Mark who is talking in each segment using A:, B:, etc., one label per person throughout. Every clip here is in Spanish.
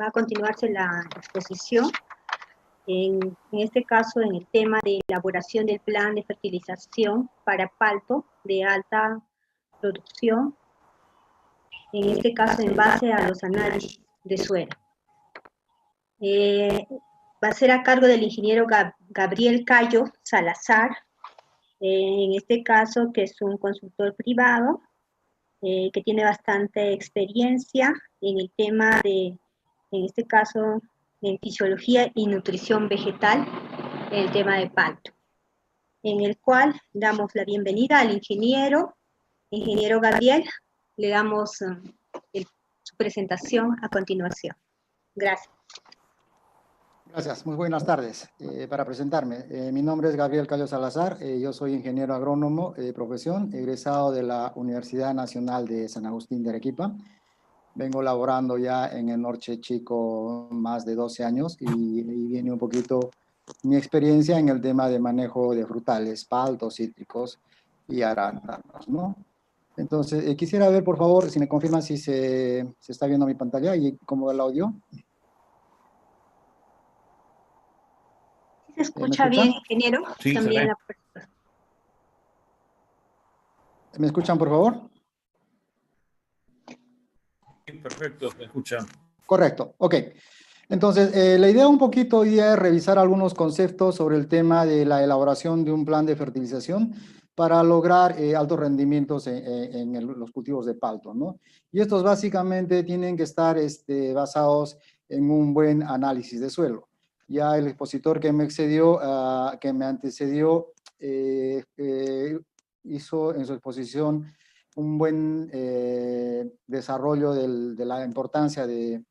A: va a continuarse la exposición. En este caso, en el tema de elaboración del plan de fertilización para palto de alta producción, en este caso en base a los análisis de suelo. Va a ser a cargo del ingeniero Gabriel Cayo Salazar, en este caso que es un consultor privado, que tiene bastante experiencia en el tema de, en este caso, en fisiología y nutrición vegetal, en el tema de palto, en el cual damos la bienvenida al ingeniero Gabriel, le damos su presentación a continuación. Gracias.
B: Gracias, muy buenas tardes. Para presentarme, mi nombre es Gabriel Cayo Salazar, yo soy ingeniero agrónomo de profesión, egresado de la Universidad Nacional de San Agustín de Arequipa. Vengo laborando ya en el Norte Chico más de 12 años y viene un poquito mi experiencia en el tema de manejo de frutales, paltos, cítricos y arándanos, ¿no? Entonces, quisiera ver, por favor, si me confirman si se está viendo mi pantalla y cómo va el audio.
A: ¿Se escucha bien, ingeniero?
C: Sí,
A: también
B: ¿Me escuchan, por favor?
C: Perfecto, me escuchan.
B: Correcto, ok. Entonces, la idea un poquito hoy día es revisar algunos conceptos sobre el tema de la elaboración de un plan de fertilización para lograr altos rendimientos en los cultivos de palto, ¿no? Y estos básicamente tienen que estar basados en un buen análisis de suelo. Ya el expositor que me antecedió, hizo en su exposición un buen desarrollo de la importancia de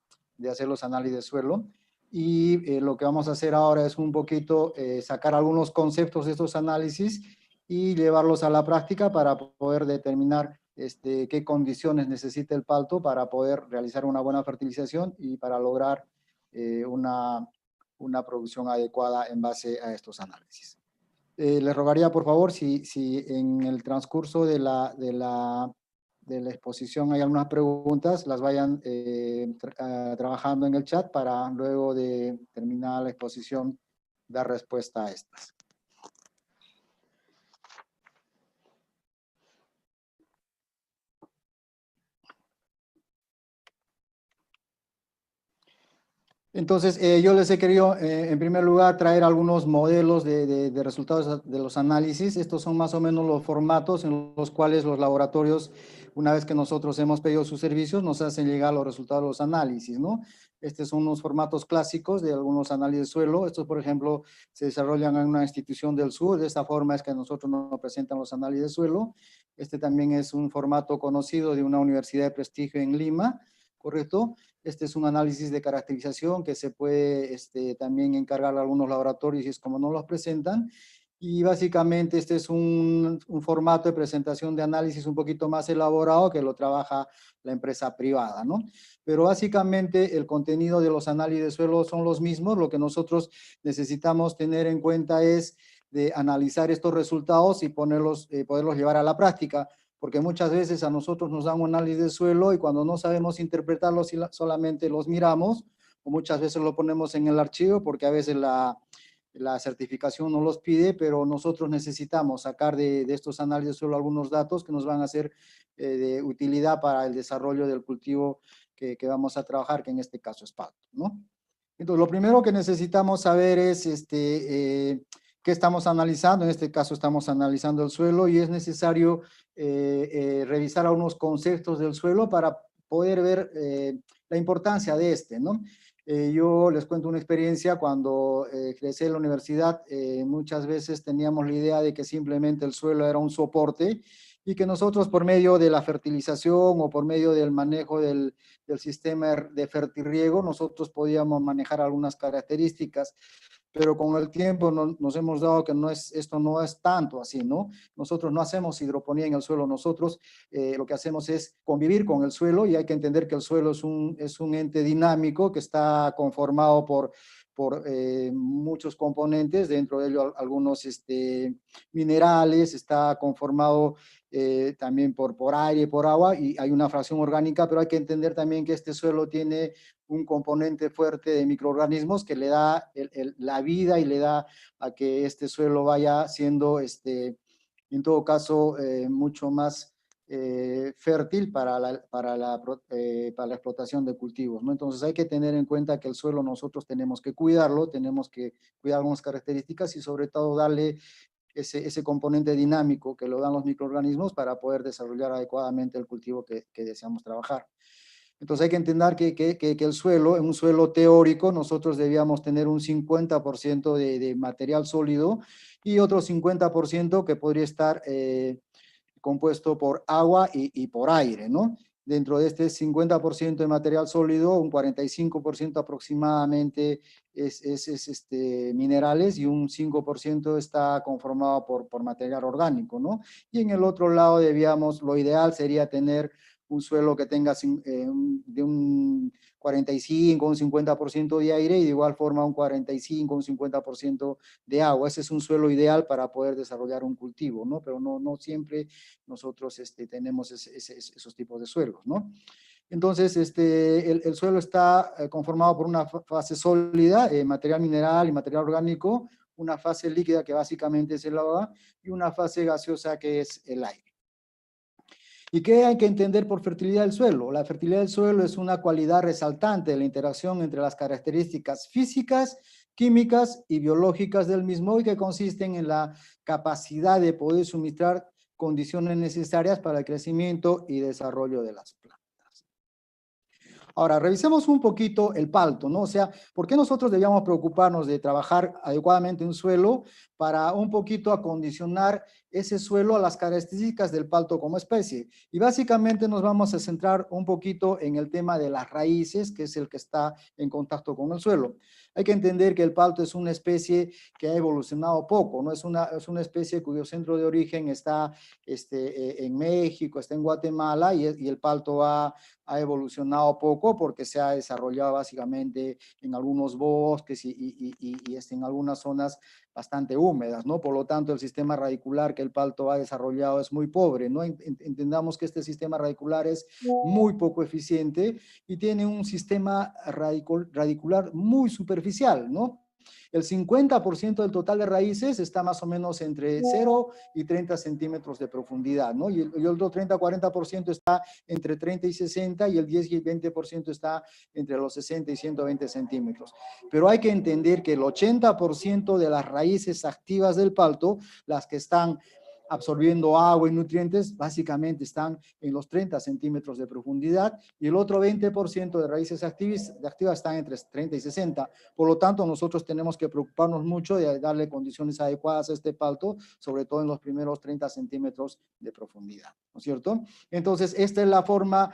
B: hacer los análisis de suelo. Y lo que vamos a hacer ahora es un poquito sacar algunos conceptos de estos análisis y llevarlos a la práctica para poder determinar qué condiciones necesita el palto para poder realizar una buena fertilización y para lograr una producción adecuada en base a estos análisis. Les rogaría, por favor, si en el transcurso de la exposición hay algunas preguntas, las vayan trabajando en el chat para luego de terminar la exposición dar respuesta a estas. Entonces, yo les he querido, en primer lugar, traer algunos modelos de resultados de los análisis. Estos son más o menos los formatos en los cuales los laboratorios, una vez que nosotros hemos pedido sus servicios, nos hacen llegar los resultados de los análisis, ¿no? Estos son unos formatos clásicos de algunos análisis de suelo. Estos, por ejemplo, se desarrollan en una institución del sur. De esta forma es que a nosotros nos presentan los análisis de suelo. Este también es un formato conocido de una universidad de prestigio en Lima, ¿correcto? Este es un análisis de caracterización que se puede también encargar a algunos laboratorios y es como nos los presentan. Y básicamente este es un formato de presentación de análisis un poquito más elaborado que lo trabaja la empresa privada, ¿no? Pero básicamente el contenido de los análisis de suelo son los mismos. Lo que nosotros necesitamos tener en cuenta es de analizar estos resultados y poderlos llevar a la práctica, porque muchas veces a nosotros nos dan un análisis de suelo y cuando no sabemos interpretarlos solamente los miramos, o muchas veces lo ponemos en el archivo porque a veces la certificación no los pide, pero nosotros necesitamos sacar de estos análisis de suelo algunos datos que nos van a ser de utilidad para el desarrollo del cultivo que vamos a trabajar, que en este caso es palto, ¿no? Entonces, lo primero que necesitamos saber es ¿qué estamos analizando? En este caso estamos analizando el suelo y es necesario revisar algunos conceptos del suelo para poder ver la importancia de ¿no? Yo les cuento una experiencia. Cuando egresé en la universidad, muchas veces teníamos la idea de que simplemente el suelo era un soporte y que nosotros por medio de la fertilización o por medio del manejo del sistema de fertirriego, nosotros podíamos manejar algunas características. Pero con el tiempo nos hemos dado que esto no es tanto así, ¿no? Nosotros no hacemos hidroponía en el suelo, nosotros lo que hacemos es convivir con el suelo y hay que entender que el suelo es un ente dinámico que está conformado por muchos componentes, dentro de ellos algunos minerales, está conformado también por aire, por agua, y hay una fracción orgánica, pero hay que entender también que este suelo tiene un componente fuerte de microorganismos que le da la vida y le da a que este suelo vaya siendo, en todo caso, mucho más fértil para la explotación de cultivos, ¿no? Entonces hay que tener en cuenta que el suelo nosotros tenemos que cuidarlo, tenemos que cuidar algunas características y sobre todo darle ese componente dinámico que lo dan los microorganismos para poder desarrollar adecuadamente el cultivo que deseamos trabajar. Entonces hay que entender que el suelo, en un suelo teórico, nosotros debíamos tener un 50% de material sólido y otro 50% que podría estar compuesto por agua y por aire, ¿no? Dentro de este 50% de material sólido, un 45% aproximadamente es minerales y un 5% está conformado por material orgánico, ¿no? Y en el otro lado debíamos, lo ideal sería tener un suelo que tenga de un 45, un 50% de aire y de igual forma un 45, un 50% de agua. Ese es un suelo ideal para poder desarrollar un cultivo, ¿no? Pero no siempre nosotros tenemos esos tipos de suelos, ¿no? Entonces, el suelo está conformado por una fase sólida, material mineral y material orgánico, una fase líquida que básicamente es el agua y una fase gaseosa que es el aire. ¿Y qué hay que entender por fertilidad del suelo? La fertilidad del suelo es una cualidad resaltante de la interacción entre las características físicas, químicas y biológicas del mismo y que consisten en la capacidad de poder suministrar condiciones necesarias para el crecimiento y desarrollo de las plantas. Ahora, revisemos un poquito el palto, ¿no? O sea, ¿por qué nosotros debíamos preocuparnos de trabajar adecuadamente un suelo para un poquito acondicionar ese suelo a las características del palto como especie? Y básicamente nos vamos a centrar un poquito en el tema de las raíces, que es el que está en contacto con el suelo. Hay que entender que el palto es una especie que ha evolucionado poco, ¿no? Es una especie cuyo centro de origen está en México, está en Guatemala, y el palto ha evolucionado poco porque se ha desarrollado básicamente en algunos bosques y en algunas zonas bastante húmedas, ¿no? Por lo tanto, el sistema radicular que el palto ha desarrollado es muy pobre, ¿no? Entendamos que este sistema radicular es muy poco eficiente y tiene un sistema radicular muy superficial, ¿no? El 50% del total de raíces está más o menos entre 0 y 30 centímetros de profundidad, ¿no? Y el otro 30-40% está entre 30 y 60 y el 10 y el 20% está entre los 60 y 120 centímetros. Pero hay que entender que el 80% de las raíces activas del palto, las que están absorbiendo agua y nutrientes, básicamente están en los 30 centímetros de profundidad y el otro 20% de raíces activas están entre 30 y 60. Por lo tanto, nosotros tenemos que preocuparnos mucho de darle condiciones adecuadas a este palto, sobre todo en los primeros 30 centímetros de profundidad, ¿no es cierto? Entonces, esta es la forma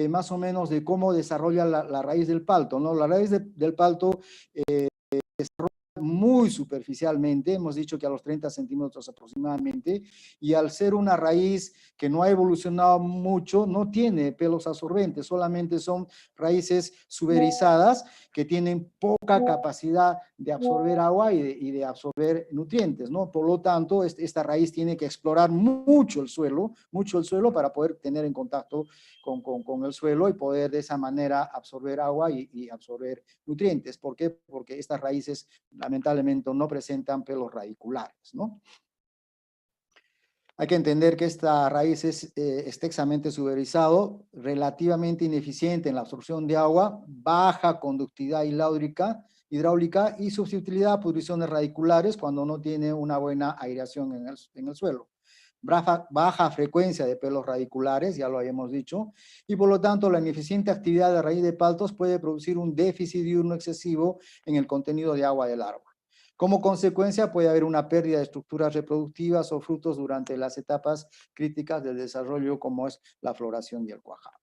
B: más o menos de cómo desarrolla la raíz del palto, ¿no? La raíz del palto desarrolla muy superficialmente, hemos dicho que a los 30 centímetros aproximadamente, y al ser una raíz que no ha evolucionado mucho, no tiene pelos absorbentes, solamente son raíces suberizadas que tienen poca capacidad de absorber agua y de absorber nutrientes, ¿no? Por lo tanto, esta raíz tiene que explorar mucho el suelo para poder tener en contacto con el suelo y poder de esa manera absorber agua y absorber nutrientes. ¿Por qué? Porque estas raíces lamentablemente no presentan pelos radiculares, ¿no? Hay que entender que esta raíz es extensamente suberizado, relativamente ineficiente en la absorción de agua, baja conductividad hidráulica y susceptibilidad a pudriciones radiculares cuando no tiene una buena aireación en el suelo. Baja frecuencia de pelos radiculares, ya lo habíamos dicho, y por lo tanto la ineficiente actividad de raíz de paltos puede producir un déficit diurno excesivo en el contenido de agua del árbol. Como consecuencia puede haber una pérdida de estructuras reproductivas o frutos durante las etapas críticas del desarrollo como es la floración y el cuajado.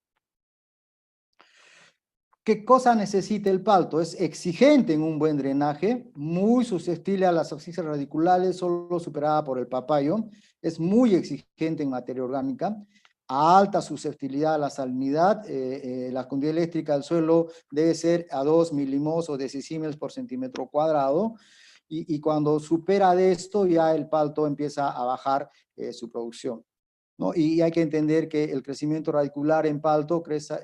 B: ¿Qué cosa necesita el palto? Es exigente en un buen drenaje, muy susceptible a las ascixias radiculares, solo superada por el papayo, es muy exigente en materia orgánica, a alta susceptibilidad a la salinidad, la conductividad eléctrica del suelo debe ser a 2 milimos o decisiemels por centímetro cuadrado, y cuando supera de esto ya el palto empieza a bajar su producción. ¿no? Y hay que entender que el crecimiento radicular en palto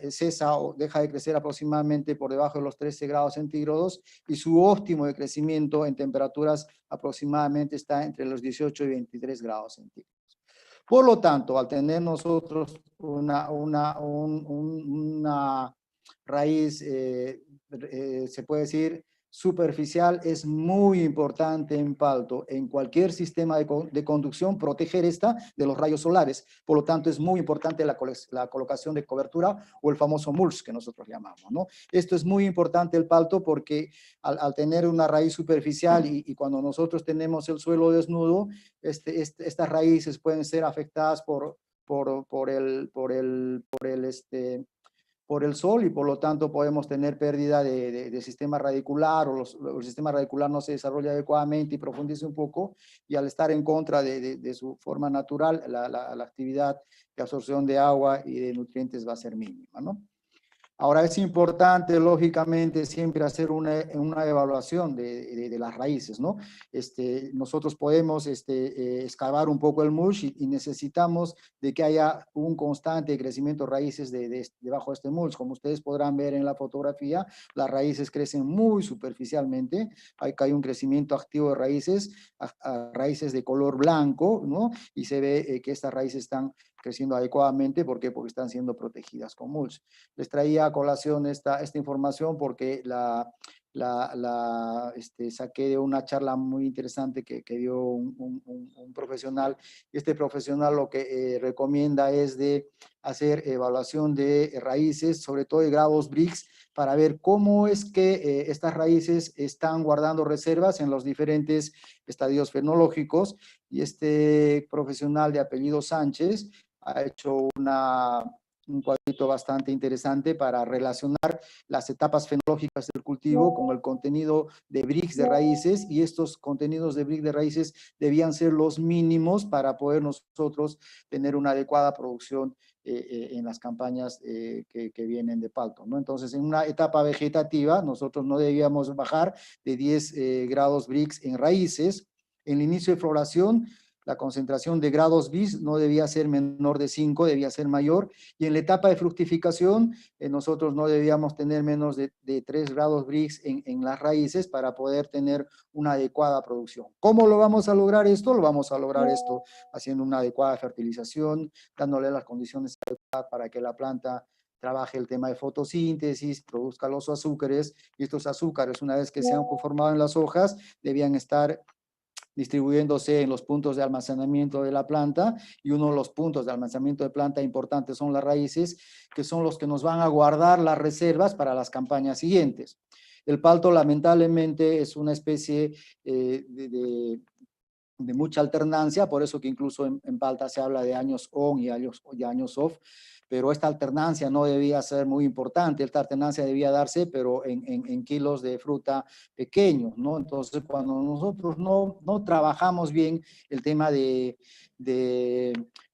B: cesa o deja de crecer aproximadamente por debajo de los 13 grados centígrados y su óptimo de crecimiento en temperaturas aproximadamente está entre los 18 y 23 grados centígrados. Por lo tanto, al tener nosotros una raíz, se puede decir, superficial, es muy importante en palto, en cualquier sistema de conducción, proteger esta de los rayos solares. Por lo tanto, es muy importante la colocación de cobertura o el famoso mulch que nosotros llamamos, ¿no? Esto es muy importante el palto porque al tener una raíz superficial y cuando nosotros tenemos el suelo desnudo, estas raíces pueden ser afectadas por el sol y por lo tanto podemos tener pérdida de sistema radicular o el sistema radicular no se desarrolla adecuadamente y profundiza un poco y al estar en contra de su forma natural, la actividad de absorción de agua y de nutrientes va a ser mínima, ¿no? Ahora es importante, lógicamente, siempre hacer una evaluación de las raíces, ¿no? Nosotros podemos excavar un poco el mulch y necesitamos de que haya un constante crecimiento de raíces debajo de este mulch. Como ustedes podrán ver en la fotografía, las raíces crecen muy superficialmente. Hay un crecimiento activo de raíces, raíces de color blanco, ¿no? Y se ve que estas raíces están creciendo adecuadamente. ¿Por qué? Porque están siendo protegidas con mulch. Les traía a colación esta información porque saqué de una charla muy interesante que dio un profesional. Este profesional lo que recomienda es de hacer evaluación de raíces, sobre todo de grados BRICS, para ver cómo es que estas raíces están guardando reservas en los diferentes estadios fenológicos. Y este profesional de apellido Sánchez ha hecho un cuadrito bastante interesante para relacionar las etapas fenológicas del cultivo con el contenido de BRICS de raíces, y estos contenidos de BRICS de raíces debían ser los mínimos para poder nosotros tener una adecuada producción en las campañas que vienen de palto, ¿no? Entonces, en una etapa vegetativa, nosotros no debíamos bajar de 10 grados BRICS en raíces. En el inicio de floración, la concentración de grados BIS no debía ser menor de 5, debía ser mayor. Y en la etapa de fructificación, nosotros no debíamos tener menos de 3 grados BRICS en las raíces para poder tener una adecuada producción. ¿Cómo lo vamos a lograr esto? Lo vamos a lograr esto haciendo una adecuada fertilización, dándole las condiciones adecuadas para que la planta trabaje el tema de fotosíntesis, produzca los azúcares, y estos azúcares, una vez que se han conformado en las hojas, debían estar distribuyéndose en los puntos de almacenamiento de la planta, y uno de los puntos de almacenamiento de planta importantes son las raíces, que son los que nos van a guardar las reservas para las campañas siguientes. El palto lamentablemente es una especie de mucha alternancia, por eso que incluso en palta se habla de años on y años off, pero esta alternancia no debía ser muy importante. Esta alternancia debía darse, pero en kilos de fruta pequeños, ¿no? Entonces, cuando nosotros no trabajamos bien el tema de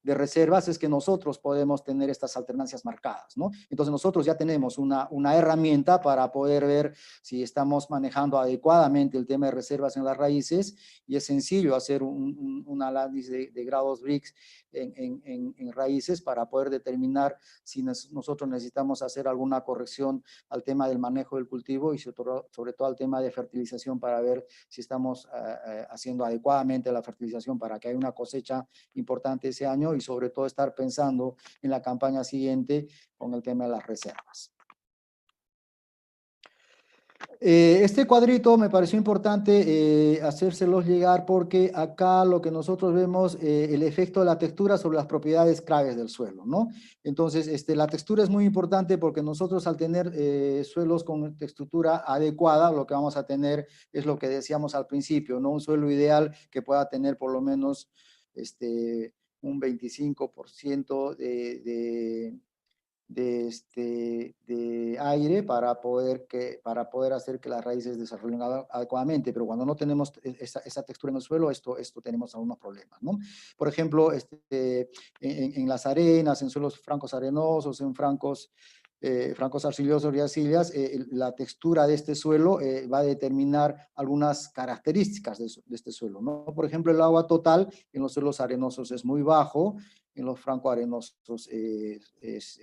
B: reservas, es que nosotros podemos tener estas alternancias marcadas, ¿no? Entonces, nosotros ya tenemos una herramienta para poder ver si estamos manejando adecuadamente el tema de reservas en las raíces, y es sencillo hacer un análisis de grados BRICS en raíces para poder determinar si nosotros necesitamos hacer alguna corrección al tema del manejo del cultivo y sobre todo al tema de fertilización, para ver si estamos haciendo adecuadamente la fertilización para que haya una cosecha importante ese año, y sobre todo estar pensando en la campaña siguiente con el tema de las reservas. Este cuadrito me pareció importante hacérselos llegar porque acá lo que nosotros vemos, el efecto de la textura sobre las propiedades claves del suelo, ¿no? Entonces, la textura es muy importante porque nosotros, al tener suelos con textura adecuada, lo que vamos a tener es lo que decíamos al principio, ¿no? Un suelo ideal que pueda tener por lo menos un 25% de aire para poder hacer que las raíces desarrollen adecuadamente. Pero cuando no tenemos esa textura en el suelo, esto tenemos algunos problemas, ¿no? Por ejemplo, en las arenas, en suelos francos arenosos, en francos francos arcillosos y arcillas, la textura de este suelo va a determinar algunas características de este suelo, ¿no? Por ejemplo, el agua total en los suelos arenosos es muy bajo, en los franco-arenosos es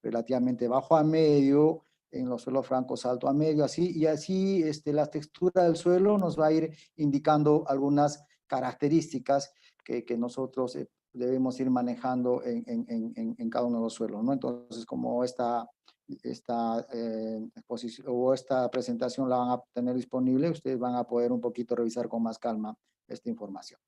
B: relativamente bajo a medio, en los suelos francos alto a medio, así, y así la textura del suelo nos va a ir indicando algunas características que nosotros debemos ir manejando en cada uno de los suelos, ¿no? Entonces, como esta exposición o esta presentación la van a tener disponible, ustedes van a poder un poquito revisar con más calma esta información.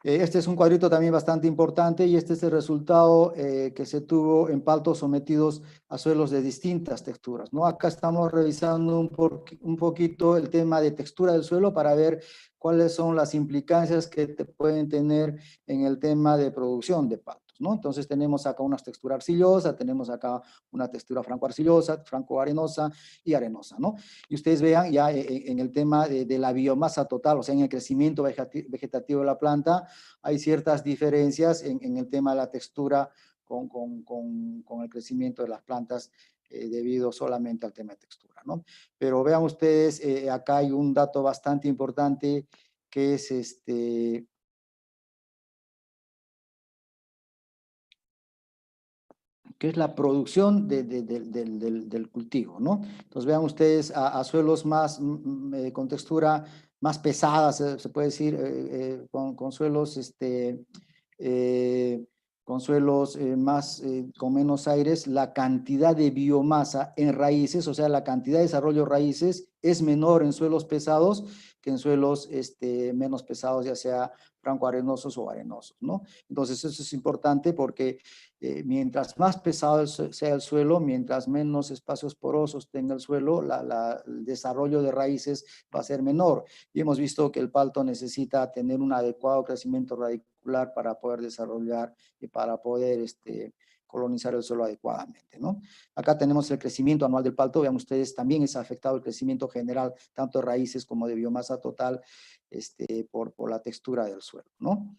B: Este es un cuadrito también bastante importante y este es el resultado que se tuvo en paltos sometidos a suelos de distintas texturas, ¿no? Acá estamos revisando un poquito el tema de textura del suelo para ver cuáles son las implicancias que pueden tener en el tema de producción de paltos, ¿no? Entonces tenemos acá una textura arcillosa, tenemos acá una textura franco-arcillosa, franco-arenosa y arenosa, ¿no? Y ustedes vean ya en el tema de la biomasa total, o sea, en el crecimiento vegetativo de la planta, hay ciertas diferencias en el tema de la textura con el crecimiento de las plantas debido solamente al tema de textura, ¿no? Pero vean ustedes, acá hay un dato bastante importante que es que es la producción del cultivo, ¿no? Entonces vean ustedes a suelos más con textura más pesada, se puede decir, con suelos con suelos con menos aires, la cantidad de biomasa en raíces, o sea, la cantidad de desarrollo de raíces es menor en suelos pesados que en suelos menos pesados, ya sea franco-arenosos o arenosos, ¿no? Entonces eso es importante porque mientras más pesado sea el suelo, mientras menos espacios porosos tenga el suelo, el desarrollo de raíces va a ser menor. Y hemos visto que el palto necesita tener un adecuado crecimiento radicular para poder desarrollar y para poder colonizar el suelo adecuadamente, ¿no? Acá tenemos el crecimiento anual del palto. Vean ustedes, también es afectado el crecimiento general, tanto de raíces como de biomasa total, por la textura del suelo, ¿no?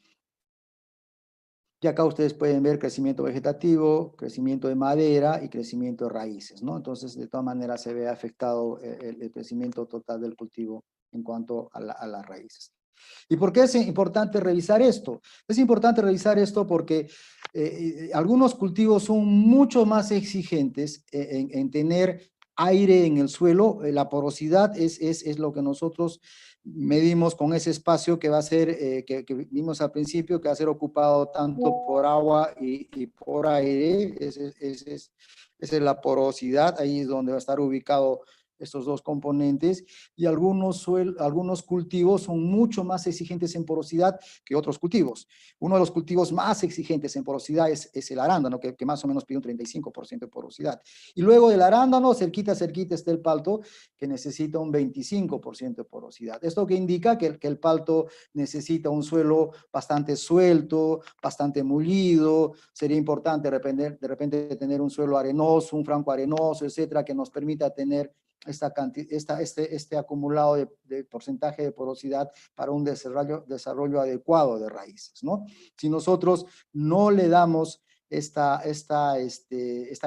B: Y acá ustedes pueden ver crecimiento vegetativo, crecimiento de madera y crecimiento de raíces, ¿no? Entonces, de todas maneras, se ve afectado el crecimiento total del cultivo en cuanto a las raíces. ¿Y por qué es importante revisar esto? Es importante revisar esto porque algunos cultivos son mucho más exigentes en tener aire en el suelo. La porosidad es lo que nosotros medimos con ese espacio que va a ser, que vimos al principio, que va a ser ocupado tanto por agua y por aire. Esa es la porosidad, ahí es donde va a estar ubicado estos dos componentes, y algunos cultivos son mucho más exigentes en porosidad que otros cultivos. Uno de los cultivos más exigentes en porosidad es el arándano, que más o menos pide un 35% de porosidad. Y luego del arándano, cerquita está el palto, que necesita un 25% de porosidad. Esto que indica que el palto necesita un suelo bastante suelto, bastante mullido. Sería importante de repente tener un suelo arenoso, un franco arenoso, etcétera, que nos permita tener este acumulado de porcentaje de porosidad para un desarrollo adecuado de raíces, ¿no? Si nosotros no le damos esta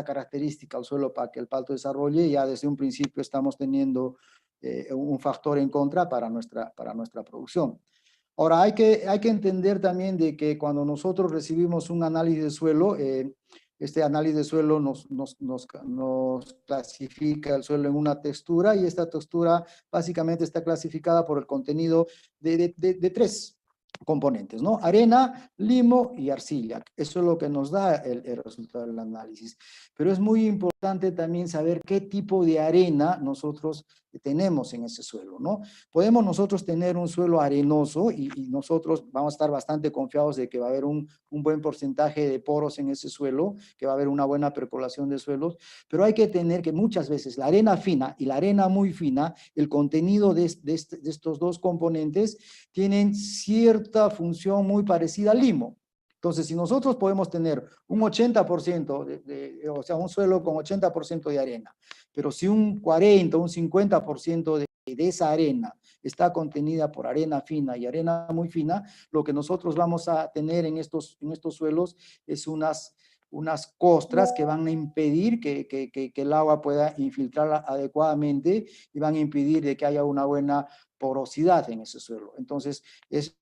B: característica al suelo para que el palto desarrolle, ya desde un principio estamos teniendo un factor en contra para nuestra producción. Ahora, hay que entender también de que cuando nosotros recibimos un análisis de suelo, este análisis de suelo nos clasifica el suelo en una textura, y esta textura básicamente está clasificada por el contenido de tres componentes, ¿no? Arena, limo y arcilla. Eso es lo que nos da el resultado del análisis. Pero es muy importante también saber qué tipo de arena nosotros tenemos en ese suelo, ¿no? Podemos nosotros tener un suelo arenoso y nosotros vamos a estar bastante confiados de que va a haber un buen porcentaje de poros en ese suelo, que va a haber una buena percolación de suelos, pero hay que tener que muchas veces la arena fina y la arena muy fina, el contenido de estos dos componentes tienen cierta función muy parecida al limo. Entonces, si nosotros podemos tener un 80%, o sea, un suelo con 80% de arena, pero si un 40, un 50% de esa arena está contenida por arena fina y arena muy fina, lo que nosotros vamos a tener en estos suelos es unas costras que van a impedir que el agua pueda infiltrar adecuadamente y van a impedir de que haya una buena porosidad en ese suelo. Entonces, es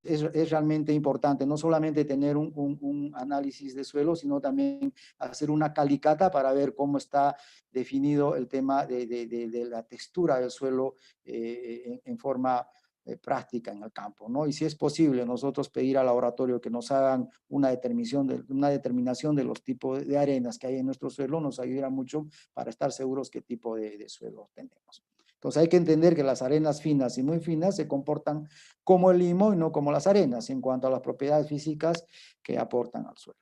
B: realmente importante no solamente tener un análisis de suelo, sino también hacer una calicata para ver cómo está definido el tema de la textura del suelo en forma práctica en el campo, ¿no? Y si es posible, nosotros pedir al laboratorio que nos hagan una determinación de los tipos de arenas que hay en nuestro suelo, nos ayudará mucho para estar seguros qué tipo de suelo tenemos. Entonces hay que entender que las arenas finas y muy finas se comportan como el limo y no como las arenas en cuanto a las propiedades físicas que aportan al suelo.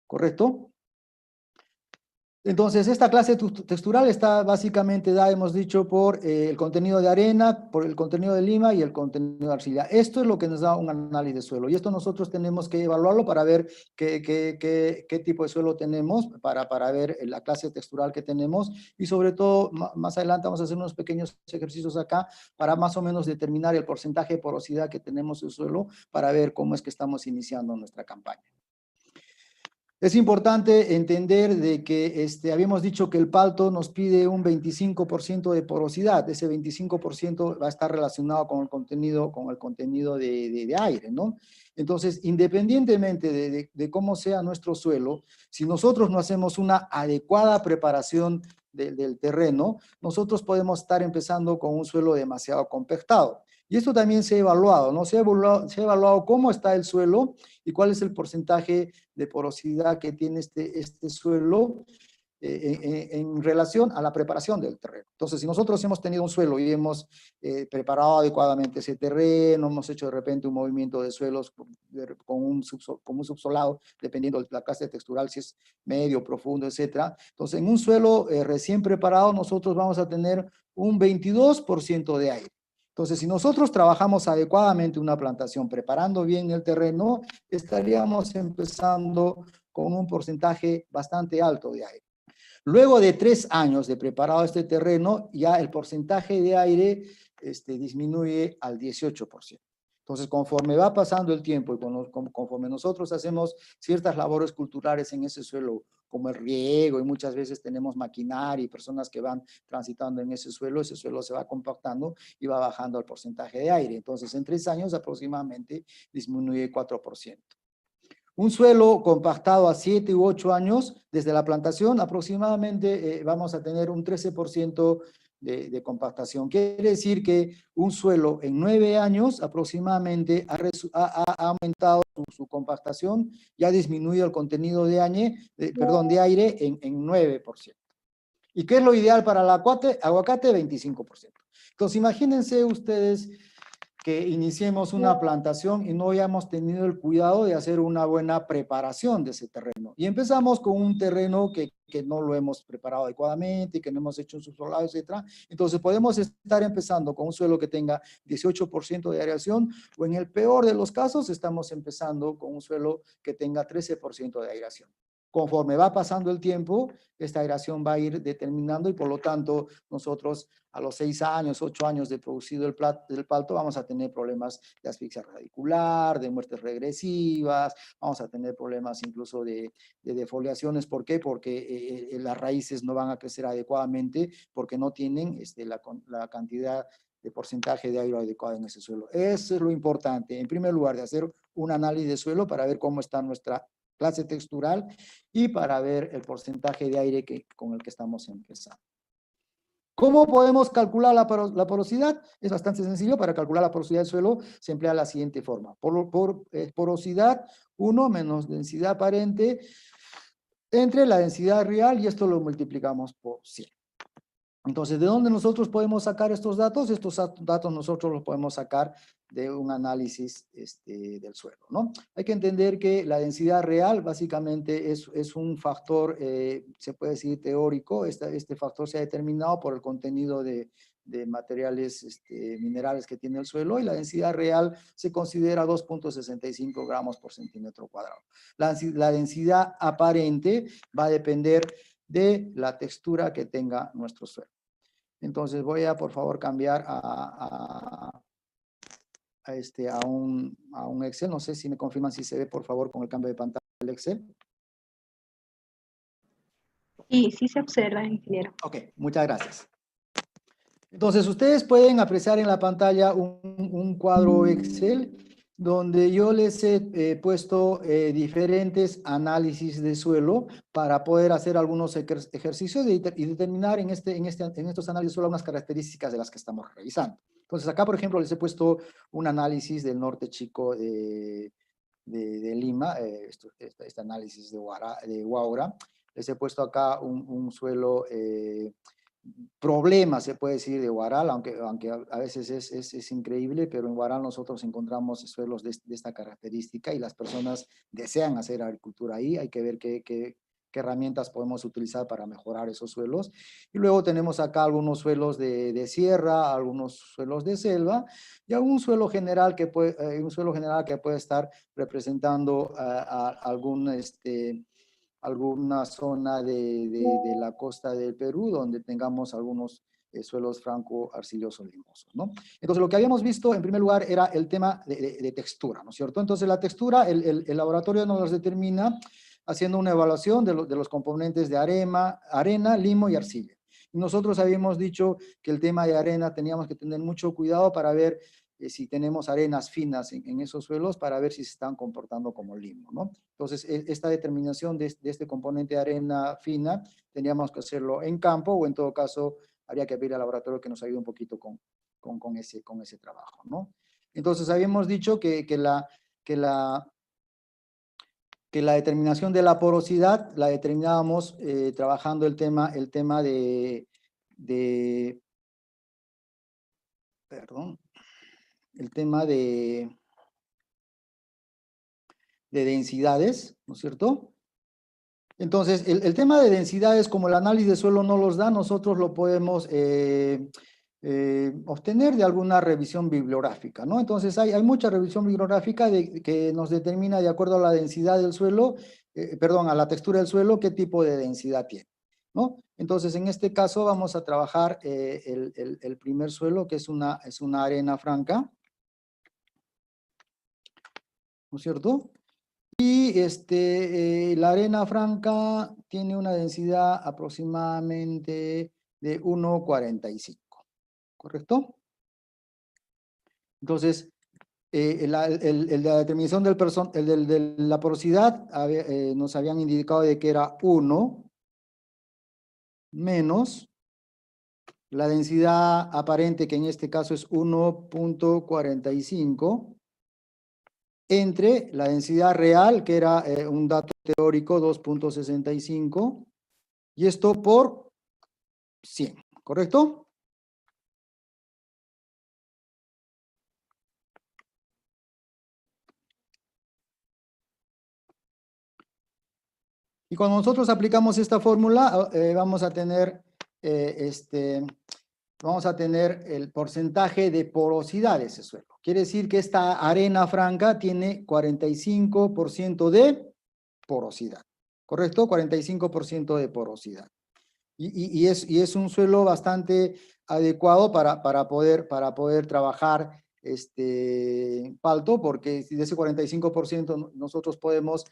B: ¿Correcto? Entonces, esta clase textural está básicamente dada, hemos dicho, por el contenido de arena, por el contenido de lima y el contenido de arcilla. Esto es lo que nos da un análisis de suelo. Y esto nosotros tenemos que evaluarlo para ver qué tipo de suelo tenemos, para ver la clase textural que tenemos. Y sobre todo, más adelante vamos a hacer unos pequeños ejercicios acá para más o menos determinar el porcentaje de porosidad que tenemos en el suelo para ver cómo es que estamos iniciando nuestra campaña. Es importante entender de que habíamos dicho que el palto nos pide un 25% de porosidad. Ese 25% va a estar relacionado con el contenido de aire, ¿no? Entonces, independientemente de cómo sea nuestro suelo, si nosotros no hacemos una adecuada preparación del terreno, nosotros podemos estar empezando con un suelo demasiado compactado. Y esto también se ha evaluado, ¿no? Se ha evaluado cómo está el suelo y cuál es el porcentaje de porosidad que tiene este suelo en relación a la preparación del terreno. Entonces, si nosotros hemos tenido un suelo y hemos preparado adecuadamente ese terreno, hemos hecho de repente un movimiento de suelos con un subsolado, dependiendo de la clase textural, si es medio, profundo, etc. Entonces, en un suelo recién preparado, nosotros vamos a tener un 22% de aire. Entonces, si nosotros trabajamos adecuadamente una plantación, preparando bien el terreno, estaríamos empezando con un porcentaje bastante alto de aire. Luego de 3 años de preparado este terreno, ya el porcentaje de aire disminuye al 18%. Entonces, conforme va pasando el tiempo y conforme nosotros hacemos ciertas labores culturales en ese suelo, como el riego, y muchas veces tenemos maquinaria y personas que van transitando en ese suelo se va compactando y va bajando el porcentaje de aire. Entonces, en 3 años aproximadamente disminuye 4%. Un suelo compactado a 7 u 8 años, desde la plantación, aproximadamente vamos a tener un 13% de compactación. Quiere decir que un suelo en 9 años aproximadamente ha aumentado su compactación, ya disminuido el contenido de aire en 9%. ¿Y qué es lo ideal para el aguacate? 25%. Entonces, imagínense ustedes que iniciemos una plantación y no hayamos tenido el cuidado de hacer una buena preparación de ese terreno. Y empezamos con un terreno que no lo hemos preparado adecuadamente, que no hemos hecho un subsolado, etc. Entonces podemos estar empezando con un suelo que tenga 18% de aireación, o en el peor de los casos estamos empezando con un suelo que tenga 13% de aireación. Conforme va pasando el tiempo, esta aireación va a ir determinando y por lo tanto nosotros a los 6 años, 8 años de producido el palto vamos a tener problemas de asfixia radicular, de muertes regresivas, vamos a tener problemas incluso de defoliaciones. ¿Por qué? Porque las raíces no van a crecer adecuadamente porque no tienen la cantidad de porcentaje de aire adecuado en ese suelo. Eso es lo importante. En primer lugar, de hacer un análisis de suelo para ver cómo está nuestra clase textural y para ver el porcentaje de aire con el que estamos empezando. ¿Cómo podemos calcular la porosidad? Es bastante sencillo. Para calcular la porosidad del suelo se emplea la siguiente forma. Porosidad 1 menos densidad aparente entre la densidad real, y esto lo multiplicamos por 100. Entonces, ¿de dónde nosotros podemos sacar estos datos? Estos datos nosotros los podemos sacar de un análisis del suelo, ¿no? Hay que entender que la densidad real básicamente es un factor, se puede decir teórico. Este factor se ha determinado por el contenido de materiales minerales que tiene el suelo, y la densidad real se considera 2.65 gramos por centímetro cuadrado. La densidad aparente va a depender de la textura que tenga nuestro suelo. Entonces voy a, por favor, cambiar a un Excel. No sé si me confirman si se ve, por favor, con el cambio de pantalla del Excel.
A: Sí, sí se observa, ingeniero.
B: Ok, muchas gracias. Entonces, ustedes pueden apreciar en la pantalla un cuadro Excel donde yo les he puesto diferentes análisis de suelo para poder hacer algunos ejercicios y determinar en estos análisis solo unas características de las que estamos revisando. Entonces, acá, por ejemplo, les he puesto un análisis del norte chico de Lima, este análisis de Huaura. Les he puesto acá un suelo problema, se puede decir, de Huaral, aunque a veces es increíble, pero en Huaral nosotros encontramos suelos de esta característica y las personas desean hacer agricultura ahí. Hay que ver qué herramientas podemos utilizar para mejorar esos suelos. Y luego tenemos acá algunos suelos de sierra, algunos suelos de selva y un suelo general que puede estar representando alguna zona de la costa del Perú donde tengamos algunos suelos franco-arcillosos limosos, ¿no? Entonces, lo que habíamos visto en primer lugar era el tema de textura, ¿no es cierto? Entonces, la textura, el laboratorio nos los determina haciendo una evaluación de los componentes de arena, limo y arcilla. Y nosotros habíamos dicho que el tema de arena teníamos que tener mucho cuidado para ver si tenemos arenas finas en esos suelos para ver si se están comportando como limo, ¿no? Entonces, esta determinación de este componente de arena fina, teníamos que hacerlo en campo o en todo caso, habría que pedir al laboratorio que nos ayude un poquito con ese trabajo, ¿no? Entonces, habíamos dicho que la determinación de la porosidad la determinábamos trabajando el tema perdón, el tema de densidades, ¿no es cierto? Entonces, el tema de densidades, como el análisis de suelo no los da, nosotros lo podemos obtener de alguna revisión bibliográfica, ¿no? Entonces, hay mucha revisión bibliográfica que nos determina de acuerdo a la densidad del suelo, perdón, a la textura del suelo, qué tipo de densidad tiene, ¿no? Entonces, en este caso vamos a trabajar el primer suelo, que es una arena franca, ¿no es cierto? Y la arena franca tiene una densidad aproximadamente de 1,45, ¿correcto? Entonces, la determinación de la porosidad nos habían indicado de que era 1 menos la densidad aparente, que en este caso es 1,45, entre la densidad real, que era un dato teórico, 2,65, y esto por 100, ¿correcto? Y cuando nosotros aplicamos esta fórmula, vamos a tener el porcentaje de porosidad de ese suelo. Quiere decir que esta arena franca tiene 45% de porosidad, ¿correcto? 45% de porosidad. Y es un suelo bastante adecuado para poder trabajar palto, porque de ese 45% nosotros podemos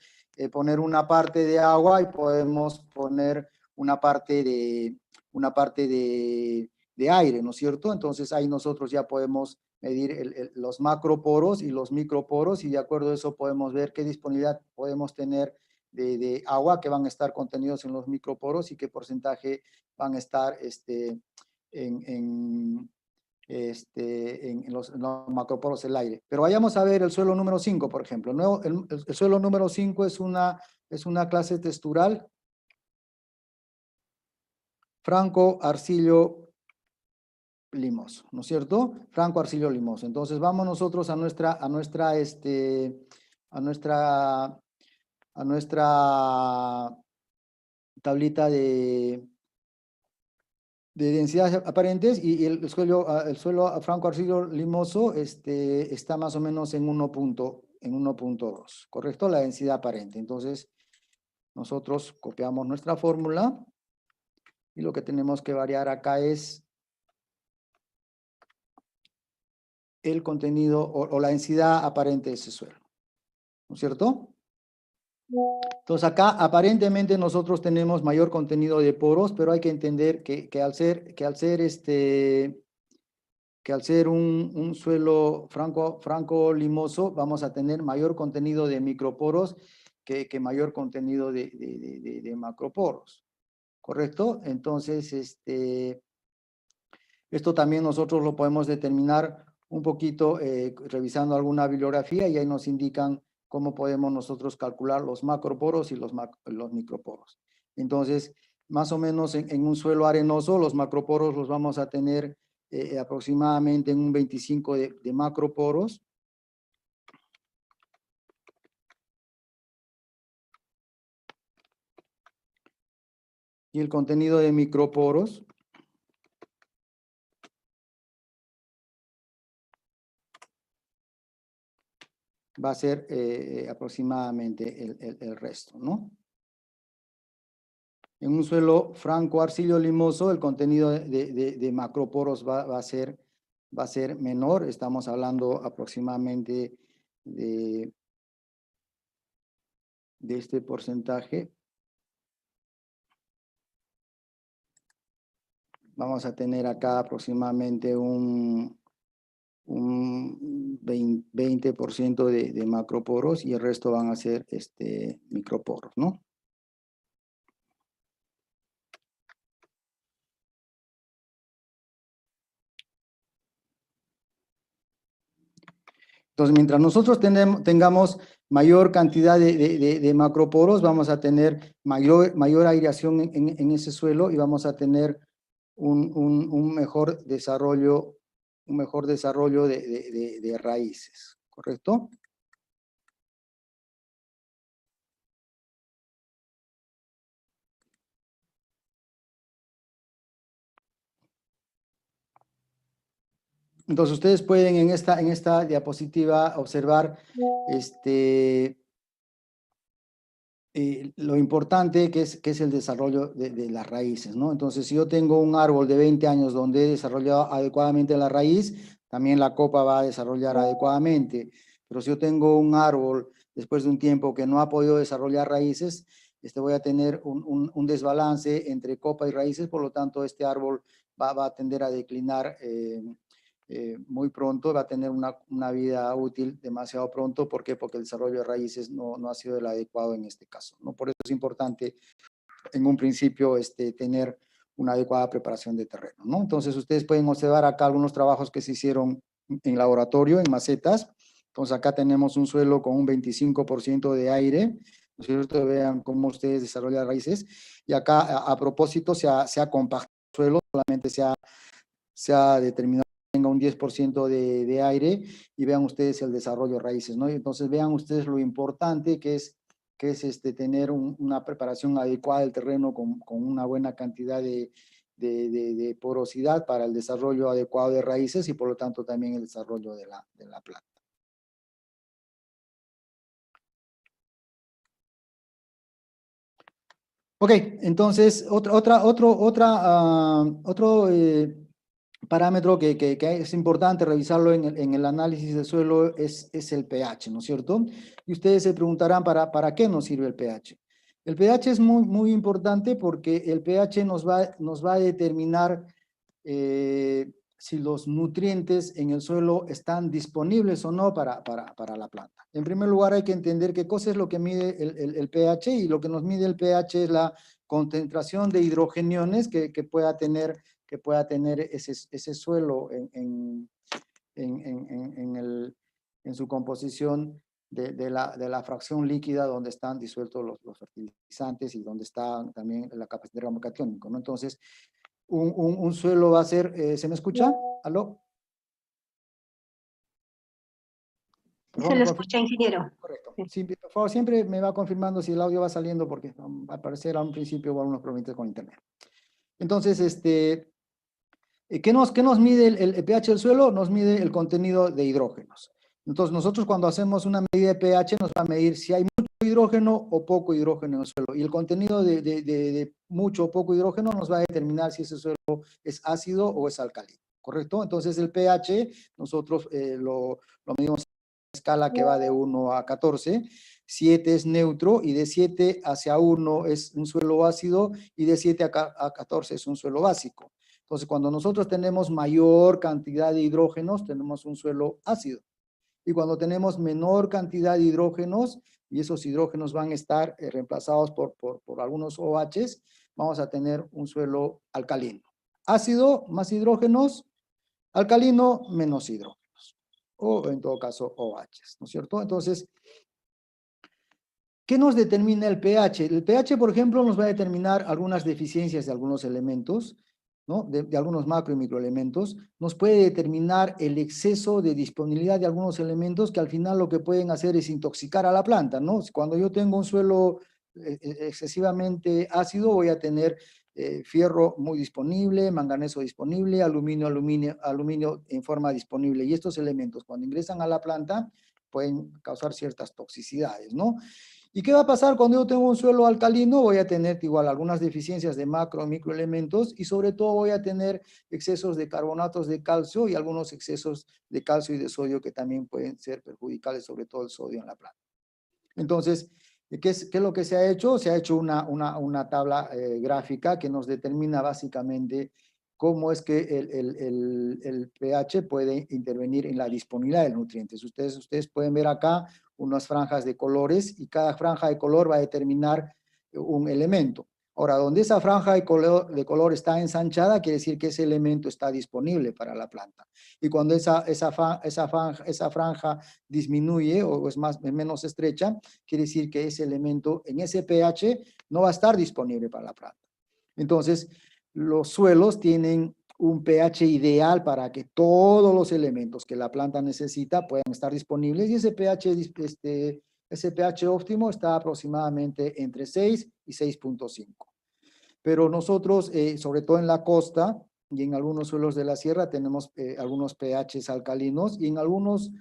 B: poner una parte de agua y podemos poner una parte de aire, ¿no es cierto? Entonces ahí nosotros ya podemos medir los macroporos y los microporos y de acuerdo a eso podemos ver qué disponibilidad podemos tener de agua que van a estar contenidos en los microporos y qué porcentaje van a estar en los macroporos del aire. Pero vayamos a ver el suelo número 5, por ejemplo. El suelo número 5 es una clase textural franco-arcillo limoso, ¿no es cierto? Franco-arcillo limoso. Entonces vamos nosotros a nuestra tablita de densidades aparentes y el suelo franco-arcillo limoso está más o menos en 1,2, ¿correcto? La densidad aparente. Entonces, nosotros copiamos nuestra fórmula y lo que tenemos que variar acá es el contenido o la densidad aparente de ese suelo, ¿no es cierto? Entonces acá aparentemente nosotros tenemos mayor contenido de poros, pero hay que entender que al ser un suelo franco limoso, vamos a tener mayor contenido de microporos que mayor contenido de macroporos, ¿correcto? Entonces, esto también nosotros lo podemos determinar un poquito revisando alguna bibliografía y ahí nos indican cómo podemos nosotros calcular los macroporos y los microporos. Entonces, más o menos en un suelo arenoso, los macroporos los vamos a tener aproximadamente en un 25 de macroporos. Y el contenido de microporos va a ser aproximadamente el resto, ¿no? En un suelo franco arcillo limoso, el contenido de macroporos va a ser menor. Estamos hablando aproximadamente de este porcentaje. Vamos a tener acá aproximadamente un 20% de macroporos y el resto van a ser microporos, ¿no? Entonces, mientras nosotros tengamos mayor cantidad de macroporos, vamos a tener mayor aireación en ese suelo y vamos a tener un mejor desarrollo de raíces, ¿correcto? Entonces, ustedes pueden en esta diapositiva observar lo importante que es el desarrollo de las raíces, ¿no? Entonces, si yo tengo un árbol de 20 años donde he desarrollado adecuadamente la raíz, también la copa va a desarrollar adecuadamente. Pero si yo tengo un árbol después de un tiempo que no ha podido desarrollar raíces, voy a tener un desbalance entre copa y raíces, por lo tanto, este árbol va a tender a declinar muy pronto, va a tener una vida útil demasiado pronto. ¿Por qué? Porque el desarrollo de raíces no ha sido el adecuado en este caso, ¿no? Por eso es importante en un principio tener una adecuada preparación de terreno, ¿no? Entonces ustedes pueden observar acá algunos trabajos que se hicieron en laboratorio, en macetas. Entonces acá tenemos un suelo con un 25% de aire, ¿no es cierto? Vean cómo ustedes desarrollan raíces. Y acá a propósito se ha compactado el suelo, solamente se ha determinado que tenga un 10% de aire y vean ustedes el desarrollo de raíces, ¿no? Y entonces vean ustedes lo importante que es tener una preparación adecuada del terreno con una buena cantidad de porosidad para el desarrollo adecuado de raíces y por lo tanto también el desarrollo de la planta. Ok, entonces otro parámetro que es importante revisarlo en el análisis del suelo es el pH, ¿no es cierto? Y ustedes se preguntarán ¿para qué nos sirve el pH? El pH es muy importante porque el pH nos va a determinar si los nutrientes en el suelo están disponibles o no para la planta. En primer lugar, hay que entender qué cosa es lo que mide el pH, y lo que nos mide el pH es la concentración de hidrogeniones que pueda tener ese suelo en su composición de la fracción líquida donde están disueltos los fertilizantes y donde está también la capacidad de ramo catiónico, ¿no? Entonces, un suelo va a ser, ¿se me escucha? ¿Aló?
A: Se lo escucha, ingeniero.
B: Correcto. Sí, por favor, siempre me va confirmando si el audio va saliendo porque al parecer a un principio hubo algunos problemas con internet. Entonces, ¿qué nos mide el pH del suelo? Nos mide el contenido de hidrógenos. Entonces, nosotros cuando hacemos una medida de pH nos va a medir si hay mucho hidrógeno o poco hidrógeno en el suelo. Y el contenido de mucho o poco hidrógeno nos va a determinar si ese suelo es ácido o es alcalino, ¿correcto? Entonces, el pH nosotros lo medimos escala que va de 1 a 14, 7 es neutro y de 7 hacia 1 es un suelo ácido y de 7 a 14 es un suelo básico. Entonces, cuando nosotros tenemos mayor cantidad de hidrógenos, tenemos un suelo ácido. Y cuando tenemos menor cantidad de hidrógenos, y esos hidrógenos van a estar reemplazados por algunos OHs, vamos a tener un suelo alcalino. Ácido, más hidrógenos, alcalino, menos hidrógenos. O en todo caso, OHs, ¿no es cierto? Entonces, ¿qué nos determina el pH? El pH, por ejemplo, nos va a determinar algunas deficiencias de algunos elementos, ¿no? De algunos macro y microelementos. Nos puede determinar el exceso de disponibilidad de algunos elementos que al final lo que pueden hacer es intoxicar a la planta, ¿no? Cuando yo tengo un suelo excesivamente ácido, voy a tener fierro muy disponible, manganeso disponible, aluminio en forma disponible. Y estos elementos, cuando ingresan a la planta, pueden causar ciertas toxicidades, ¿no? ¿Y qué va a pasar cuando yo tengo un suelo alcalino? Voy a tener igual algunas deficiencias de macro y microelementos y sobre todo voy a tener excesos de carbonatos de calcio y algunos excesos de calcio y de sodio que también pueden ser perjudiciales, sobre todo el sodio en la planta. Entonces, ¿qué es lo que se ha hecho? Se ha hecho una tabla gráfica que nos determina básicamente cómo es que el pH puede intervenir en la disponibilidad de nutrientes. Ustedes pueden ver acá unas franjas de colores y cada franja de color va a determinar un elemento. Ahora, donde esa franja de color está ensanchada, quiere decir que ese elemento está disponible para la planta. Y cuando esa franja disminuye o es menos estrecha, quiere decir que ese elemento en ese pH no va a estar disponible para la planta. Entonces, los suelos tienen un pH ideal para que todos los elementos que la planta necesita puedan estar disponibles y ese pH óptimo está aproximadamente entre 6 y 6.5. Pero nosotros, sobre todo en la costa y en algunos suelos de la sierra, tenemos algunos pHs alcalinos y en algunos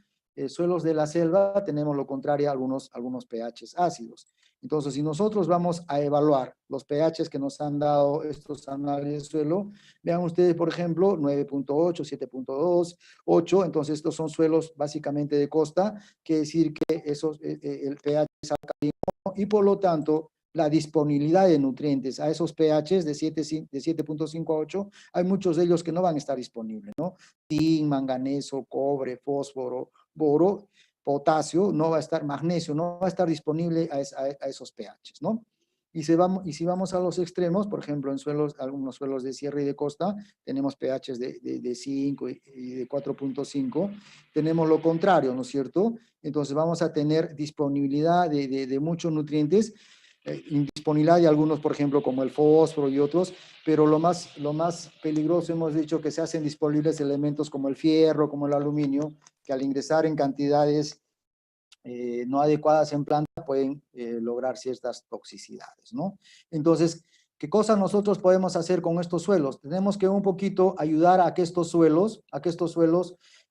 B: suelos de la selva tenemos lo contrario, algunos pHs ácidos. Entonces, si nosotros vamos a evaluar los pHs que nos han dado estos análisis de suelo, vean ustedes, por ejemplo, 9.8, 7.2, 8, entonces estos son suelos básicamente de costa, quiere decir que el pH es alcalino y por lo tanto la disponibilidad de nutrientes a esos pHs de 7.5 a 8, hay muchos de ellos que no van a estar disponibles, ¿no? Zinc, manganeso, cobre, fósforo, boro, potasio, no va a estar, magnesio, no va a estar disponible a esos pHs, ¿no? Y si vamos a los extremos, por ejemplo, en algunos suelos de sierra y de costa, tenemos pHs de 5 y de 4.5, tenemos lo contrario, ¿no es cierto? Entonces vamos a tener disponibilidad de muchos nutrientes, indisponibilidad de algunos, por ejemplo, como el fósforo y otros, pero lo más peligroso hemos dicho que se hacen disponibles elementos como el fierro, como el aluminio, que al ingresar en cantidades no adecuadas en planta pueden lograr ciertas toxicidades, ¿no? Entonces, ¿qué cosas nosotros podemos hacer con estos suelos? Tenemos que un poquito ayudar a que estos suelos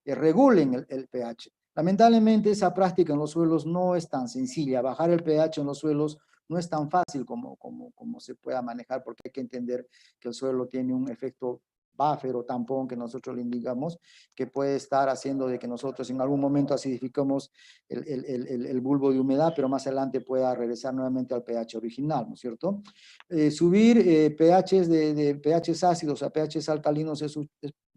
B: regulen el pH. Lamentablemente, esa práctica en los suelos no es tan sencilla. Bajar el pH en los suelos no es tan fácil como se pueda manejar, porque hay que entender que el suelo tiene un efecto buffer o tampón que nosotros le indicamos, que puede estar haciendo de que nosotros en algún momento acidificamos el bulbo de humedad, pero más adelante pueda regresar nuevamente al pH original, ¿no es cierto? Subir pHs de pHs ácidos a pHs alcalinos es un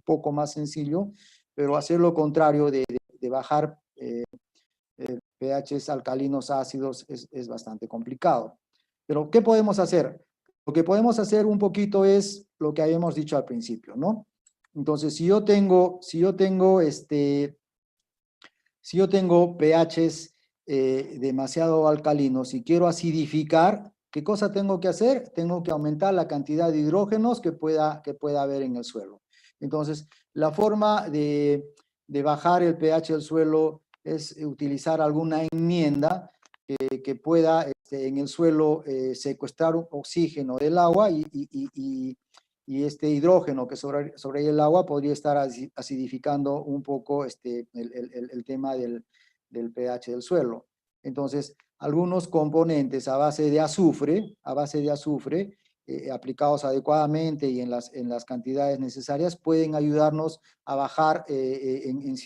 B: poco más sencillo, pero hacer lo contrario de bajar pHs alcalinos ácidos es bastante complicado. Pero, ¿qué podemos hacer? Lo que podemos hacer un poquito es lo que habíamos dicho al principio, ¿no? Entonces, si yo tengo pHs demasiado alcalinos y quiero acidificar, ¿qué cosa tengo que hacer? Tengo que aumentar la cantidad de hidrógenos que pueda haber en el suelo. Entonces, la forma de bajar el pH del suelo es utilizar alguna enmienda que pueda en el suelo secuestrar oxígeno del agua y este hidrógeno que sobre el agua podría estar acidificando un poco el tema del pH del suelo. Entonces, algunos componentes a base de azufre, aplicados adecuadamente y en las cantidades necesarias, pueden ayudarnos a bajar en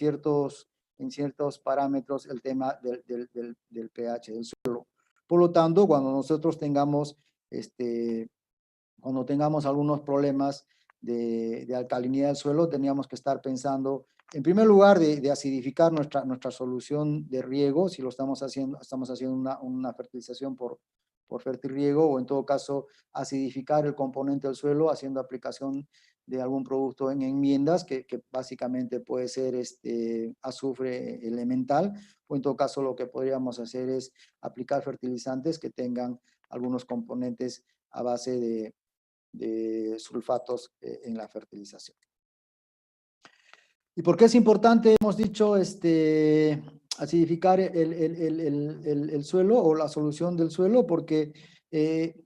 B: en ciertos parámetros el tema del pH del suelo. Por lo tanto, cuando nosotros tengamos, algunos problemas de alcalinidad del suelo, teníamos que estar pensando, en primer lugar, de acidificar nuestra solución de riego, si lo estamos haciendo una fertilización por fertirriego, o en todo caso, acidificar el componente del suelo haciendo aplicación de algún producto en enmiendas, que básicamente puede ser azufre elemental, o en todo caso lo que podríamos hacer es aplicar fertilizantes que tengan algunos componentes a base de sulfatos en la fertilización. ¿Y por qué es importante, hemos dicho, acidificar el suelo o la solución del suelo? Porque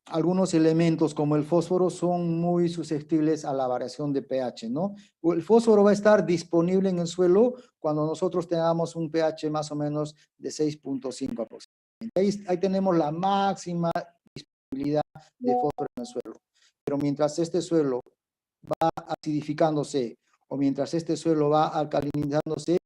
B: algunos elementos como el fósforo son muy susceptibles a la variación de pH, ¿no? El fósforo va a estar disponible en el suelo cuando nosotros tengamos un pH más o menos de 6.5 aproximadamente. Ahí tenemos la máxima disponibilidad de fósforo en el suelo. Pero mientras este suelo va acidificándose o mientras este suelo va alcalinizándose,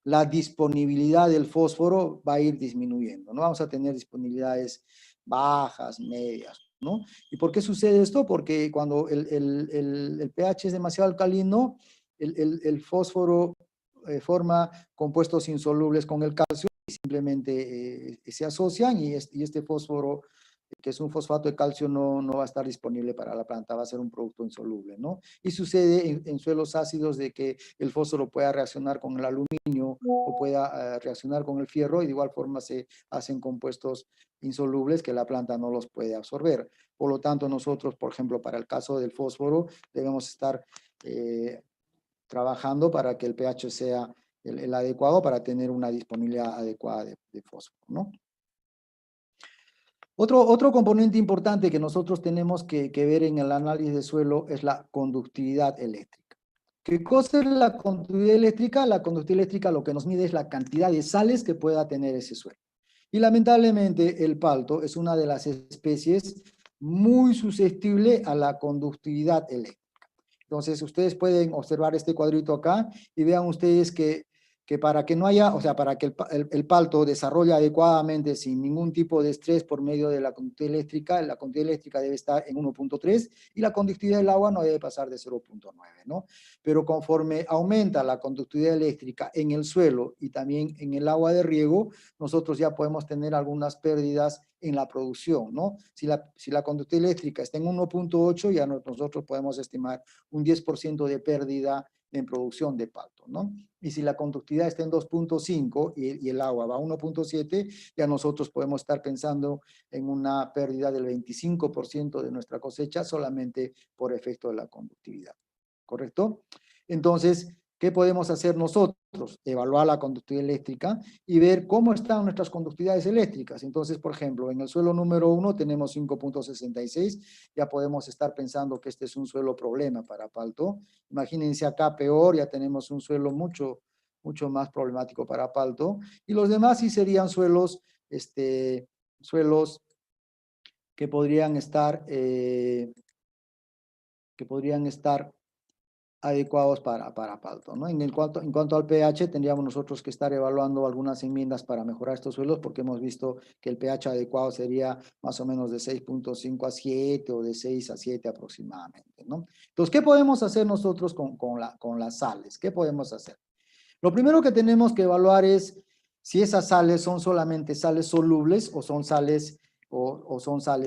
B: la disponibilidad del fósforo va a ir disminuyendo, ¿no? Vamos a tener disponibilidades bajas, medias, ¿no? ¿Y por qué sucede esto? Porque cuando el pH es demasiado alcalino, el fósforo forma compuestos insolubles con el calcio y simplemente se asocian y este fósforo, que es un fosfato de calcio, no va a estar disponible para la planta, va a ser un producto insoluble, ¿no? Y sucede en suelos ácidos de que el fósforo pueda reaccionar con el aluminio o pueda reaccionar con el fierro, y de igual forma se hacen compuestos insolubles que la planta no los puede absorber. Por lo tanto, nosotros, por ejemplo, para el caso del fósforo, debemos estar trabajando para que el pH sea el adecuado para tener una disponibilidad adecuada de fósforo, ¿no? Otro componente importante que nosotros tenemos que ver en el análisis de suelo es la conductividad eléctrica. ¿Qué cosa es la conductividad eléctrica? La conductividad eléctrica lo que nos mide es la cantidad de sales que pueda tener ese suelo. Y lamentablemente el palto es una de las especies muy susceptible a la conductividad eléctrica. Entonces ustedes pueden observar este cuadrito acá y vean ustedes que para que no haya, o sea, para que el palto desarrolle adecuadamente sin ningún tipo de estrés por medio de la conductividad eléctrica debe estar en 1.3 y la conductividad del agua no debe pasar de 0.9, ¿no? Pero conforme aumenta la conductividad eléctrica en el suelo y también en el agua de riego, nosotros ya podemos tener algunas pérdidas en la producción, ¿no? Si la conductividad eléctrica está en 1.8, ya nosotros podemos estimar un 10% de pérdida en producción de palto, ¿no? Y si la conductividad está en 2.5 y el agua va a 1.7, ya nosotros podemos estar pensando en una pérdida del 25% de nuestra cosecha solamente por efecto de la conductividad, ¿correcto? Entonces, ¿qué podemos hacer nosotros? Evaluar la conductividad eléctrica y ver cómo están nuestras conductividades eléctricas. Entonces, por ejemplo, en el suelo número 1 tenemos 5.66, ya podemos estar pensando que este es un suelo problema para palto. Imagínense acá peor, ya tenemos un suelo mucho más problemático para palto. Y los demás sí serían suelos que podrían estar adecuados para palto, ¿no? En cuanto al pH, tendríamos nosotros que estar evaluando algunas enmiendas para mejorar estos suelos, porque hemos visto que el pH adecuado sería más o menos de 6.5 a 7 o de 6 a 7 aproximadamente, ¿no? Entonces, ¿qué podemos hacer nosotros con las sales? ¿Qué podemos hacer? Lo primero que tenemos que evaluar es si esas sales son solamente sales solubles o son sales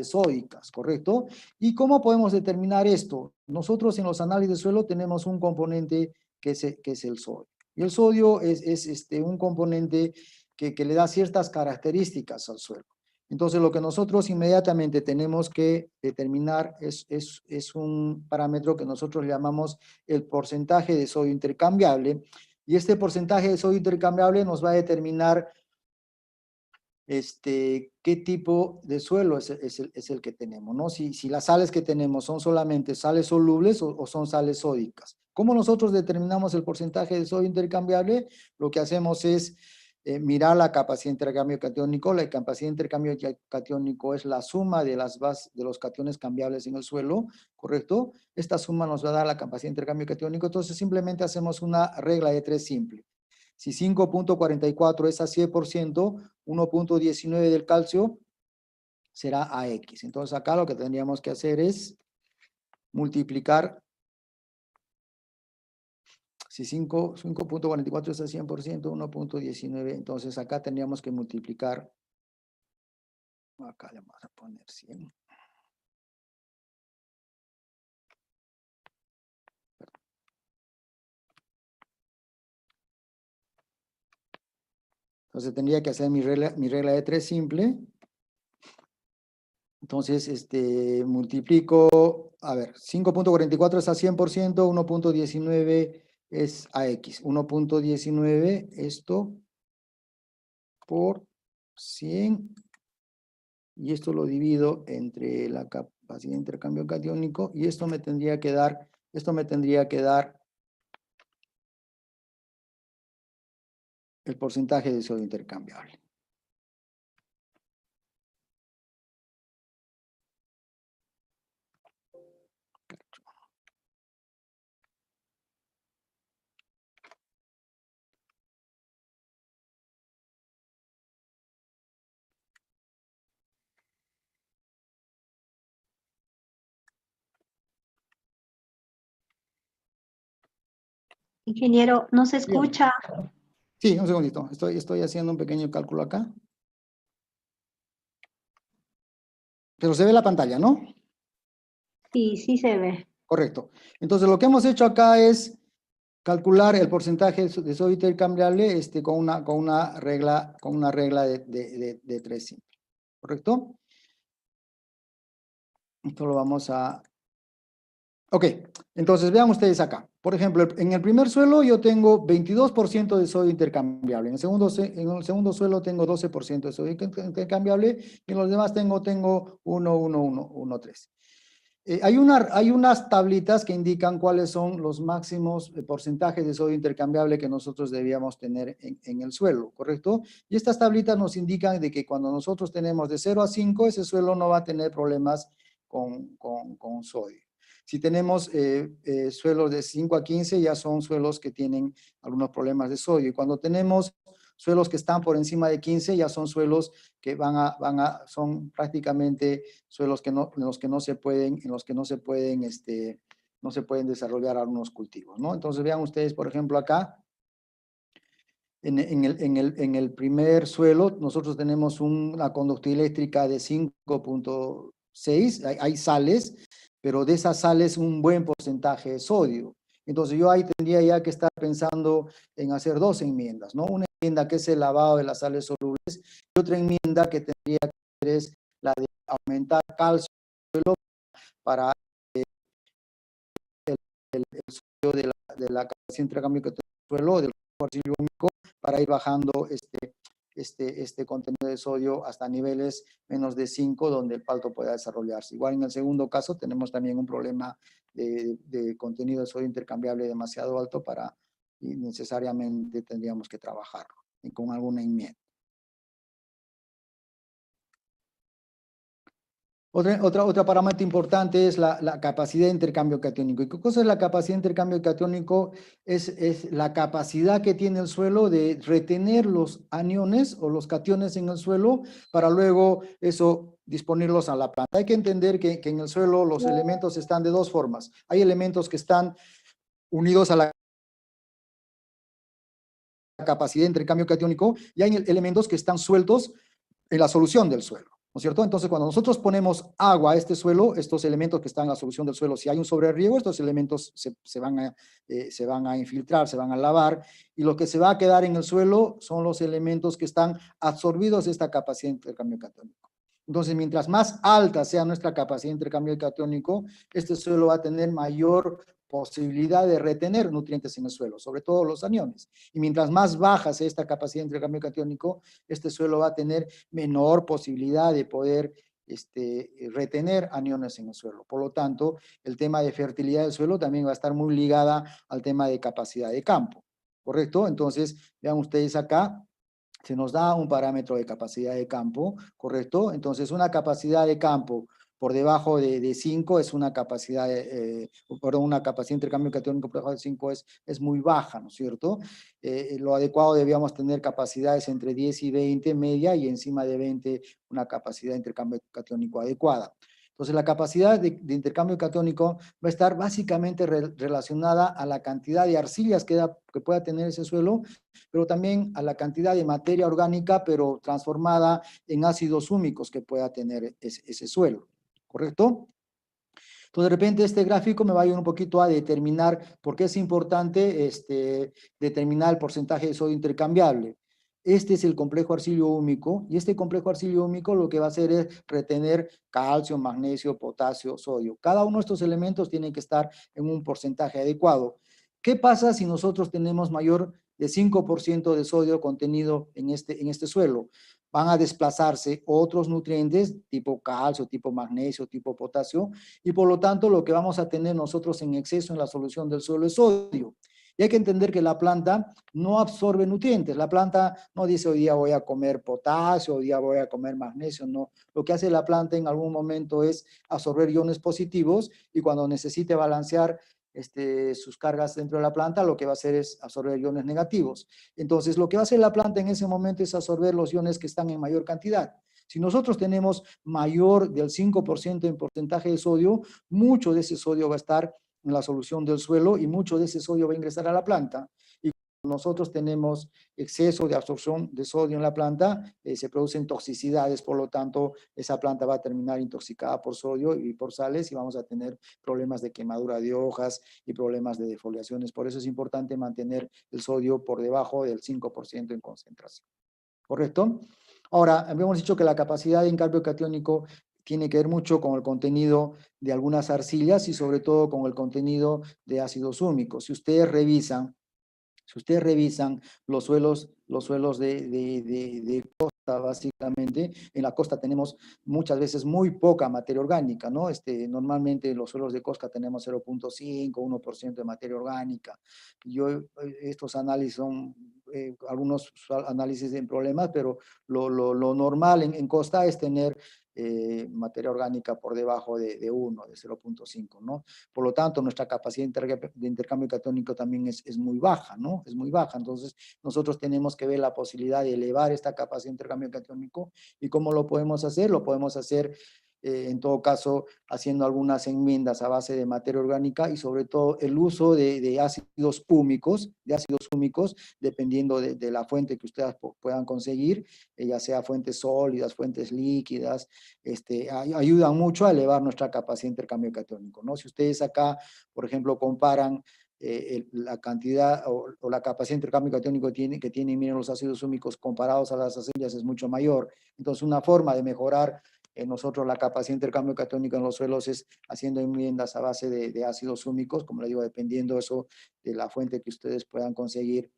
B: sódicas, ¿correcto? ¿Y cómo podemos determinar esto? Nosotros en los análisis de suelo tenemos un componente que es el sodio. Y el sodio es un componente que le da ciertas características al suelo. Entonces, lo que nosotros inmediatamente tenemos que determinar es un parámetro que nosotros llamamos el porcentaje de sodio intercambiable. Y este porcentaje de sodio intercambiable nos va a determinar qué tipo de suelo es el que tenemos, ¿no? Si las sales que tenemos son solamente sales solubles o son sales sódicas. ¿Cómo nosotros determinamos el porcentaje de sodio intercambiable? Lo que hacemos es mirar la capacidad de intercambio catiónico. La capacidad de intercambio catiónico es la suma de los cationes cambiables en el suelo, ¿correcto? Esta suma nos va a dar la capacidad de intercambio catiónico. Entonces simplemente hacemos una regla de 3 simple. Si 5.44 es a 100%, 1.19 del calcio será AX. Entonces acá lo que tendríamos que hacer es multiplicar. Si 5.44 es a 100%, 1.19, entonces acá tendríamos que multiplicar. Acá le vamos a poner 100. Entonces tendría que hacer mi regla de 3 simple. Entonces, multiplico, a ver, 5.44 es a 100%, 1.19 es a X. 1.19, esto por 100. Y esto lo divido entre la capacidad de intercambio catiónico. Y esto me tendría que dar, el porcentaje de sodio intercambiable.
A: Ingeniero, no se escucha.
B: Sí, un segundito. Estoy haciendo un pequeño cálculo acá. Pero se ve la pantalla, ¿no?
A: Sí, sí se ve.
B: Correcto. Entonces, lo que hemos hecho acá es calcular el porcentaje de sodio intercambiable con una regla de 3 simple. ¿Correcto? Esto lo vamos a... Ok, entonces vean ustedes acá. Por ejemplo, en el primer suelo yo tengo 22% de sodio intercambiable. En el segundo suelo tengo 12% de sodio intercambiable. Y en los demás tengo 1,3. Hay unas tablitas que indican cuáles son los máximos porcentajes de sodio intercambiable que nosotros debíamos tener en el suelo, ¿correcto? Y estas tablitas nos indican de que cuando nosotros tenemos de 0 a 5, ese suelo no va a tener problemas con sodio. Si tenemos suelos de 5 a 15, ya son suelos que tienen algunos problemas de sodio. Y cuando tenemos suelos que están por encima de 15, ya son suelos que son prácticamente suelos en los que no se pueden desarrollar algunos cultivos, ¿no? Entonces vean ustedes, por ejemplo, acá, en el primer suelo, nosotros tenemos una conductividad eléctrica de 5.6, hay sales, pero de esas sales un buen porcentaje de sodio. Entonces yo ahí tendría ya que estar pensando en hacer dos enmiendas, ¿no? Una enmienda que es el lavado de las sales solubles y otra enmienda que tendría que hacer es la de aumentar calcio para el sodio de la capacidad de intercambio que tiene el suelo, del cuarcillo húmico, para ir bajando este contenido de sodio hasta niveles menos de 5, donde el palto pueda desarrollarse. Igual en el segundo caso tenemos también un problema de contenido de sodio intercambiable demasiado alto y necesariamente tendríamos que trabajarlo con alguna enmienda. Otra parámetro importante es la capacidad de intercambio catiónico. ¿Y qué cosa es la capacidad de intercambio catiónico? Es la capacidad que tiene el suelo de retener los aniones o los cationes en el suelo para luego disponerlos a la planta. Hay que entender que en el suelo los elementos están de dos formas. Hay elementos que están unidos a la capacidad de intercambio catiónico y hay elementos que están sueltos en la solución del suelo. ¿No es cierto? Entonces, cuando nosotros ponemos agua a este suelo, estos elementos que están en la solución del suelo, si hay un sobreriego, estos elementos se van a infiltrar, se van a lavar, y lo que se va a quedar en el suelo son los elementos que están absorbidos de esta capacidad de intercambio catiónico. Entonces, mientras más alta sea nuestra capacidad de intercambio catiónico, este suelo va a tener mayor posibilidad de retener nutrientes en el suelo, sobre todo los aniones. Y mientras más baja sea esta capacidad de intercambio catiónico, este suelo va a tener menor posibilidad de poder retener aniones en el suelo. Por lo tanto, el tema de fertilidad del suelo también va a estar muy ligada al tema de capacidad de campo, ¿correcto? Entonces, vean ustedes acá, se nos da un parámetro de capacidad de campo, ¿correcto? Entonces, una capacidad de campo por debajo de 5 es una capacidad, una capacidad de intercambio catiónico por debajo de 5 es muy baja, ¿no es cierto? Lo adecuado debíamos tener capacidades entre 10 y 20 media y encima de 20 una capacidad de intercambio catiónico adecuada. Entonces, la capacidad de intercambio catiónico va a estar básicamente relacionada a la cantidad de arcillas que pueda tener ese suelo, pero también a la cantidad de materia orgánica, pero transformada en ácidos húmicos que pueda tener ese suelo, ¿correcto? Entonces, de repente, este gráfico me va a ayudar un poquito a determinar por qué es importante determinar el porcentaje de sodio intercambiable. Este es el complejo arcilio-húmico, y este complejo arcilio-húmico lo que va a hacer es retener calcio, magnesio, potasio, sodio. Cada uno de estos elementos tiene que estar en un porcentaje adecuado. ¿Qué pasa si nosotros tenemos mayor de 5% de sodio contenido en este suelo? Van a desplazarse otros nutrientes tipo calcio, tipo magnesio, tipo potasio, y por lo tanto lo que vamos a tener nosotros en exceso en la solución del suelo es sodio. Y hay que entender que la planta no absorbe nutrientes. La planta no dice hoy día voy a comer potasio, hoy día voy a comer magnesio, no. Lo que hace la planta en algún momento es absorber iones positivos y cuando necesite balancear sus cargas dentro de la planta, lo que va a hacer es absorber iones negativos. Entonces, lo que va a hacer la planta en ese momento es absorber los iones que están en mayor cantidad. Si nosotros tenemos mayor del 5% en porcentaje de sodio, mucho de ese sodio va a estar en la solución del suelo y mucho de ese sodio va a ingresar a la planta. Y cuando nosotros tenemos exceso de absorción de sodio en la planta, se producen toxicidades, por lo tanto, esa planta va a terminar intoxicada por sodio y por sales y vamos a tener problemas de quemadura de hojas y problemas de defoliaciones. Por eso es importante mantener el sodio por debajo del 5% en concentración. ¿Correcto? Ahora, habíamos dicho que la capacidad de intercambio catiónico tiene que ver mucho con el contenido de algunas arcillas y sobre todo con el contenido de ácidos húmicos. Si ustedes revisan los suelos de costa, básicamente, en la costa tenemos muchas veces muy poca materia orgánica, ¿no? Normalmente en los suelos de costa tenemos 0.5, 1% de materia orgánica. Estos análisis son algunos análisis en problemas, pero lo normal en costa es tener materia orgánica por debajo de 1, de 0.5, ¿no? Por lo tanto, nuestra capacidad de intercambio catiónico también es muy baja, ¿no? Es muy baja. Entonces, nosotros tenemos que ver la posibilidad de elevar esta capacidad de intercambio catiónico. ¿Y cómo lo podemos hacer? Lo podemos hacer, en todo caso, haciendo algunas enmiendas a base de materia orgánica y sobre todo el uso de ácidos húmicos, dependiendo de la fuente que ustedes puedan conseguir, ya sea fuentes sólidas, fuentes líquidas, ayudan mucho a elevar nuestra capacidad de intercambio catiónico, ¿no? Si ustedes acá, por ejemplo, comparan la cantidad o la capacidad de intercambio catiónico que tienen, miren, los ácidos húmicos comparados a las arcillas es mucho mayor. Entonces, una forma de mejorar nosotros la capacidad de intercambio catiónico en los suelos es haciendo enmiendas a base de ácidos húmicos, como le digo, dependiendo eso de la fuente que ustedes puedan conseguir,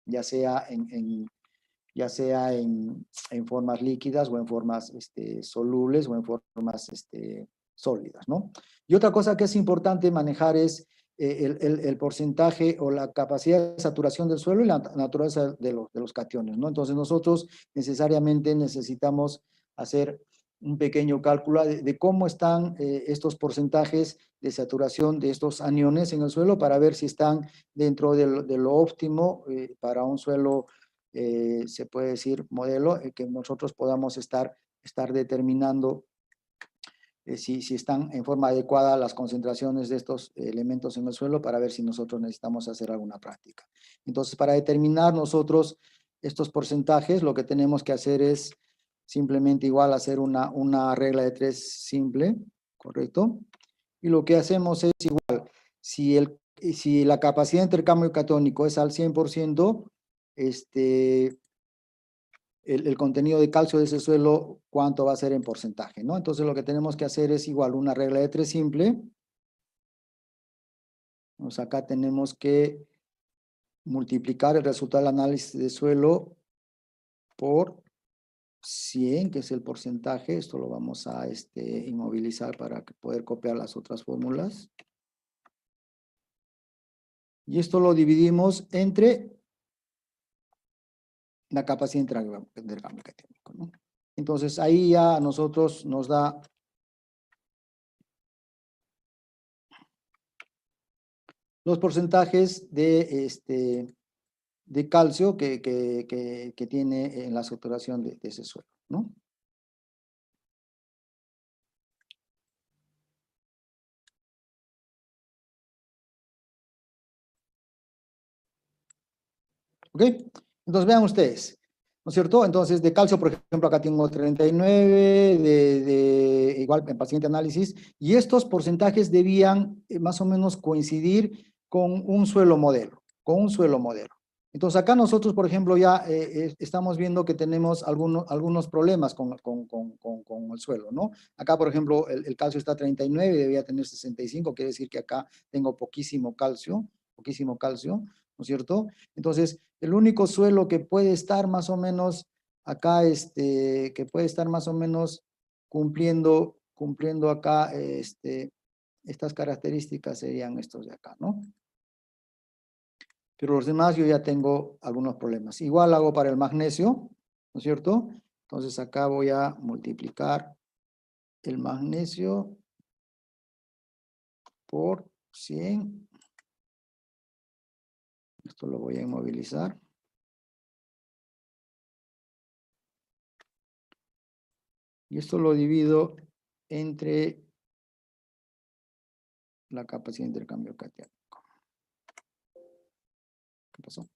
B: ya sea en formas líquidas o en formas solubles o en formas sólidas, ¿no? Y otra cosa que es importante manejar es el porcentaje o la capacidad de saturación del suelo y la naturaleza de los cationes, ¿no? Entonces nosotros necesariamente necesitamos hacer un pequeño cálculo de cómo están estos porcentajes de saturación de estos aniones en el suelo para ver si están dentro de lo óptimo para un suelo, se puede decir, modelo, que nosotros podamos estar determinando si están en forma adecuada las concentraciones de estos elementos en el suelo para ver si nosotros necesitamos hacer alguna práctica. Entonces, para determinar nosotros estos porcentajes, lo que tenemos que hacer es simplemente igual hacer una regla de 3 simple, ¿correcto? Y lo que hacemos es igual, si la capacidad de intercambio catónico es al 100%, el contenido de calcio de ese suelo, cuánto va a ser en porcentaje, ¿no? Entonces lo que tenemos que hacer es igual una regla de 3 simple. Pues acá tenemos que multiplicar el resultado del análisis de suelo por 100, que es el porcentaje. Esto lo vamos a inmovilizar para poder copiar las otras fórmulas. Y esto lo dividimos entre la capacidad de intercambio catiónico, ¿no? Entonces ahí ya a nosotros nos da los porcentajes de calcio que tiene en la saturación de ese suelo, ¿no? ¿Ok? Entonces vean ustedes, ¿no es cierto? Entonces de calcio, por ejemplo, acá tengo 39, igual en paciente análisis, y estos porcentajes debían más o menos coincidir con un suelo modelo, Entonces acá nosotros, por ejemplo, ya estamos viendo que tenemos algunos problemas con el suelo, ¿no? Acá, por ejemplo, el calcio está 39, debía tener 65, quiere decir que acá tengo poquísimo calcio, ¿no es cierto? Entonces, el único suelo que puede estar más o menos acá, que puede estar más o menos cumpliendo acá, estas características serían estos de acá, ¿no? Pero los demás yo ya tengo algunos problemas. Igual hago para el magnesio, ¿no es cierto? Entonces acá voy a multiplicar el magnesio por 100. Esto lo voy a inmovilizar. Y esto lo divido entre la capacidad de intercambio catiónico. ¿Qué pasó?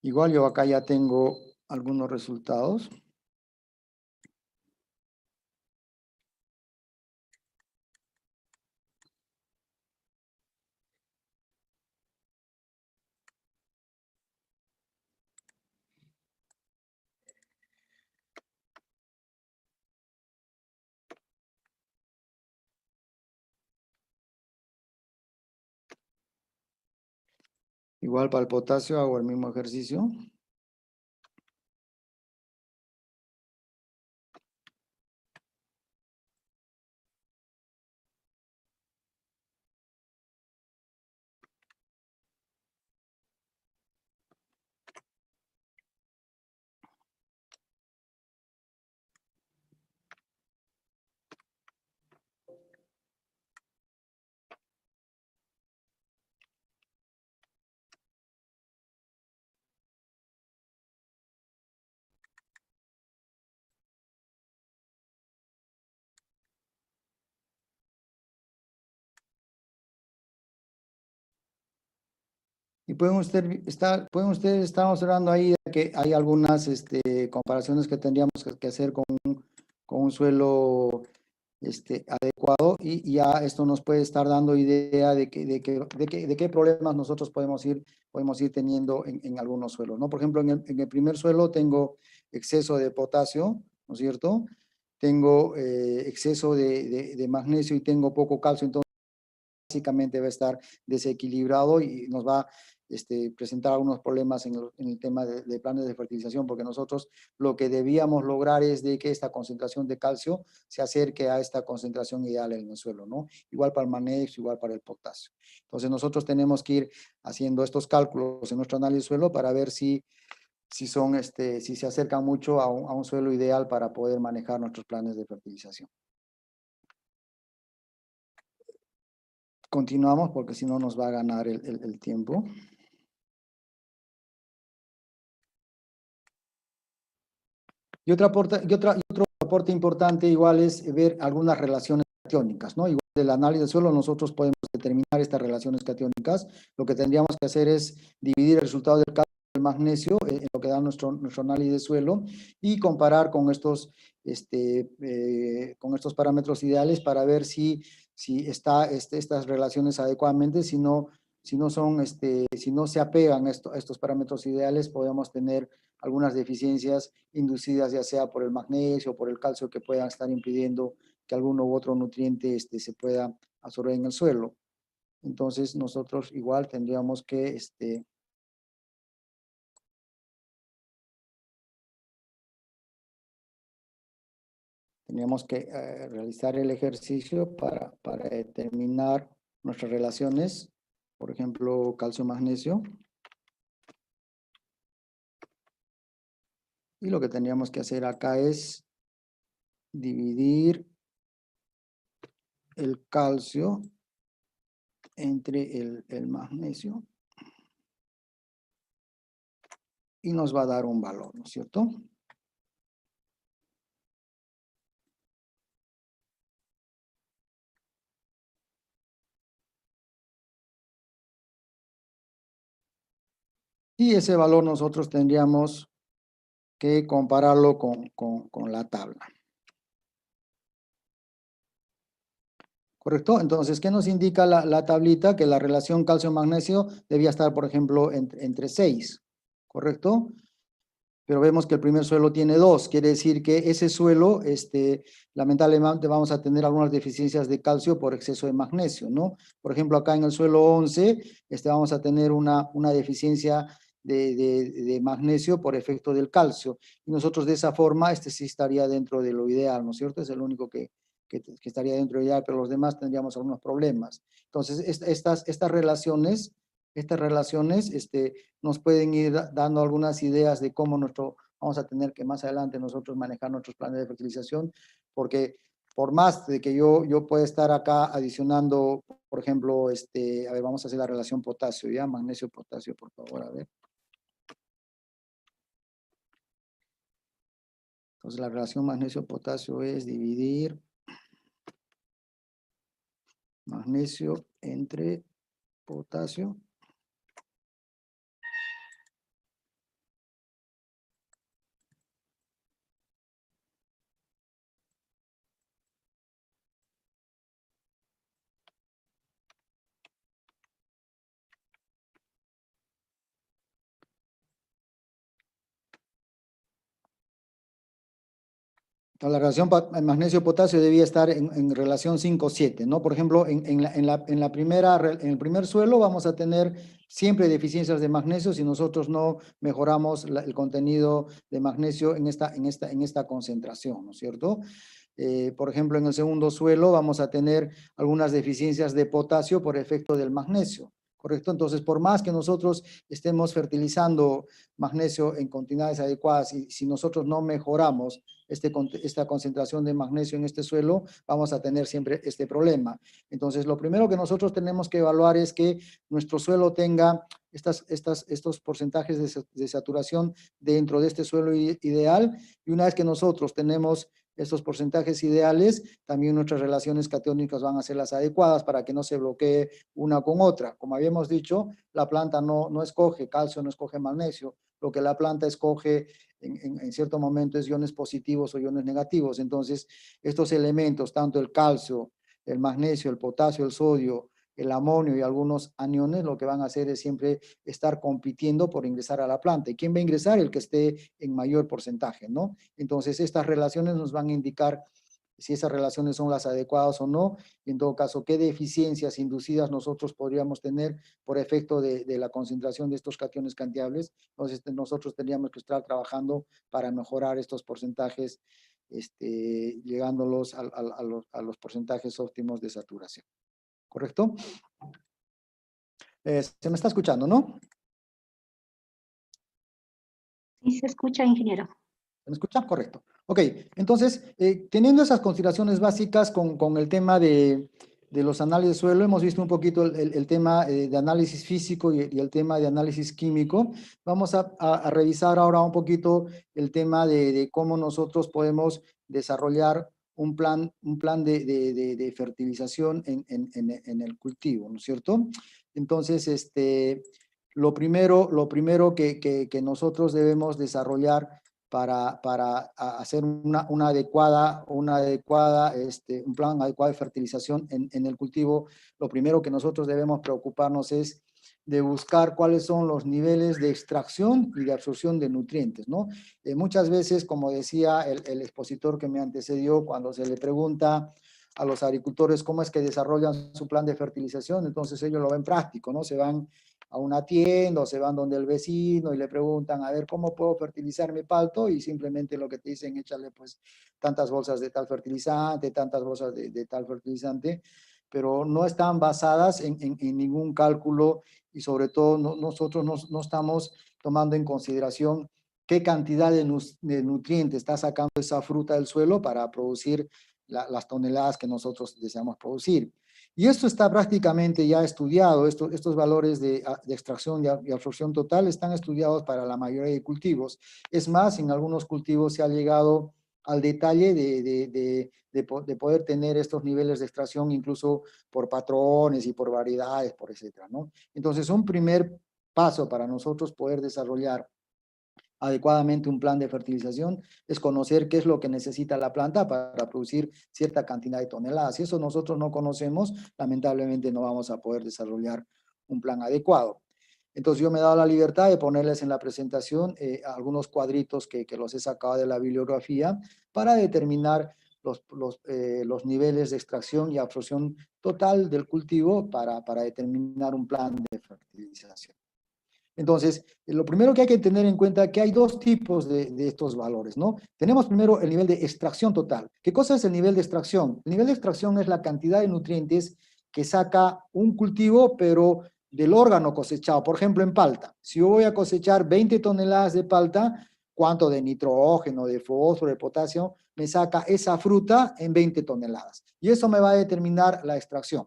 B: Igual yo acá ya tengo algunos resultados. Igual para el potasio hago el mismo ejercicio. Y pueden ustedes estar observando ahí que hay algunas comparaciones que tendríamos que hacer con un suelo adecuado, y ya esto nos puede estar dando idea de qué problemas nosotros podemos ir teniendo en algunos suelos, ¿no? Por ejemplo, en el primer suelo tengo exceso de potasio, ¿no es cierto? Tengo exceso de magnesio y tengo poco calcio, entonces básicamente va a estar desequilibrado y nos va a presentar algunos problemas en el tema de planes de fertilización, porque nosotros lo que debíamos lograr es de que esta concentración de calcio se acerque a esta concentración ideal en el suelo, ¿no? Igual para el magnesio, igual para el potasio. Entonces nosotros tenemos que ir haciendo estos cálculos en nuestro análisis de suelo para ver si se acercan mucho a un suelo ideal para poder manejar nuestros planes de fertilización. Continuamos porque si no nos va a ganar el tiempo. Y otro aporte importante igual es ver algunas relaciones catiónicas, ¿no? Igual del análisis del suelo nosotros podemos determinar estas relaciones catiónicas. Lo que tendríamos que hacer es dividir el resultado del calcio y del magnesio en lo que da nuestro análisis de suelo y comparar con estos parámetros ideales para ver si estas relaciones adecuadamente, si no se apegan a estos parámetros ideales, podemos tener algunas deficiencias inducidas ya sea por el magnesio o por el calcio que puedan estar impidiendo que alguno u otro nutriente se pueda absorber en el suelo. Entonces nosotros igual tendríamos que realizar el ejercicio para determinar nuestras relaciones, por ejemplo, calcio-magnesio. Y lo que tendríamos que hacer acá es dividir el calcio entre el magnesio y nos va a dar un valor, ¿no es cierto? Y ese valor nosotros tendríamos que compararlo con la tabla. ¿Correcto? Entonces, ¿qué nos indica la tablita? Que la relación calcio-magnesio debía estar, por ejemplo, entre 6, ¿correcto? Pero vemos que el primer suelo tiene 2, quiere decir que ese suelo, lamentablemente vamos a tener algunas deficiencias de calcio por exceso de magnesio, ¿no? Por ejemplo, acá en el suelo 11, vamos a tener una deficiencia de magnesio por efecto del calcio. Y nosotros de esa forma, sí estaría dentro de lo ideal, ¿no es cierto? Es el único que estaría dentro de lo ideal, pero los demás tendríamos algunos problemas. Entonces, estas relaciones nos pueden ir dando algunas ideas de cómo vamos a tener que más adelante nosotros manejar nuestros planes de fertilización, porque por más de que yo pueda estar acá adicionando, por ejemplo, a ver, vamos a hacer la relación potasio, ¿ya? Magnesio-potasio, por favor, a ver. Entonces, la relación magnesio-potasio es dividir magnesio entre potasio. La relación magnesio-potasio debía estar en relación 5-7, ¿no? Por ejemplo, en el primer suelo vamos a tener siempre deficiencias de magnesio si nosotros no mejoramos el contenido de magnesio en esta concentración, ¿no es cierto? Por ejemplo, en el segundo suelo vamos a tener algunas deficiencias de potasio por efecto del magnesio, ¿correcto? Entonces, por más que nosotros estemos fertilizando magnesio en cantidades adecuadas y si nosotros no mejoramos esta concentración de magnesio en este suelo, vamos a tener siempre este problema. Entonces, lo primero que nosotros tenemos que evaluar es que nuestro suelo tenga estos porcentajes de saturación dentro de este suelo ideal, y una vez que nosotros tenemos estos porcentajes ideales, también nuestras relaciones catiónicas van a ser las adecuadas para que no se bloquee una con otra. Como habíamos dicho, la planta no escoge calcio, no escoge magnesio. Lo que la planta escoge en cierto momento es iones positivos o iones negativos. Entonces, estos elementos, tanto el calcio, el magnesio, el potasio, el sodio, el amonio y algunos aniones, lo que van a hacer es siempre estar compitiendo por ingresar a la planta. ¿Y quién va a ingresar? El que esté en mayor porcentaje, ¿no? Entonces, estas relaciones nos van a indicar si esas relaciones son las adecuadas o no, y en todo caso, qué deficiencias inducidas nosotros podríamos tener por efecto de la concentración de estos cationes canteables. Entonces, nosotros tendríamos que estar trabajando para mejorar estos porcentajes, llegándolos a los porcentajes óptimos de saturación. ¿Correcto? Se me está escuchando, ¿no?
A: Sí, se escucha, ingeniero.
B: ¿Me escucha? Correcto. Ok, entonces, teniendo esas consideraciones básicas con el tema de los análisis de suelo, hemos visto un poquito el tema de análisis físico y el tema de análisis químico. Vamos a revisar ahora un poquito el tema de cómo nosotros podemos desarrollar un plan de fertilización en el cultivo, ¿no es cierto? Entonces, lo primero que nosotros debemos desarrollar para hacer un plan adecuado de fertilización en el cultivo, lo primero que nosotros debemos preocuparnos es de buscar cuáles son los niveles de extracción y de absorción de nutrientes, ¿no? Muchas veces, como decía el expositor que me antecedió, cuando se le pregunta a los agricultores cómo es que desarrollan su plan de fertilización, entonces ellos lo ven práctico, ¿no? Se van a una tienda o se van donde el vecino y le preguntan, a ver, ¿cómo puedo fertilizar mi palto? Y simplemente lo que te dicen, échale pues tantas bolsas de tal fertilizante, tantas bolsas de tal fertilizante, pero no están basadas en ningún cálculo y sobre todo nosotros no estamos tomando en consideración qué cantidad de nutrientes está sacando esa fruta del suelo para producir las toneladas que nosotros deseamos producir. Y esto está prácticamente ya estudiado, estos valores de extracción y absorción total están estudiados para la mayoría de cultivos. Es más, en algunos cultivos se ha llegado al detalle de poder tener estos niveles de extracción incluso por patrones y por variedades, por etcétera, ¿no? Entonces, un primer paso para nosotros poder desarrollar adecuadamente un plan de fertilización es conocer qué es lo que necesita la planta para producir cierta cantidad de toneladas. Si eso nosotros no conocemos, lamentablemente no vamos a poder desarrollar un plan adecuado. Entonces yo me he dado la libertad de ponerles en la presentación algunos cuadritos que los he sacado de la bibliografía para determinar los niveles de extracción y absorción total del cultivo para determinar un plan de fertilización. Entonces, lo primero que hay que tener en cuenta es que hay dos tipos de estos valores, ¿no? Tenemos primero el nivel de extracción total. ¿Qué cosa es el nivel de extracción? El nivel de extracción es la cantidad de nutrientes que saca un cultivo, pero del órgano cosechado. Por ejemplo, en palta. Si yo voy a cosechar 20 toneladas de palta, ¿cuánto de nitrógeno, de fósforo, de potasio me saca esa fruta en 20 toneladas? Y eso me va a determinar la extracción.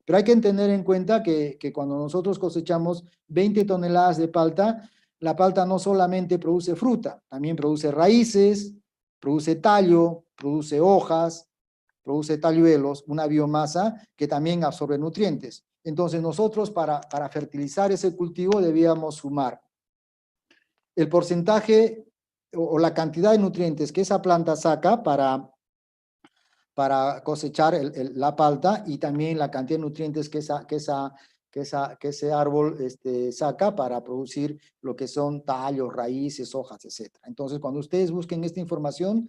B: Pero hay que tener en cuenta que cuando nosotros cosechamos 20 toneladas de palta, la palta no solamente produce fruta, también produce raíces, produce tallo, produce hojas, produce talluelos, una biomasa que también absorbe nutrientes. Entonces nosotros para fertilizar ese cultivo debíamos sumar el porcentaje o la cantidad de nutrientes que esa planta saca para cosechar la palta y también la cantidad de nutrientes que ese árbol saca para producir lo que son tallos, raíces, hojas, etc. Entonces, cuando ustedes busquen esta información,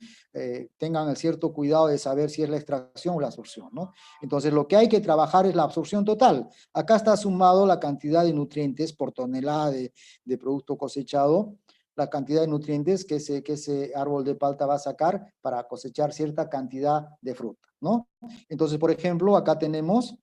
B: tengan el cierto cuidado de saber si es la extracción o la absorción, ¿no? Entonces, lo que hay que trabajar es la absorción total. Acá está sumado la cantidad de nutrientes por tonelada de producto cosechado, la cantidad de nutrientes que ese árbol de palta va a sacar para cosechar cierta cantidad de fruta, ¿no? Entonces, por ejemplo, acá tenemos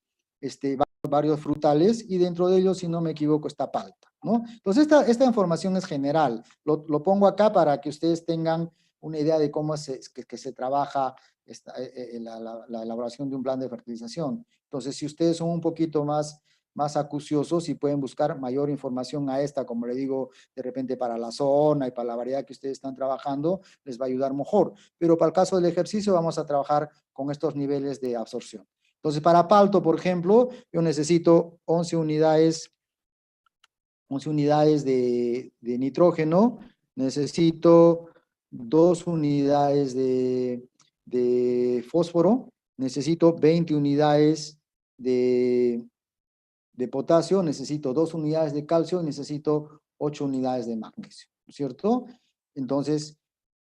B: varios frutales y dentro de ellos, si no me equivoco, está palta, ¿no? Entonces, esta información es general. Lo pongo acá para que ustedes tengan una idea de cómo que se trabaja la elaboración de un plan de fertilización. Entonces, si ustedes son un poquito más acuciosos y pueden buscar mayor información a esta, como le digo, de repente para la zona y para la variedad que ustedes están trabajando, les va a ayudar mejor. Pero para el caso del ejercicio vamos a trabajar con estos niveles de absorción. Entonces, para palto, por ejemplo, yo necesito 11 unidades de nitrógeno, necesito 2 unidades de fósforo, necesito 20 unidades de potasio, necesito 2 unidades de calcio, necesito 8 unidades de magnesio, ¿no es cierto? Entonces,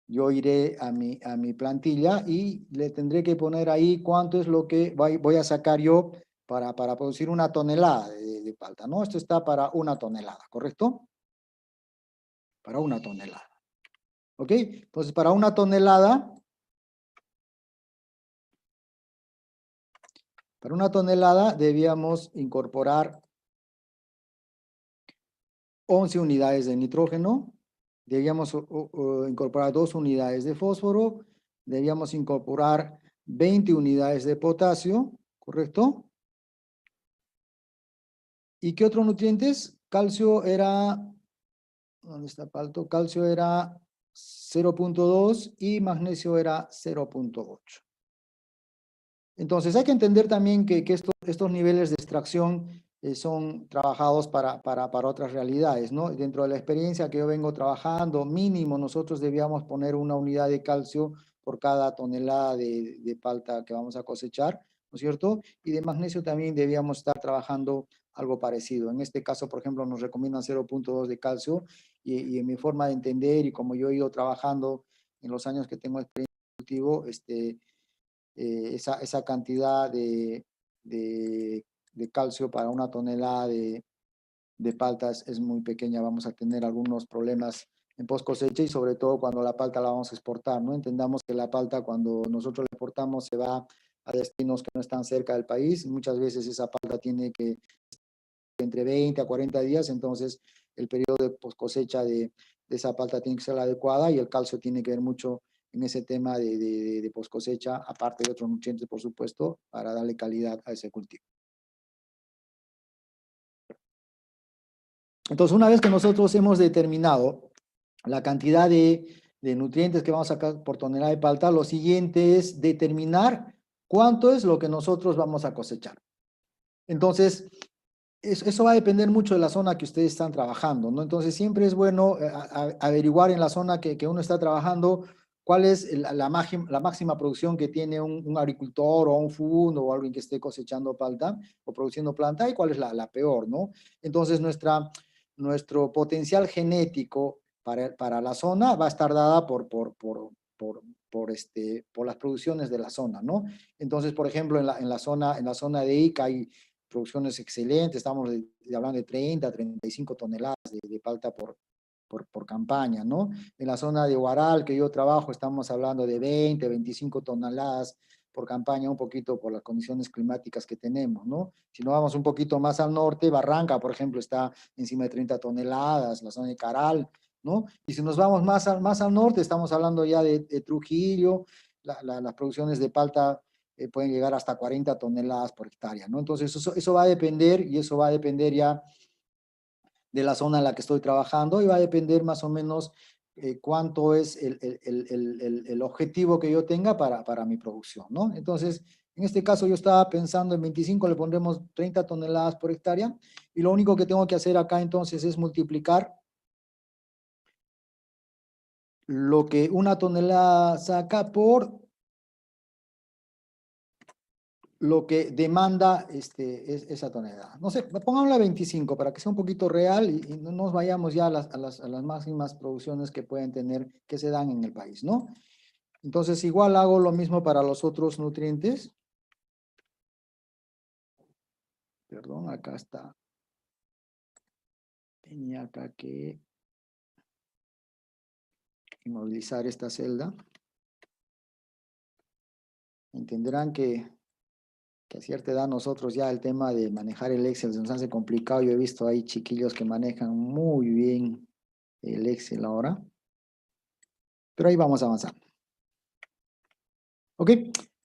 B: yo iré a mi plantilla y le tendré que poner ahí cuánto es lo que voy a sacar yo para producir una tonelada de palta, ¿no? Esto está para una tonelada, ¿correcto? Para una tonelada. ¿Ok? Entonces, para una tonelada, debíamos incorporar 11 unidades de nitrógeno, debíamos incorporar 2 unidades de fósforo, debíamos incorporar 20 unidades de potasio, ¿correcto? ¿Y qué otros nutrientes? Calcio era, ¿dónde está palto? Calcio era 0.2 y magnesio era 0.8. Entonces hay que entender también que estos niveles de extracción son trabajados para otras realidades, ¿no? Dentro de la experiencia que yo vengo trabajando, mínimo nosotros debíamos poner una unidad de calcio por cada tonelada de palta que vamos a cosechar, ¿no es cierto? Y de magnesio también debíamos estar trabajando algo parecido. En este caso, por ejemplo, nos recomiendan 0.2 de calcio y en mi forma de entender y como yo he ido trabajando en los años que tengo experiencia en cultivo, esa cantidad de calcio para una tonelada de paltas es muy pequeña. Vamos a tener algunos problemas en post cosecha y sobre todo cuando la palta la vamos a exportar, ¿no? Entendamos que la palta cuando nosotros la exportamos se va a destinos que no están cerca del país. Muchas veces esa palta tiene que entre 20 a 40 días, entonces el periodo de cosecha de esa palta tiene que ser la adecuada, y el calcio tiene que ver mucho en ese tema de post cosecha, aparte de otros nutrientes, por supuesto, para darle calidad a ese cultivo. Entonces, una vez que nosotros hemos determinado la cantidad de nutrientes que vamos a sacar por tonelada de palta, lo siguiente es determinar cuánto es lo que nosotros vamos a cosechar. Entonces, eso va a depender mucho de la zona que ustedes están trabajando, ¿no? Entonces, siempre es bueno averiguar en la zona que uno está trabajando cuál es la máxima producción que tiene un agricultor o un fundo o alguien que esté cosechando palta o produciendo planta, y cuál es la peor, ¿no? Entonces, nuestro potencial genético para la zona va a estar dada por las producciones de la zona, ¿no? Entonces, por ejemplo, en la zona de Ica hay producciones excelentes, estamos hablando de 30, 35 toneladas de palta por campaña, ¿no? En la zona de Huaral, que yo trabajo, estamos hablando de 20, 25 toneladas por campaña, un poquito por las condiciones climáticas que tenemos, ¿no? Si nos vamos un poquito más al norte, Barranca, por ejemplo, está encima de 30 toneladas, la zona de Caral, ¿no? Y si nos vamos más al norte, estamos hablando ya de Trujillo, las producciones de palta pueden llegar hasta 40 toneladas por hectárea, ¿no? Entonces, eso va a depender, y eso va a depender ya de la zona en la que estoy trabajando, y va a depender más o menos cuánto es el objetivo que yo tenga para mi producción, ¿no? Entonces, en este caso yo estaba pensando en 25, le pondremos 30 toneladas por hectárea, y lo único que tengo que hacer acá entonces es multiplicar lo que una tonelada saca por lo que demanda esa tonelada. No sé, pongámosla 25 para que sea un poquito real, y no nos vayamos ya a las máximas producciones que pueden tener, que se dan en el país, ¿no? Entonces, igual hago lo mismo para los otros nutrientes. Perdón, acá está. Tenía acá que inmovilizar esta celda. Entenderán que a cierta edad nosotros ya el tema de manejar el Excel se nos hace complicado. Yo he visto ahí chiquillos que manejan muy bien el Excel ahora, pero ahí vamos avanzando. ¿Ok?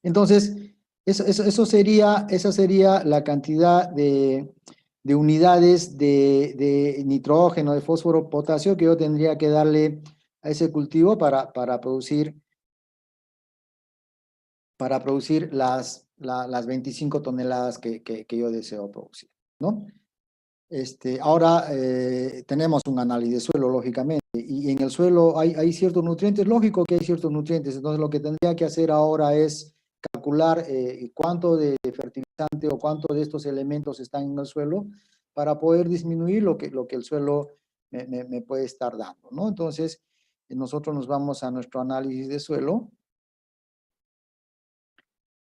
B: Entonces, esa sería la cantidad de unidades de nitrógeno, de fósforo, potasio que yo tendría que darle a ese cultivo para producir las 25 toneladas que yo deseo producir, ¿no? Ahora tenemos un análisis de suelo, lógicamente, y en el suelo hay ciertos nutrientes, lógico que hay ciertos nutrientes. Entonces lo que tendría que hacer ahora es calcular cuánto de fertilizante o cuánto de estos elementos están en el suelo, para poder disminuir lo que el suelo me puede estar dando, ¿no? Entonces nosotros nos vamos a nuestro análisis de suelo.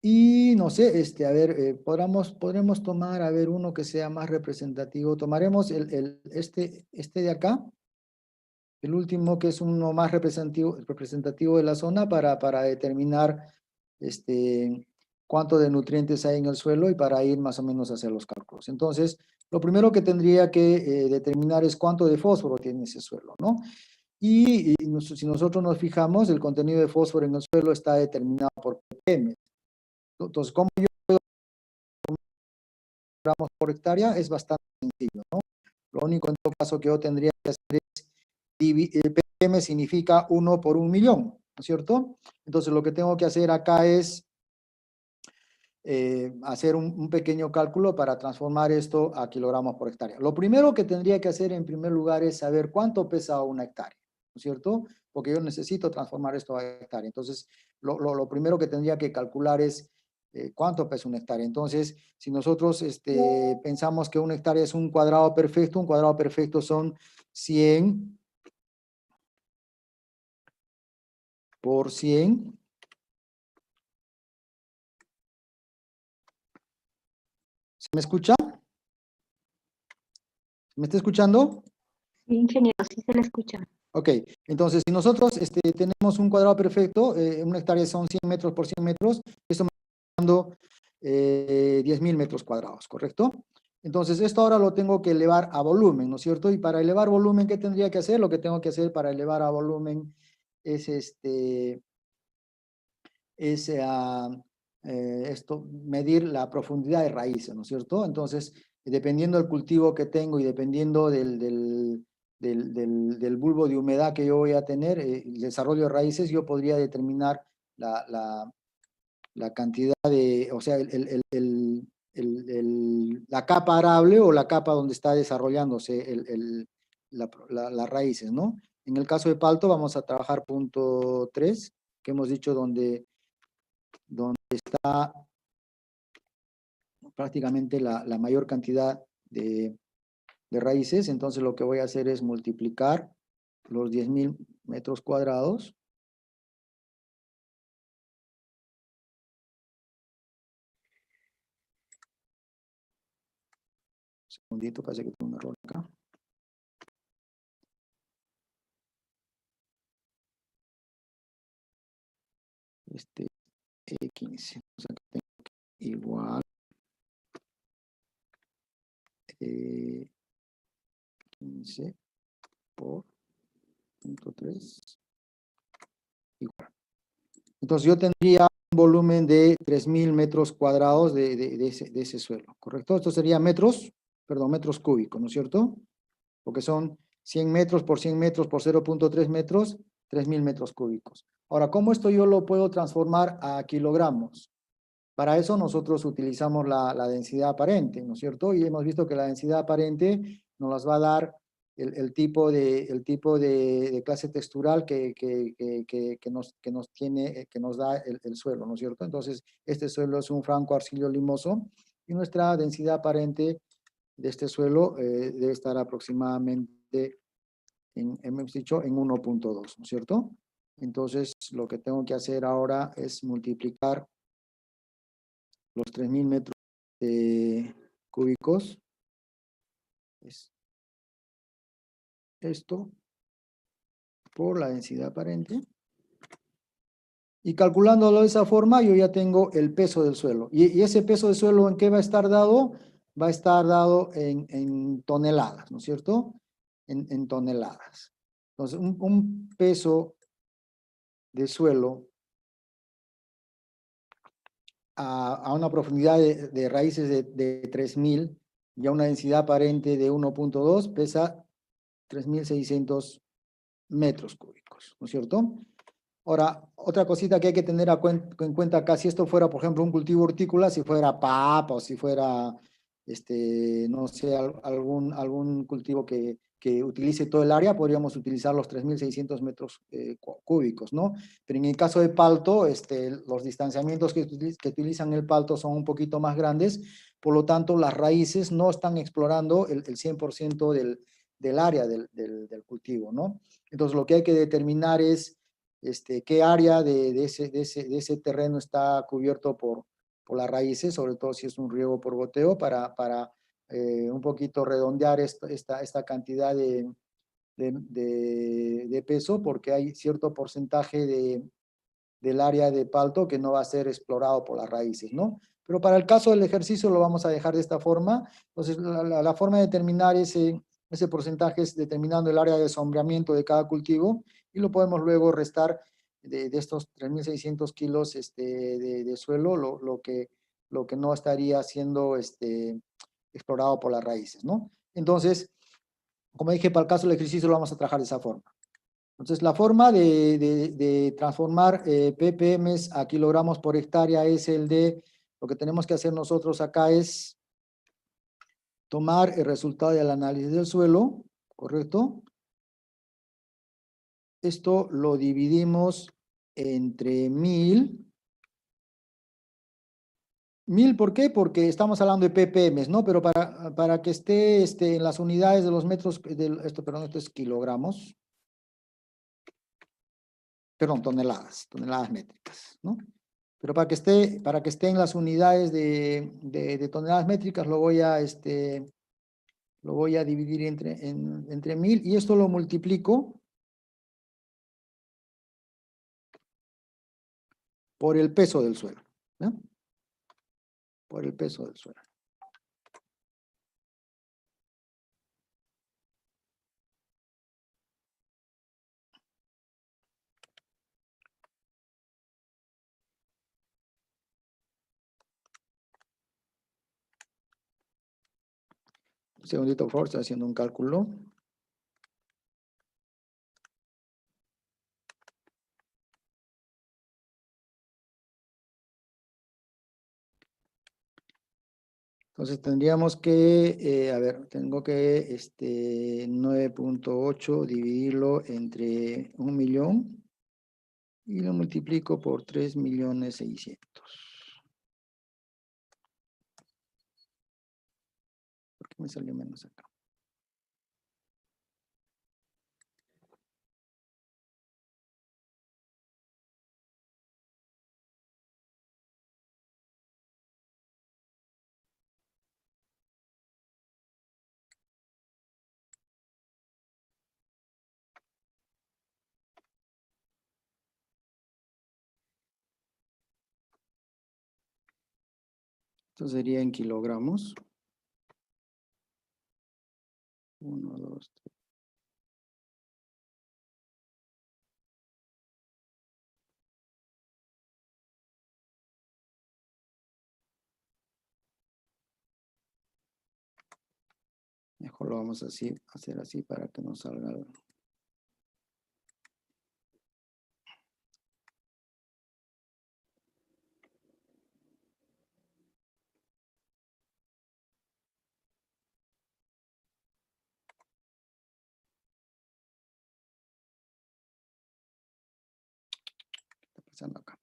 B: Y no sé, a ver, podremos tomar, a ver, uno que sea más representativo. Tomaremos este de acá, el último, que es uno más representativo de la zona, para determinar cuánto de nutrientes hay en el suelo, y para ir más o menos a hacer los cálculos. Entonces, lo primero que tendría que determinar es cuánto de fósforo tiene ese suelo, ¿no? Y si nosotros nos fijamos, el contenido de fósforo en el suelo está determinado por ppm. Entonces, ¿cómo yo gramos por hectárea? Es bastante sencillo, ¿no? Lo único en todo caso que yo tendría que hacer es ppm significa 1 por 1.000.000, ¿no es cierto? Entonces lo que tengo que hacer acá es hacer un pequeño cálculo para transformar esto a kilogramos por hectárea. Lo primero que tendría que hacer en primer lugar es saber cuánto pesa una hectárea, ¿no es cierto? Porque yo necesito transformar esto a hectárea. Entonces lo primero que tendría que calcular es cuánto pesa una hectárea. Entonces, si nosotros pensamos que una hectárea es un cuadrado perfecto son 100 por 100. ¿Se me escucha? ¿Me está escuchando?
A: Sí, ingeniero, sí se le escucha.
B: Ok, entonces si nosotros tenemos un cuadrado perfecto, una hectárea son 100 metros por 100 metros, esto me está dando 10.000 metros cuadrados, ¿correcto? Entonces, esto ahora lo tengo que elevar a volumen, ¿no es cierto? Y para elevar volumen, ¿qué tendría que hacer? Lo que tengo que hacer para elevar a volumen es medir la profundidad de raíces, ¿no es cierto? Entonces, dependiendo del cultivo que tengo y dependiendo del bulbo de humedad que yo voy a tener, el desarrollo de raíces, yo podría determinar la cantidad de, o sea, la capa arable o la capa donde está desarrollándose las raíces, ¿no? En el caso de palto vamos a trabajar punto 3, que hemos dicho donde está prácticamente la mayor cantidad de raíces. Entonces lo que voy a hacer es multiplicar los 10.000 metros cuadrados. Un segundito, parece que tengo un error acá. E15. O sea, que tengo igual 15 por punto 3 igual. Entonces yo tendría un volumen de 3.000 metros cuadrados de ese suelo, ¿correcto? Esto sería metros cúbicos, ¿no es cierto? Porque son 100 metros por 100 metros por 0.3 metros, 3.000 metros cúbicos. Ahora, ¿cómo esto yo lo puedo transformar a kilogramos? Para eso nosotros utilizamos la densidad aparente, ¿no es cierto? Y hemos visto que la densidad aparente nos las va a dar el tipo de clase textural que nos da el suelo, ¿no es cierto? Entonces, este suelo es un franco arcillo limoso y nuestra densidad aparente de este suelo debe estar aproximadamente, hemos dicho, en 1.2, ¿no es cierto? Entonces, lo que tengo que hacer ahora es multiplicar los 3.000 metros cúbicos, es esto, por la densidad aparente. Y calculándolo de esa forma, yo ya tengo el peso del suelo. Y ese peso del suelo, ¿en qué va a estar dado? Va a estar dado en toneladas, ¿no es cierto? En toneladas. Entonces, un peso de suelo a una profundidad de raíces de 3.000 y a una densidad aparente de 1.2 pesa 3.600 metros cúbicos, ¿no es cierto? Ahora, otra cosita que hay que tener en cuenta acá, si esto fuera, por ejemplo, un cultivo hortícola, si fuera papa o si fuera, no sé, algún cultivo que utilice todo el área, podríamos utilizar los 3.600 metros cúbicos, ¿no? Pero en el caso de palto, los distanciamientos que utilizan el palto son un poquito más grandes, por lo tanto, las raíces no están explorando el 100% del área del cultivo, ¿no? Entonces, lo que hay que determinar es qué área de ese terreno está cubierto por las raíces, sobre todo si es un riego por goteo, para un poquito redondear esta cantidad de peso, porque hay cierto porcentaje del área de palto que no va a ser explorado por las raíces, ¿no? Pero para el caso del ejercicio lo vamos a dejar de esta forma. Entonces, la forma de determinar ese porcentaje es determinando el área de sombreamiento de cada cultivo y lo podemos luego restar de estos 3.600 kilos de suelo, lo que no estaría siendo explorado por las raíces, ¿no? Entonces, como dije, para el caso del ejercicio lo vamos a trabajar de esa forma. Entonces, la forma de transformar ppm a kilogramos por hectárea es lo que tenemos que hacer nosotros acá es tomar el resultado del análisis del suelo, ¿correcto? Esto lo dividimos entre 1.000. 1.000, ¿por qué? Porque estamos hablando de ppm, ¿no? Pero para que esté en las unidades de los metros, perdón, esto es kilogramos. Perdón, toneladas métricas, ¿no? Pero para que esté en las unidades de toneladas métricas, lo voy a dividir entre 1.000 y esto lo multiplico por el peso del suelo, ¿no? Por el peso del suelo. Un segundito, por favor, estoy haciendo un cálculo. Entonces tendríamos que, a ver, tengo que 9.8 dividirlo entre 1 millón y lo multiplico por 3.600.000. ¿Por qué me salió menos acá? Esto sería en kilogramos. 1, 2, 3. Mejor lo vamos a hacer así para que nos salga. ¿Qué está pasando acá?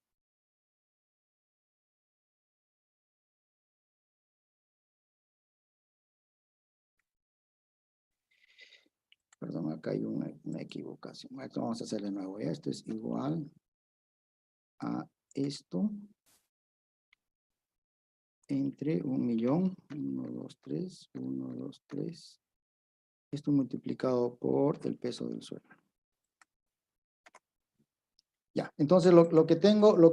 B: Perdón, acá hay una equivocación. Esto vamos a hacer de nuevo. Esto es igual a esto entre 1 millón, 1, 2, 3, 1, 2, 3. Esto multiplicado por el peso del suelo. Ya, entonces lo que tengo, le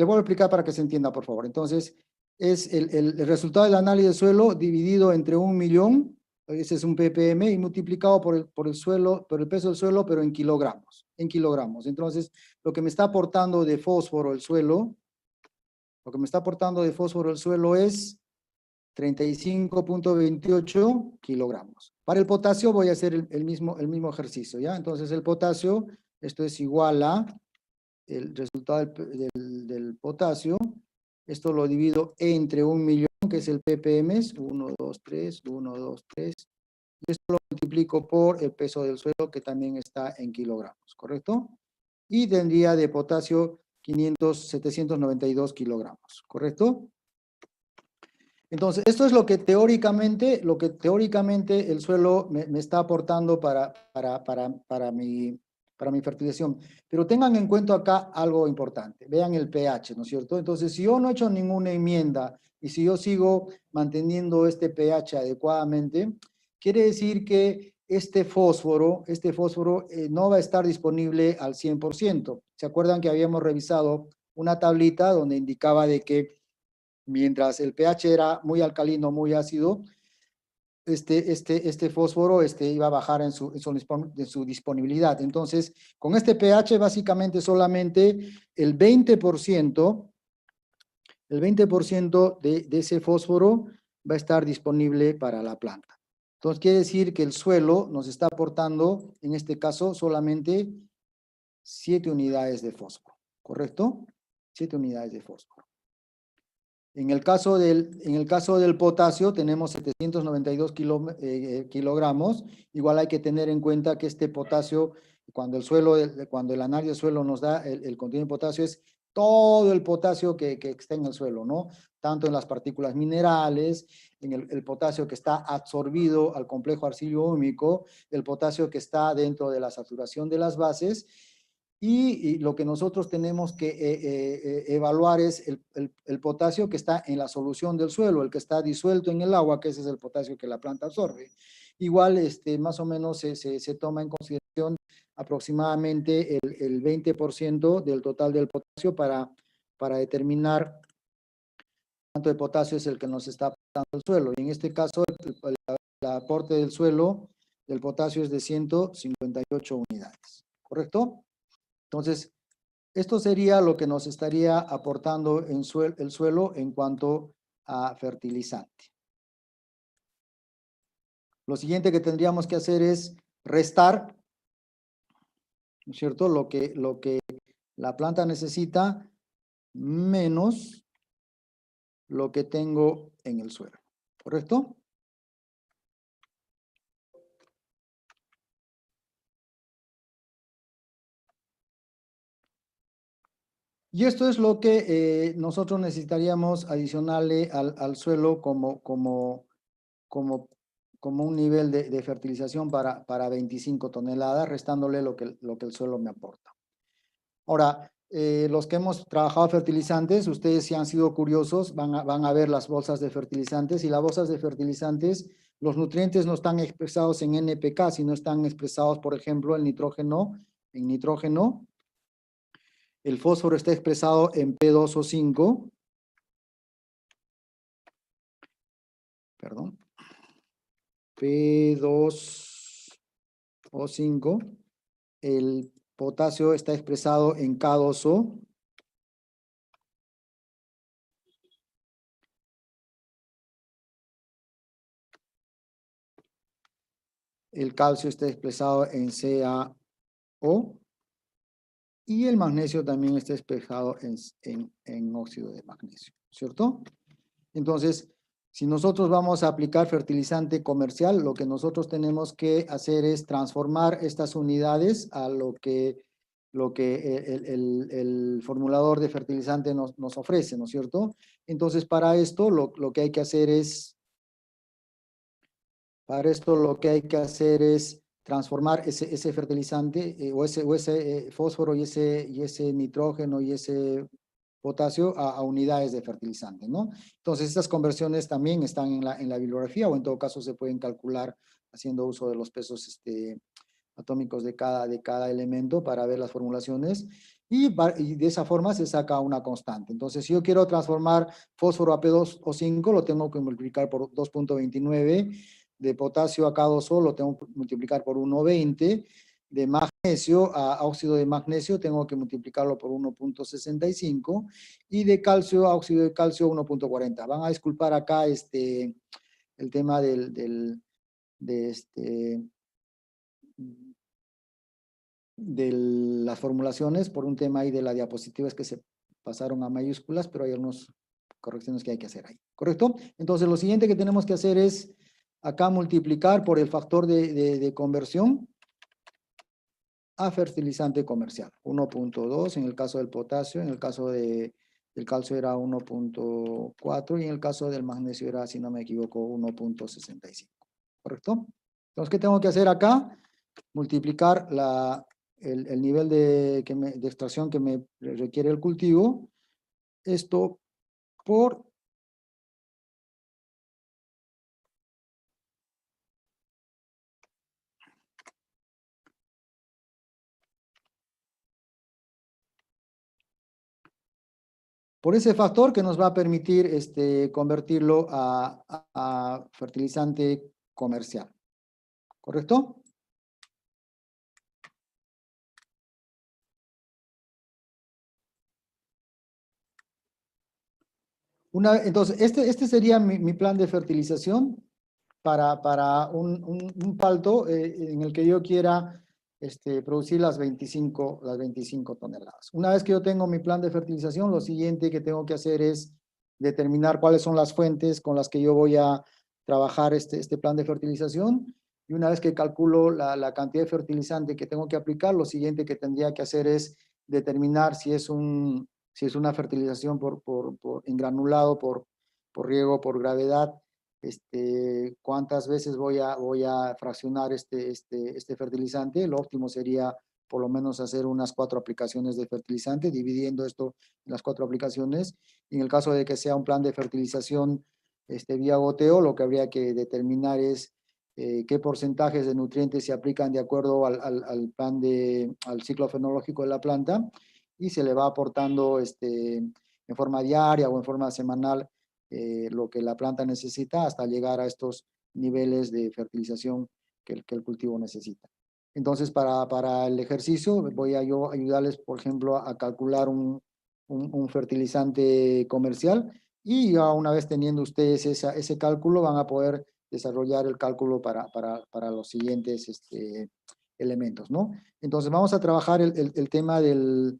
B: voy a explicar para que se entienda, por favor. Entonces, es el resultado del análisis del suelo dividido entre 1 millón, ese es un ppm, y multiplicado por el suelo, por el peso del suelo, pero en kilogramos. Entonces, lo que me está aportando de fósforo el suelo, es 35.28 kilogramos. Para el potasio voy a hacer el mismo ejercicio, ¿ya? Entonces, el potasio, esto es igual a el resultado del potasio. Esto lo divido entre 1 millón, que es el ppm, 1, 2, 3, 1, 2, 3. Y esto lo multiplico por el peso del suelo, que también está en kilogramos, ¿correcto? Y tendría de potasio 792 kilogramos, ¿correcto? Entonces, esto es lo que teóricamente el suelo me está aportando para mi fertilización. Pero tengan en cuenta acá algo importante. Vean el pH, ¿no es cierto? Entonces, si yo no he hecho ninguna enmienda y si yo sigo manteniendo este pH adecuadamente, quiere decir que este fósforo no va a estar disponible al 100%. ¿Se acuerdan que habíamos revisado una tablita donde indicaba de que mientras el pH era muy alcalino, muy ácido, este fósforo iba a bajar en su disponibilidad? Entonces, con este pH, básicamente solamente el 20% de ese fósforo va a estar disponible para la planta. Entonces, quiere decir que el suelo nos está aportando, en este caso, solamente 7 unidades de fósforo, ¿correcto? 7 unidades de fósforo. En el caso del potasio tenemos 792 kilogramos. Igual hay que tener en cuenta que este potasio, cuando el análisis del suelo nos da el contenido de potasio, es todo el potasio que está en el suelo, ¿no? Tanto en las partículas minerales, en el potasio que está absorbido al complejo arcillo-húmico, el potasio que está dentro de la saturación de las bases. Y lo que nosotros tenemos que evaluar es el potasio que está en la solución del suelo, el que está disuelto en el agua, que ese es el potasio que la planta absorbe. Igual, más o menos se toma en consideración aproximadamente el 20% del total del potasio para determinar cuánto de potasio es el que nos está aportando el suelo. Y en este caso, el aporte del suelo, del potasio, es de 158 unidades. ¿Correcto? Entonces, esto sería lo que nos estaría aportando el suelo en cuanto a fertilizante. lo siguiente que tendríamos que hacer es restar, ¿no es cierto?, lo que la planta necesita menos lo que tengo en el suelo, ¿correcto? Y esto es lo que nosotros necesitaríamos adicionarle al suelo como un nivel de fertilización para 25 toneladas, restándole lo que el suelo me aporta. Ahora, los que hemos trabajado fertilizantes, ustedes si han sido curiosos, van a ver las bolsas de fertilizantes, y las bolsas de fertilizantes, los nutrientes no están expresados en NPK, sino están expresados, por ejemplo, en nitrógeno. El fósforo está expresado en P2O5. Perdón. P2O5. El potasio está expresado en K2O. El calcio está expresado en CaO. Y el magnesio también está expresado en óxido de magnesio, ¿cierto? Entonces, si nosotros vamos a aplicar fertilizante comercial, lo que nosotros tenemos que hacer es transformar estas unidades a lo que el formulador de fertilizante nos ofrece, ¿no es cierto? Entonces, para esto lo que hay que hacer es transformar ese fertilizante o ese fósforo y ese nitrógeno y ese potasio a unidades de fertilizante, ¿no? Entonces, estas conversiones también están en la bibliografía, o en todo caso se pueden calcular haciendo uso de los pesos atómicos de cada elemento para ver las formulaciones, y de esa forma se saca una constante. Entonces, si yo quiero transformar fósforo a P2O5, lo tengo que multiplicar por 2.29, de potasio a K2O lo tengo que multiplicar por 1.20, de magnesio a óxido de magnesio tengo que multiplicarlo por 1.65, y de calcio a óxido de calcio 1.40. Van a disculpar acá el tema de las formulaciones por un tema ahí de las diapositivas que se pasaron a mayúsculas, pero hay algunas correcciones que hay que hacer ahí, ¿correcto? Entonces, lo siguiente que tenemos que hacer es acá multiplicar por el factor de conversión a fertilizante comercial. 1.2 en el caso del potasio, en el caso del calcio era 1.4 y en el caso del magnesio era, si no me equivoco, 1.65. ¿Correcto? Entonces, ¿qué tengo que hacer acá? Multiplicar el nivel de extracción que me requiere el cultivo. Esto por ese factor que nos va a permitir convertirlo a fertilizante comercial. ¿Correcto? Entonces, este sería mi plan de fertilización para un palto en el que yo quiera producir las 25 toneladas. Una vez que yo tengo mi plan de fertilización, lo siguiente que tengo que hacer es determinar cuáles son las fuentes con las que yo voy a trabajar este plan de fertilización. Y una vez que calculo la cantidad de fertilizante que tengo que aplicar, lo siguiente que tendría que hacer es determinar si es una fertilización en granulado, por riego, por gravedad, cuántas veces voy a fraccionar este fertilizante. Lo óptimo sería por lo menos hacer unas 4 aplicaciones de fertilizante, dividiendo esto en las 4 aplicaciones. Y en el caso de que sea un plan de fertilización vía goteo, lo que habría que determinar es qué porcentajes de nutrientes se aplican de acuerdo al ciclo fenológico de la planta, y se le va aportando en forma diaria o en forma semanal lo que la planta necesita hasta llegar a estos niveles de fertilización que el cultivo necesita. Entonces, para el ejercicio, voy a yo ayudarles, por ejemplo, a calcular un fertilizante comercial, y ya una vez teniendo ustedes ese cálculo, van a poder desarrollar el cálculo para los siguientes elementos, ¿no? Entonces vamos a trabajar el tema de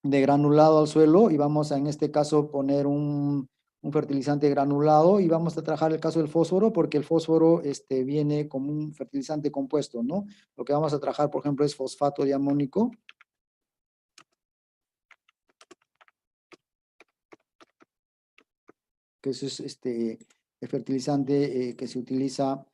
B: granulado al suelo y vamos a, en este caso, poner un fertilizante granulado y vamos a trabajar el caso del fósforo porque el fósforo viene como un fertilizante compuesto, ¿no? Lo que vamos a trabajar, por ejemplo, es fosfato diamónico. Que eso es el fertilizante que se utiliza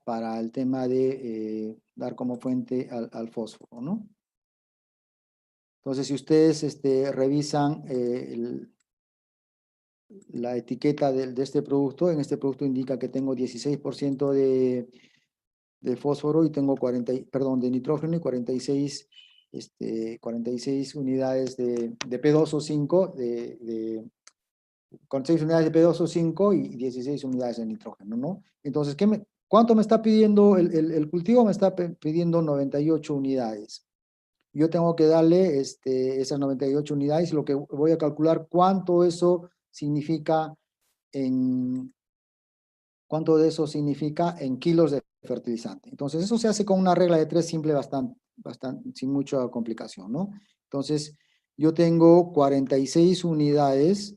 B: para el tema de dar como fuente al fósforo, ¿no? Entonces, si ustedes revisan la etiqueta de este producto, en este producto indica que tengo 16% de fósforo y tengo de nitrógeno y 46 unidades de P2O5, con 6 unidades de P2O5 y 16 unidades de nitrógeno, ¿no? Entonces, ¿cuánto me está pidiendo el cultivo? Me está pidiendo 98 unidades. Yo tengo que darle esas 98 unidades y lo que voy a calcular cuánto eso significa cuánto de eso significa en kilos de fertilizante. Entonces, eso se hace con una regla de 3 simple bastante, sin mucha complicación, ¿no? Entonces, yo tengo 46 unidades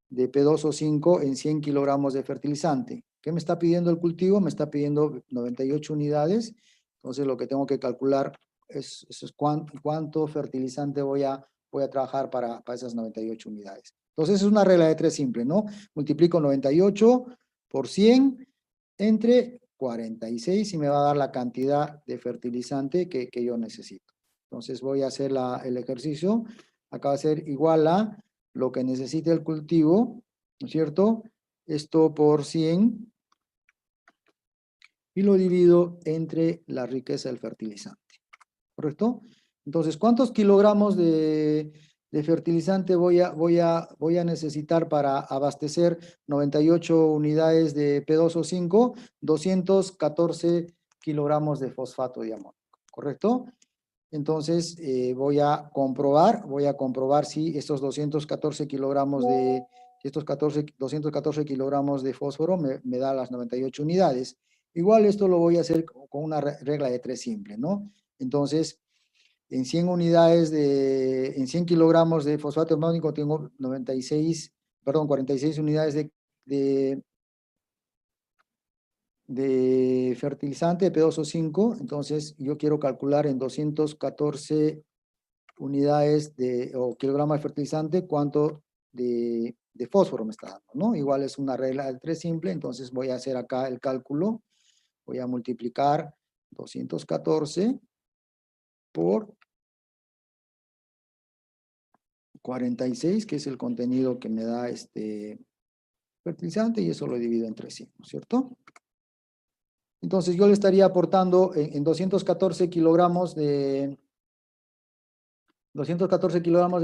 B: de P2O5 en 100 kilogramos de fertilizante. ¿Qué me está pidiendo el cultivo? Me está pidiendo 98 unidades. Entonces, lo que tengo que calcular es cuánto fertilizante voy a trabajar para esas 98 unidades. Entonces, es una regla de 3 simple, ¿no? Multiplico 98 por 100 entre 46 y me va a dar la cantidad de fertilizante que yo necesito. Entonces, voy a hacer el ejercicio. Acá va a ser igual a lo que necesita el cultivo, ¿no es cierto? Esto por 100 y lo divido entre la riqueza del fertilizante, ¿correcto? Entonces, ¿cuántos kilogramos de fertilizante voy a necesitar para abastecer 98 unidades de P2O5? 214 kilogramos de fosfato diamónico, ¿correcto? Entonces, voy a comprobar si estos 214 kilogramos de, 214 kilogramos de fósforo me da las 98 unidades. Igual esto lo voy a hacer con una regla de 3 simple, ¿no? Entonces, en 100 kilogramos de fosfato diamónico tengo 46 unidades de fertilizante de P2O5, entonces yo quiero calcular en 214 unidades o kilogramos de fertilizante cuánto de fósforo me está dando, ¿no? Igual es una regla de 3 simple, entonces voy a hacer acá el cálculo, voy a multiplicar 214 por 46, que es el contenido que me da fertilizante, y eso lo divido entre 100, ¿no es cierto? Entonces yo le estaría aportando en 214 kilogramos de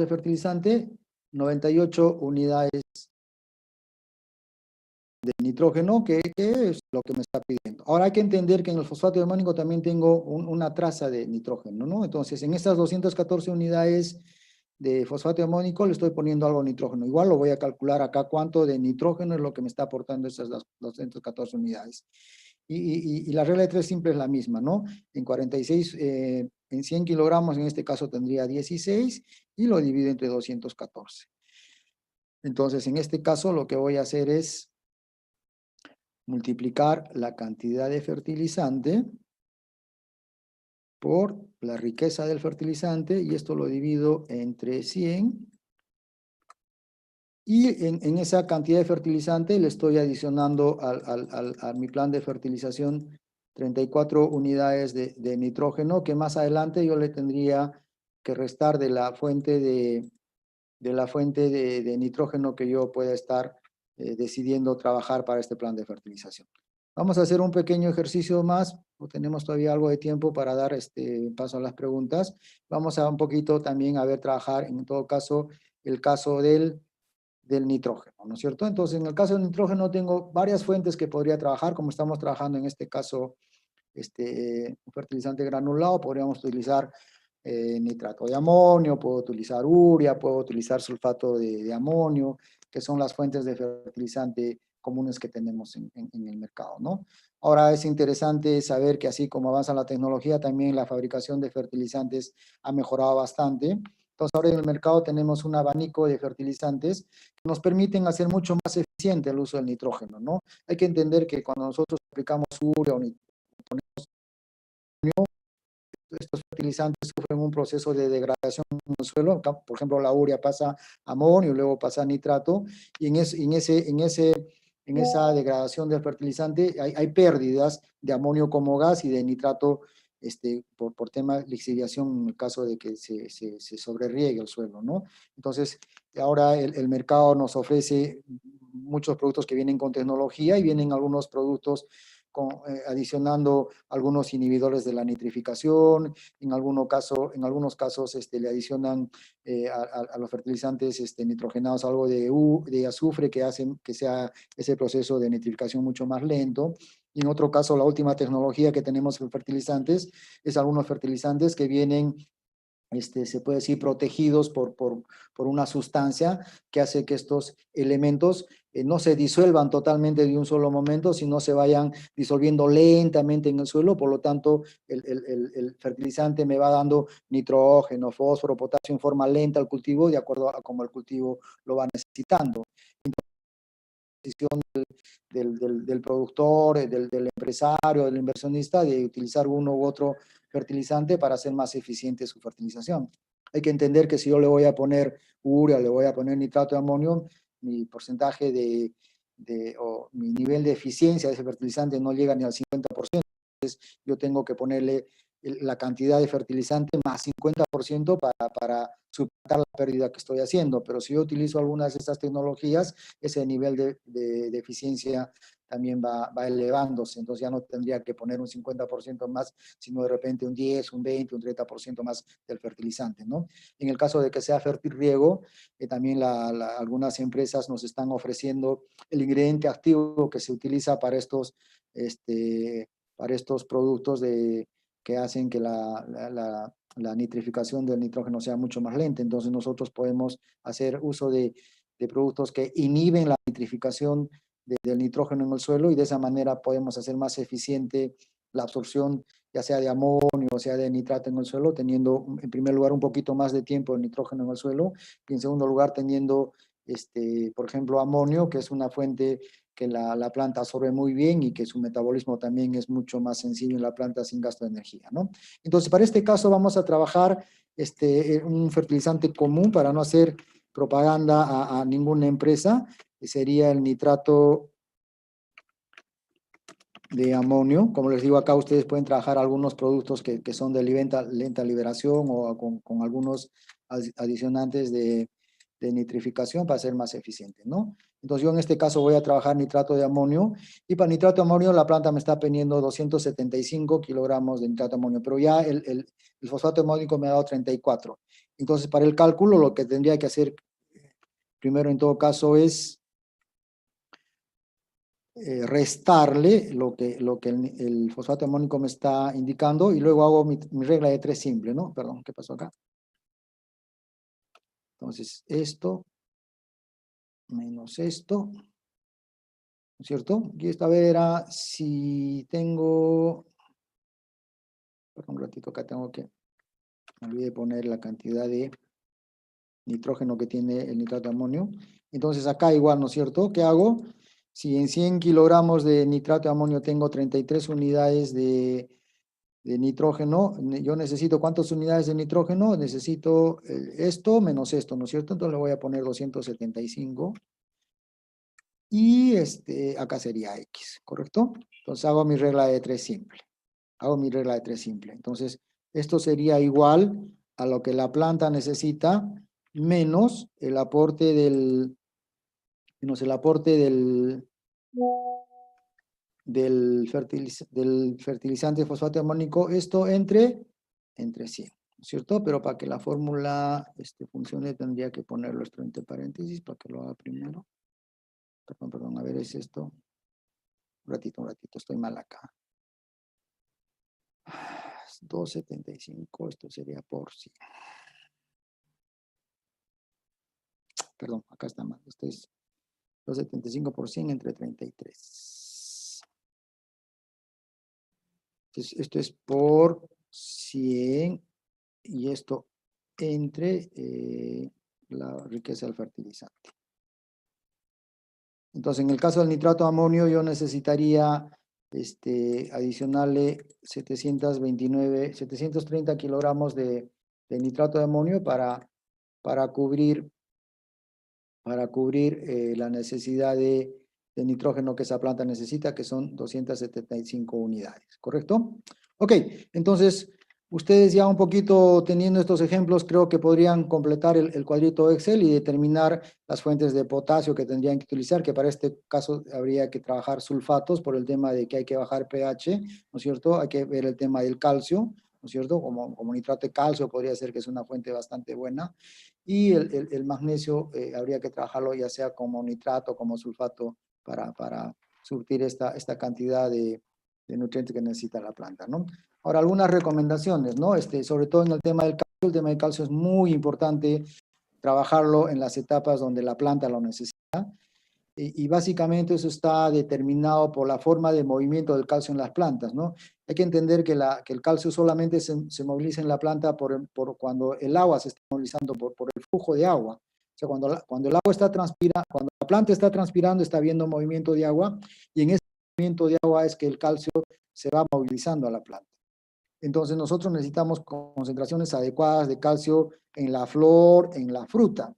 B: fertilizante, 98 unidades de nitrógeno, que es lo que me está pidiendo. Ahora hay que entender que en el fosfato diamónico también tengo una traza de nitrógeno, ¿no? Entonces en estas 214 unidades de fosfato diamónico le estoy poniendo algo de nitrógeno. Igual lo voy a calcular acá cuánto de nitrógeno es lo que me está aportando esas 214 unidades. Y la regla de 3 simple es la misma, ¿no? En 46, en 100 kilogramos, en este caso tendría 16 y lo divido entre 214. Entonces, en este caso lo que voy a hacer es multiplicar la cantidad de fertilizante por la riqueza del fertilizante y esto lo divido entre 100 y en esa cantidad de fertilizante le estoy adicionando a mi plan de fertilización 34 unidades de nitrógeno que más adelante yo le tendría que restar de la fuente de nitrógeno que yo pueda estar decidiendo trabajar para este plan de fertilización. Vamos a hacer un pequeño ejercicio más, tenemos todavía algo de tiempo para dar paso a las preguntas. Vamos a un poquito también a ver trabajar, en todo caso, el caso del nitrógeno, ¿no es cierto? Entonces, en el caso del nitrógeno tengo varias fuentes que podría trabajar, como estamos trabajando en este caso, un fertilizante granulado, podríamos utilizar nitrato de amonio, puedo utilizar urea, puedo utilizar sulfato de amonio, que son las fuentes de fertilizante comunes que tenemos en el mercado, ¿no? Ahora es interesante saber que así como avanza la tecnología, también la fabricación de fertilizantes ha mejorado bastante. Entonces ahora en el mercado tenemos un abanico de fertilizantes que nos permiten hacer mucho más eficiente el uso del nitrógeno, ¿no? Hay que entender que cuando nosotros aplicamos urea o estos fertilizantes sufren un proceso de degradación en el suelo. Por ejemplo, la urea pasa a amonio, luego pasa a nitrato, y en esa degradación del fertilizante hay pérdidas de amonio como gas y de nitrato por tema de lixiviación en el caso de que se sobrerriegue el suelo, ¿no? Entonces, ahora el mercado nos ofrece muchos productos que vienen con tecnología y vienen algunos productos adicionando algunos inhibidores de la nitrificación, en algunos casos le adicionan a los fertilizantes nitrogenados algo de azufre que hacen que sea ese proceso de nitrificación mucho más lento. Y en otro caso, la última tecnología que tenemos en fertilizantes es algunos fertilizantes que vienen se puede decir, protegidos por una sustancia que hace que estos elementos no se disuelvan totalmente de un solo momento, sino se vayan disolviendo lentamente en el suelo. Por lo tanto, el fertilizante me va dando nitrógeno, fósforo, potasio en forma lenta al cultivo, de acuerdo a cómo el cultivo lo va necesitando. Del productor, del empresario, del inversionista, de utilizar uno u otro fertilizante para hacer más eficiente su fertilización. Hay que entender que si yo le voy a poner urea, le voy a poner nitrato de amonio, mi porcentaje o mi nivel de eficiencia de ese fertilizante no llega ni al 50%. Entonces, yo tengo que ponerle la cantidad de fertilizante más 50% para suplantar la pérdida que estoy haciendo. Pero si yo utilizo algunas de estas tecnologías, ese nivel de eficiencia también va elevándose. Entonces ya no tendría que poner un 50% más, sino de repente un 10, un 20, un 30% más del fertilizante, ¿no? En el caso de que sea fertirriego, también algunas empresas nos están ofreciendo el ingrediente activo que se utiliza para estos productos que hacen que la nitrificación del nitrógeno sea mucho más lenta. Entonces nosotros podemos hacer uso de productos que inhiben la nitrificación del nitrógeno en el suelo y de esa manera podemos hacer más eficiente la absorción ya sea de amonio o sea de nitrato en el suelo, teniendo en primer lugar un poquito más de tiempo el nitrógeno en el suelo y en segundo lugar teniendo, por ejemplo, amonio, que es una fuente que la planta absorbe muy bien y que su metabolismo también es mucho más sencillo en la planta sin gasto de energía, ¿no? Entonces, para este caso vamos a trabajar un fertilizante común para no hacer propaganda a ninguna empresa, que sería el nitrato de amonio. Como les digo acá, ustedes pueden trabajar algunos productos que son de lenta liberación o con algunos adicionantes de nitrificación para ser más eficiente, ¿no? Entonces yo en este caso voy a trabajar nitrato de amonio y para nitrato de amonio la planta me está pidiendo 275 kilogramos de nitrato de amonio, pero ya el fosfato amónico me ha dado 34. Entonces para el cálculo lo que tendría que hacer primero en todo caso es restarle lo que el fosfato amónico me está indicando y luego hago mi regla de 3 simple, ¿no? Perdón, ¿qué pasó acá? Entonces esto menos esto, ¿no es cierto? Y esta vez era si tengo, perdón, un ratito acá tengo que, me olvidé de poner la cantidad de nitrógeno que tiene el nitrato de amonio. Entonces acá igual, ¿no es cierto? ¿Qué hago? Si en 100 kilogramos de nitrato de amonio tengo 33 unidades de nitrógeno, yo necesito ¿cuántas unidades de nitrógeno? Necesito esto menos esto, ¿no es cierto? Entonces le voy a poner 275 y acá sería X, ¿correcto? Entonces hago mi regla de 3 simple. Hago mi regla de 3 simple. Entonces esto sería igual a lo que la planta necesita menos el aporte del fertilizante fosfato amónico, esto entre 100, ¿no es cierto? Pero para que la fórmula funcione tendría que ponerlo esto entre paréntesis para que lo haga primero. Perdón, a ver, es esto. Un ratito, estoy mal acá. 275, esto sería por 100. Perdón, acá está mal. Este es 275 por 100 entre 33. Entonces, esto es por 100 y esto entre la riqueza del fertilizante. Entonces, en el caso del nitrato de amonio, yo necesitaría adicionarle 730 kilogramos de nitrato de amonio para cubrir la necesidad de nitrógeno que esa planta necesita, que son 275 unidades, ¿correcto? Ok, entonces, ustedes ya un poquito teniendo estos ejemplos, creo que podrían completar el cuadrito Excel y determinar las fuentes de potasio que tendrían que utilizar, que para este caso habría que trabajar sulfatos por el tema de que hay que bajar pH, ¿no es cierto? Hay que ver el tema del calcio, ¿no es cierto? Como nitrato de calcio podría ser que es una fuente bastante buena. Y el magnesio habría que trabajarlo ya sea como nitrato o como sulfato para surtir esta cantidad de nutrientes que necesita la planta, ¿no? Ahora, algunas recomendaciones, ¿no? Sobre todo en el tema del calcio es muy importante trabajarlo en las etapas donde la planta lo necesita. Y básicamente eso está determinado por la forma de movimiento del calcio en las plantas, ¿no? Hay que entender que el calcio solamente se moviliza en la planta por cuando el agua se está movilizando, por el flujo de agua. O sea, cuando el agua está transpirando, cuando la planta está transpirando, está habiendo movimiento de agua, y en ese movimiento de agua es que el calcio se va movilizando a la planta. Entonces nosotros necesitamos concentraciones adecuadas de calcio en la flor, en la fruta.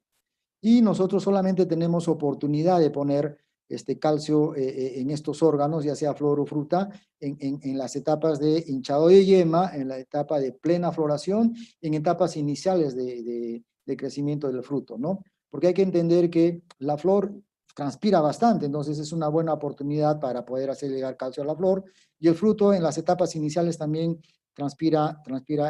B: Y nosotros solamente tenemos oportunidad de poner calcio en estos órganos, ya sea flor o fruta, en las etapas de hinchado de yema, en la etapa de plena floración, en etapas iniciales de crecimiento del fruto, ¿no? Porque hay que entender que la flor transpira bastante, entonces es una buena oportunidad para poder hacer llegar calcio a la flor, y el fruto en las etapas iniciales también transpira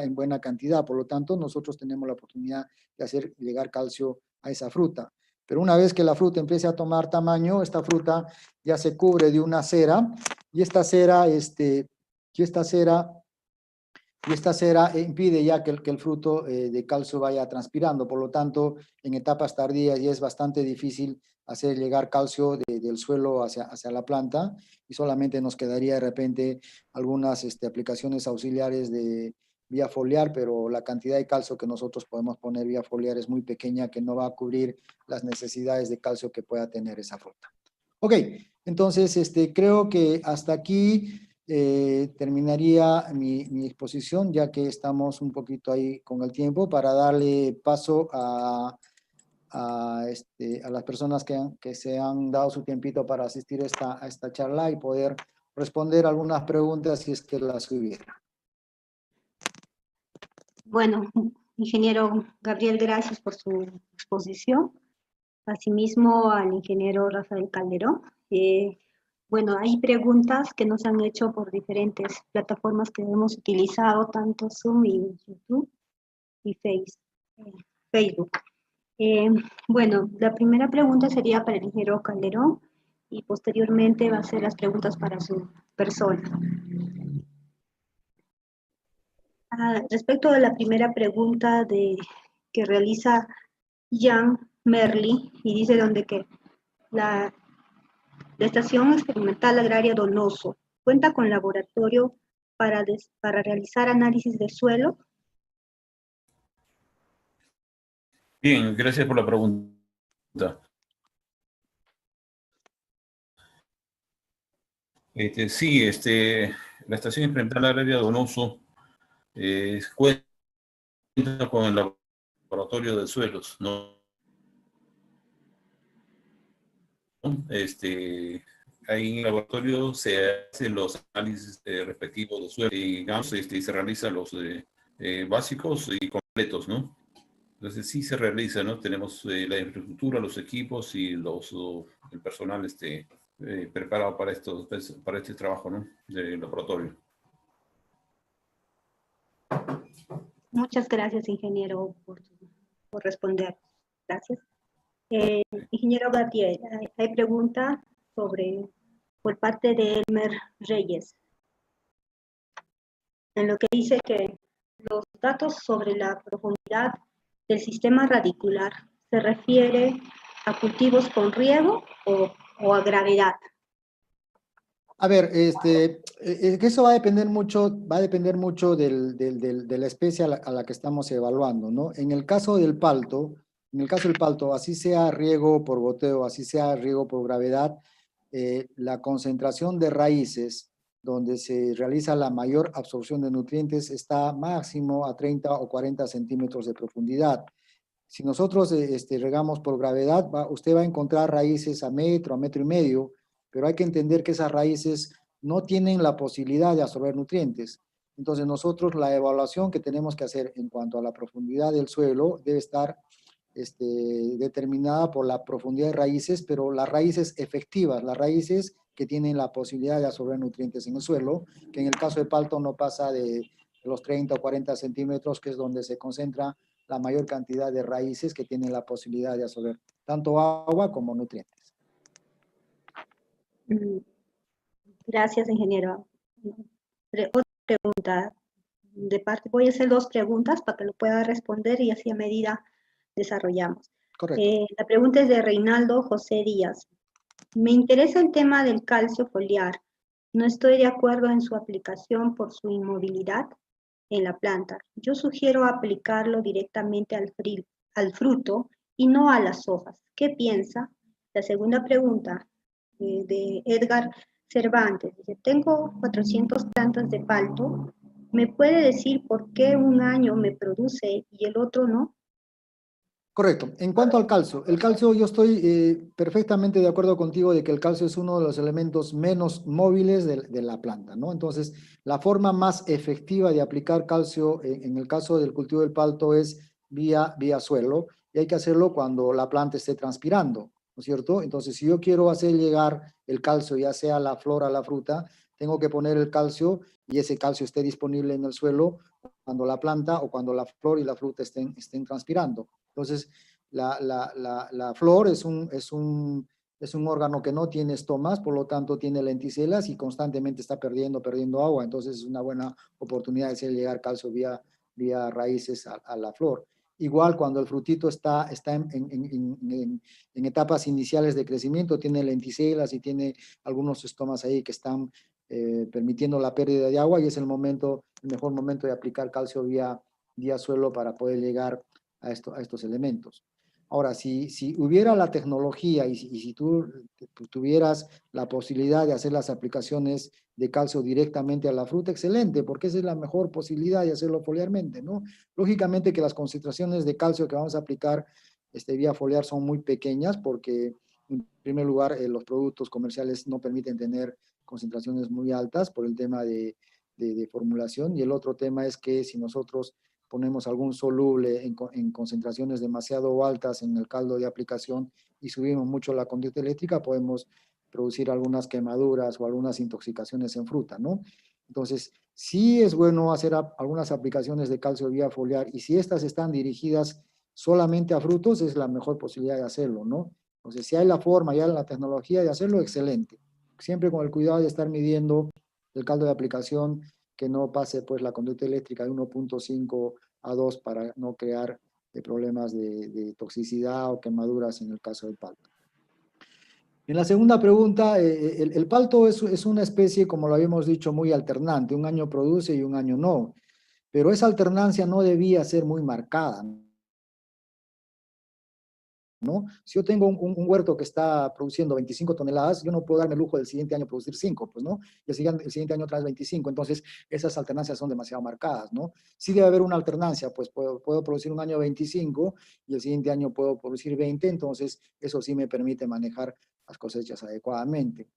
B: en buena cantidad, por lo tanto nosotros tenemos la oportunidad de hacer llegar calcio a esa fruta. Pero una vez que la fruta empiece a tomar tamaño, esta fruta ya se cubre de una cera, y esta cera impide ya que el fruto de calcio vaya transpirando. Por lo tanto, en etapas tardías ya es bastante difícil hacer llegar calcio del suelo hacia la planta, y solamente nos quedaría de repente algunas aplicaciones auxiliares de vía foliar, pero la cantidad de calcio que nosotros podemos poner vía foliar es muy pequeña, que no va a cubrir las necesidades de calcio que pueda tener esa fruta. Ok, entonces creo que hasta aquí terminaría mi exposición, ya que estamos un poquito ahí con el tiempo, para darle paso a las personas que se han dado su tiempito para asistir a esta charla y poder responder algunas preguntas si es que las hubiera.
A: Bueno, ingeniero Gabriel, gracias por su exposición. Asimismo, al ingeniero Rafael Calderón. Bueno, hay preguntas que nos han hecho por diferentes plataformas que hemos utilizado, tanto Zoom y YouTube y Facebook. Bueno, la primera pregunta sería para el ingeniero Calderón y posteriormente va a ser las preguntas para su persona. Respecto a la primera pregunta que realiza Jan Merli, y dice donde que la Estación Experimental Agraria Donoso cuenta con laboratorio para realizar análisis de suelo.
C: Bien, gracias por la pregunta. Sí, la Estación Experimental Agraria Donoso cuenta con el laboratorio de suelos, ¿no? Ahí en el laboratorio se hacen los análisis respectivos de suelo y, digamos, se realizan los básicos y completos, ¿no? Entonces sí se realiza, ¿no? Tenemos la infraestructura, los equipos y el personal preparado para este trabajo, ¿no? De laboratorio.
A: Muchas gracias, ingeniero, por responder. Gracias. Ingeniero Gabriel, hay pregunta por parte de Elmer Reyes, en lo que dice que los datos sobre la profundidad del sistema radicular se refiere a cultivos con riego o a gravedad?
B: A ver, que eso va a depender mucho de la especie a la que estamos evaluando, ¿no? En el caso del palto, así sea riego por goteo, así sea riego por gravedad, la concentración de raíces donde se realiza la mayor absorción de nutrientes está máximo a 30 o 40 centímetros de profundidad. Si nosotros regamos por gravedad, usted va a encontrar raíces a metro y medio, pero hay que entender que esas raíces no tienen la posibilidad de absorber nutrientes. Entonces nosotros la evaluación que tenemos que hacer en cuanto a la profundidad del suelo debe estar determinada por la profundidad de raíces, pero las raíces efectivas, las raíces que tienen la posibilidad de absorber nutrientes en el suelo, que en el caso de palto no pasa de los 30 o 40 centímetros, que es donde se concentra la mayor cantidad de raíces que tienen la posibilidad de absorber tanto agua como nutrientes.
A: Gracias, ingeniero. Otra pregunta de parte. Voy a hacer 2 preguntas para que lo pueda responder y así a medida desarrollamos.
B: Correcto.
A: La pregunta es de Reinaldo José Díaz. Me interesa el tema del calcio foliar. No estoy de acuerdo en su aplicación por su inmovilidad en la planta. Yo sugiero aplicarlo directamente al fruto y no a las hojas. ¿Qué piensa? La segunda pregunta de Edgar Cervantes. Dice, tengo 400 plantas de palto. ¿Me puede decir por qué un año me produce y el otro no?
B: Correcto. En cuanto al calcio, yo estoy perfectamente de acuerdo contigo de que el calcio es uno de los elementos menos móviles de la planta, ¿no? Entonces, la forma más efectiva de aplicar calcio en el caso del cultivo del palto es vía suelo, y hay que hacerlo cuando la planta esté transpirando, ¿no es cierto? Entonces, si yo quiero hacer llegar el calcio, ya sea a la flor o a la fruta, tengo que poner el calcio y ese calcio esté disponible en el suelo cuando la planta o cuando la flor y la fruta estén transpirando. Entonces, la flor es un órgano que no tiene estomas, por lo tanto tiene lenticelas y constantemente está perdiendo agua. Entonces, es una buena oportunidad de hacer llegar calcio vía raíces a la flor. Igual cuando el frutito está en etapas iniciales de crecimiento, tiene lenticelas y tiene algunos estomas ahí que están permitiendo la pérdida de agua, y es el mejor momento de aplicar calcio vía suelo para poder llegar a estos elementos. Ahora, si hubiera la tecnología y si tú tuvieras la posibilidad de hacer las aplicaciones de calcio directamente a la fruta, excelente, porque esa es la mejor posibilidad de hacerlo foliarmente, ¿no? Lógicamente que las concentraciones de calcio que vamos a aplicar vía foliar son muy pequeñas, porque en primer lugar los productos comerciales no permiten tener concentraciones muy altas por el tema de formulación, y el otro tema es que si nosotros ponemos algún soluble en concentraciones demasiado altas en el caldo de aplicación y subimos mucho la conducta eléctrica, podemos producir algunas quemaduras o algunas intoxicaciones en fruta, ¿no? Entonces, sí es bueno hacer algunas aplicaciones de calcio vía foliar, y si estas están dirigidas solamente a frutos, es la mejor posibilidad de hacerlo, ¿no? Entonces, si hay la forma, ya la tecnología de hacerlo, excelente. Siempre con el cuidado de estar midiendo el caldo de aplicación, que no pase pues la conducta eléctrica de 1.5 a 2 para no crear problemas de toxicidad o quemaduras en el caso del palto. En la segunda pregunta, el palto es una especie, como lo habíamos dicho, muy alternante. Un año produce y un año no. Pero esa alternancia no debía ser muy marcada, ¿no? Si yo tengo un huerto que está produciendo 25 toneladas, yo no puedo darme el lujo del siguiente año producir 5, pues, ¿no? Y el siguiente año traes 25, entonces esas alternancias son demasiado marcadas, ¿no? Sí debe haber una alternancia, pues puedo producir un año 25 y el siguiente año puedo producir 20, entonces eso sí me permite manejar las cosechas adecuadamente.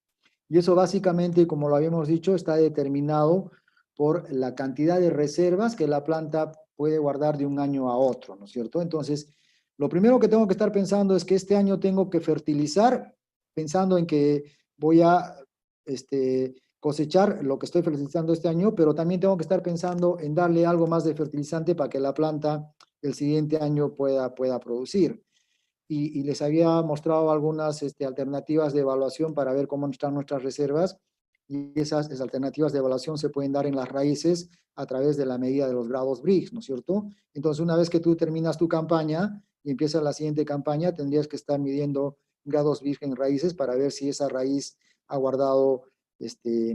B: Y eso básicamente, como lo habíamos dicho, está determinado por la cantidad de reservas que la planta puede guardar de un año a otro, ¿no es cierto? Entonces, lo primero que tengo que estar pensando es que este año tengo que fertilizar, pensando en que voy a cosechar lo que estoy fertilizando este año, pero también tengo que estar pensando en darle algo más de fertilizante para que la planta el siguiente año pueda producir. Y les había mostrado algunas alternativas de evaluación para ver cómo están nuestras reservas, y esas alternativas de evaluación se pueden dar en las raíces a través de la medida de los grados Briggs, ¿no es cierto? Entonces, una vez que tú terminas tu campaña, y empieza la siguiente campaña, tendrías que estar midiendo grados virgen raíces para ver si esa raíz ha guardado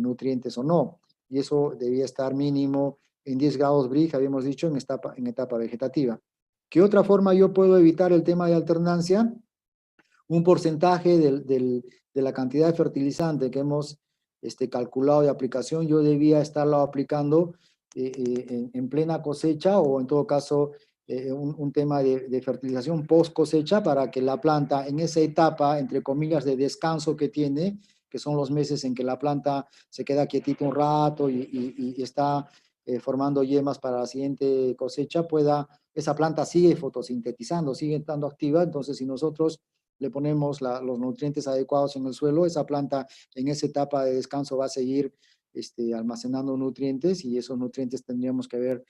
B: nutrientes o no. Y eso debía estar mínimo en 10 grados Brix, habíamos dicho, en etapa vegetativa. ¿Qué otra forma yo puedo evitar el tema de alternancia? Un porcentaje de la cantidad de fertilizante que hemos calculado de aplicación, yo debía estarlo aplicando en plena cosecha, o en todo caso un tema de fertilización post cosecha, para que la planta en esa etapa, entre comillas, de descanso que tiene, que son los meses en que la planta se queda quietita un rato y está formando yemas para la siguiente cosecha, esa planta sigue fotosintetizando, sigue estando activa. Entonces, si nosotros le ponemos los nutrientes adecuados en el suelo, esa planta en esa etapa de descanso va a seguir almacenando nutrientes, y esos nutrientes tendríamos que ver,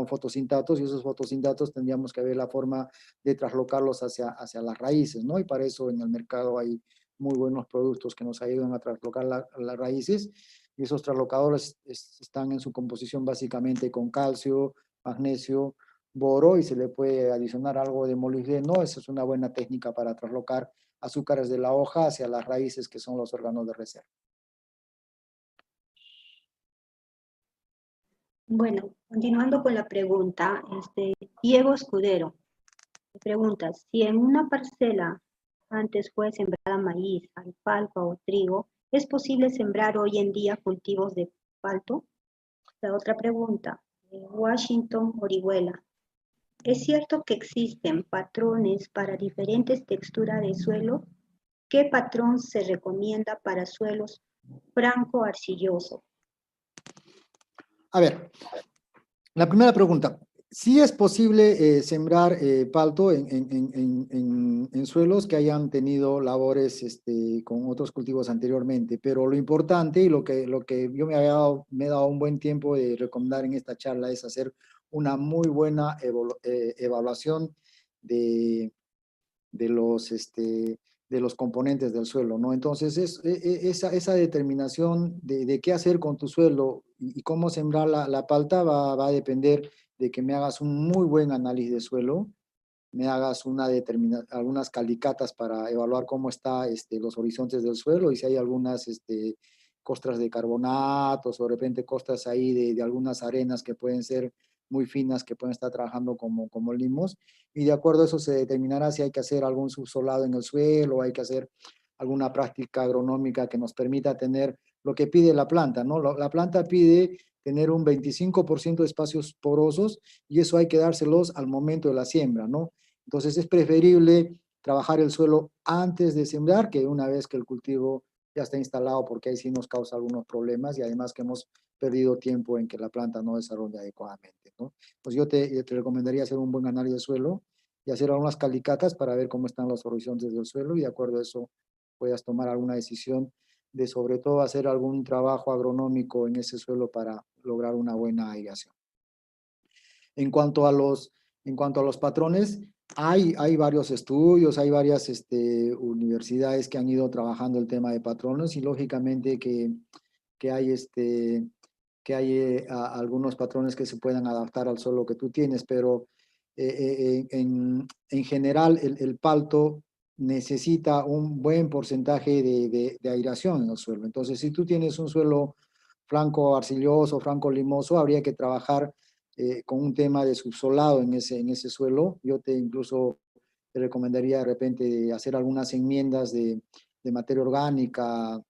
B: fotosintatos, y esos fotosintatos tendríamos que ver la forma de traslocarlos hacia las raíces, ¿no? Y para eso en el mercado hay muy buenos productos que nos ayudan a traslocar las raíces, y esos traslocadores están en su composición básicamente con calcio, magnesio, boro, y se le puede adicionar algo de molibdeno. Esa es una buena técnica para traslocar azúcares de la hoja hacia las raíces, que son los órganos de reserva.
A: Bueno, continuando con la pregunta, Diego Escudero me pregunta, si en una parcela antes fue sembrada maíz, alfalfa o trigo, ¿es posible sembrar hoy en día cultivos de palto? La otra pregunta, Washington Orihuela, ¿es cierto que existen patrones para diferentes texturas de suelo? ¿Qué patrón se recomienda para suelos franco-arcillosos?
B: A ver, la primera pregunta. Sí es posible sembrar palto en suelos que hayan tenido labores con otros cultivos anteriormente, pero lo importante y lo que yo me he dado un buen tiempo de recomendar en esta charla es hacer una muy buena evaluación de los componentes del suelo, ¿no? Entonces, esa determinación de qué hacer con tu suelo y cómo sembrar la palta va a depender de que me hagas un muy buen análisis de suelo, me hagas algunas calicatas para evaluar cómo están los horizontes del suelo, y si hay algunas costras de carbonatos, o de repente costras ahí de algunas arenas que pueden ser muy finas, que pueden estar trabajando como limos, y de acuerdo a eso se determinará si hay que hacer algún subsolado en el suelo, o hay que hacer alguna práctica agronómica que nos permita tener lo que pide la planta, ¿no? La planta pide tener un 25% de espacios porosos, y eso hay que dárselos al momento de la siembra, ¿no? Entonces es preferible trabajar el suelo antes de sembrar que una vez que el cultivo ya está instalado, porque ahí sí nos causa algunos problemas, y además que hemos perdido tiempo en que la planta no desarrolla adecuadamente, ¿no? Pues yo te recomendaría hacer un buen análisis de suelo y hacer algunas calicatas para ver cómo están los horizontes del suelo, y de acuerdo a eso puedas tomar alguna decisión de, sobre todo, hacer algún trabajo agronómico en ese suelo para lograr una buena aireación. En cuanto a los patrones, hay varios estudios, hay varias universidades que han ido trabajando el tema de patrones, y lógicamente que hay algunos patrones que se puedan adaptar al suelo que tú tienes, pero en general el palto necesita un buen porcentaje de aireación en el suelo. Entonces, si tú tienes un suelo franco arcilloso, franco limoso, habría que trabajar con un tema de subsolado en ese suelo. Yo incluso te recomendaría de repente hacer algunas enmiendas de materia orgánica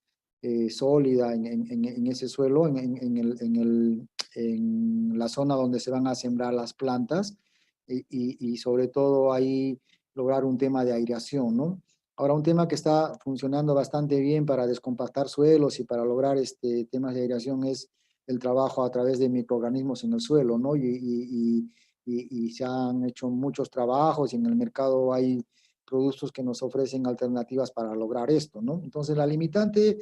B: sólida en ese suelo, en la zona donde se van a sembrar las plantas, y sobre todo ahí lograr un tema de aireación, ¿no? Ahora, un tema que está funcionando bastante bien para descompactar suelos y para lograr temas de aireación es el trabajo a través de microorganismos en el suelo, ¿no? Y se han hecho muchos trabajos, y en el mercado hay productos que nos ofrecen alternativas para lograr esto, ¿no? Entonces, la limitante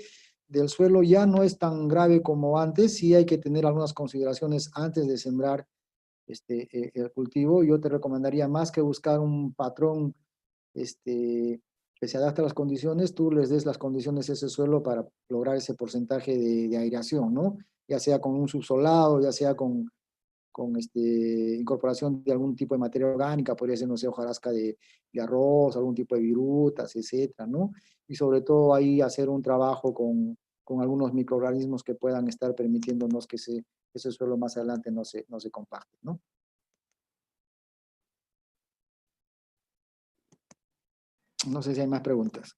B: del suelo ya no es tan grave como antes. Sí hay que tener algunas consideraciones antes de sembrar el cultivo. Yo te recomendaría, más que buscar un patrón que se adapte a las condiciones, tú les des las condiciones a ese suelo para lograr ese porcentaje de aireación, ¿no? Ya sea con un subsolado, ya sea con incorporación de algún tipo de materia orgánica, podría ser, no sé, hojarasca de arroz, algún tipo de virutas, etcétera, ¿no? Y sobre todo ahí hacer un trabajo con algunos microorganismos que puedan estar permitiéndonos que ese suelo más adelante no se compacte, ¿no? No sé si hay más preguntas.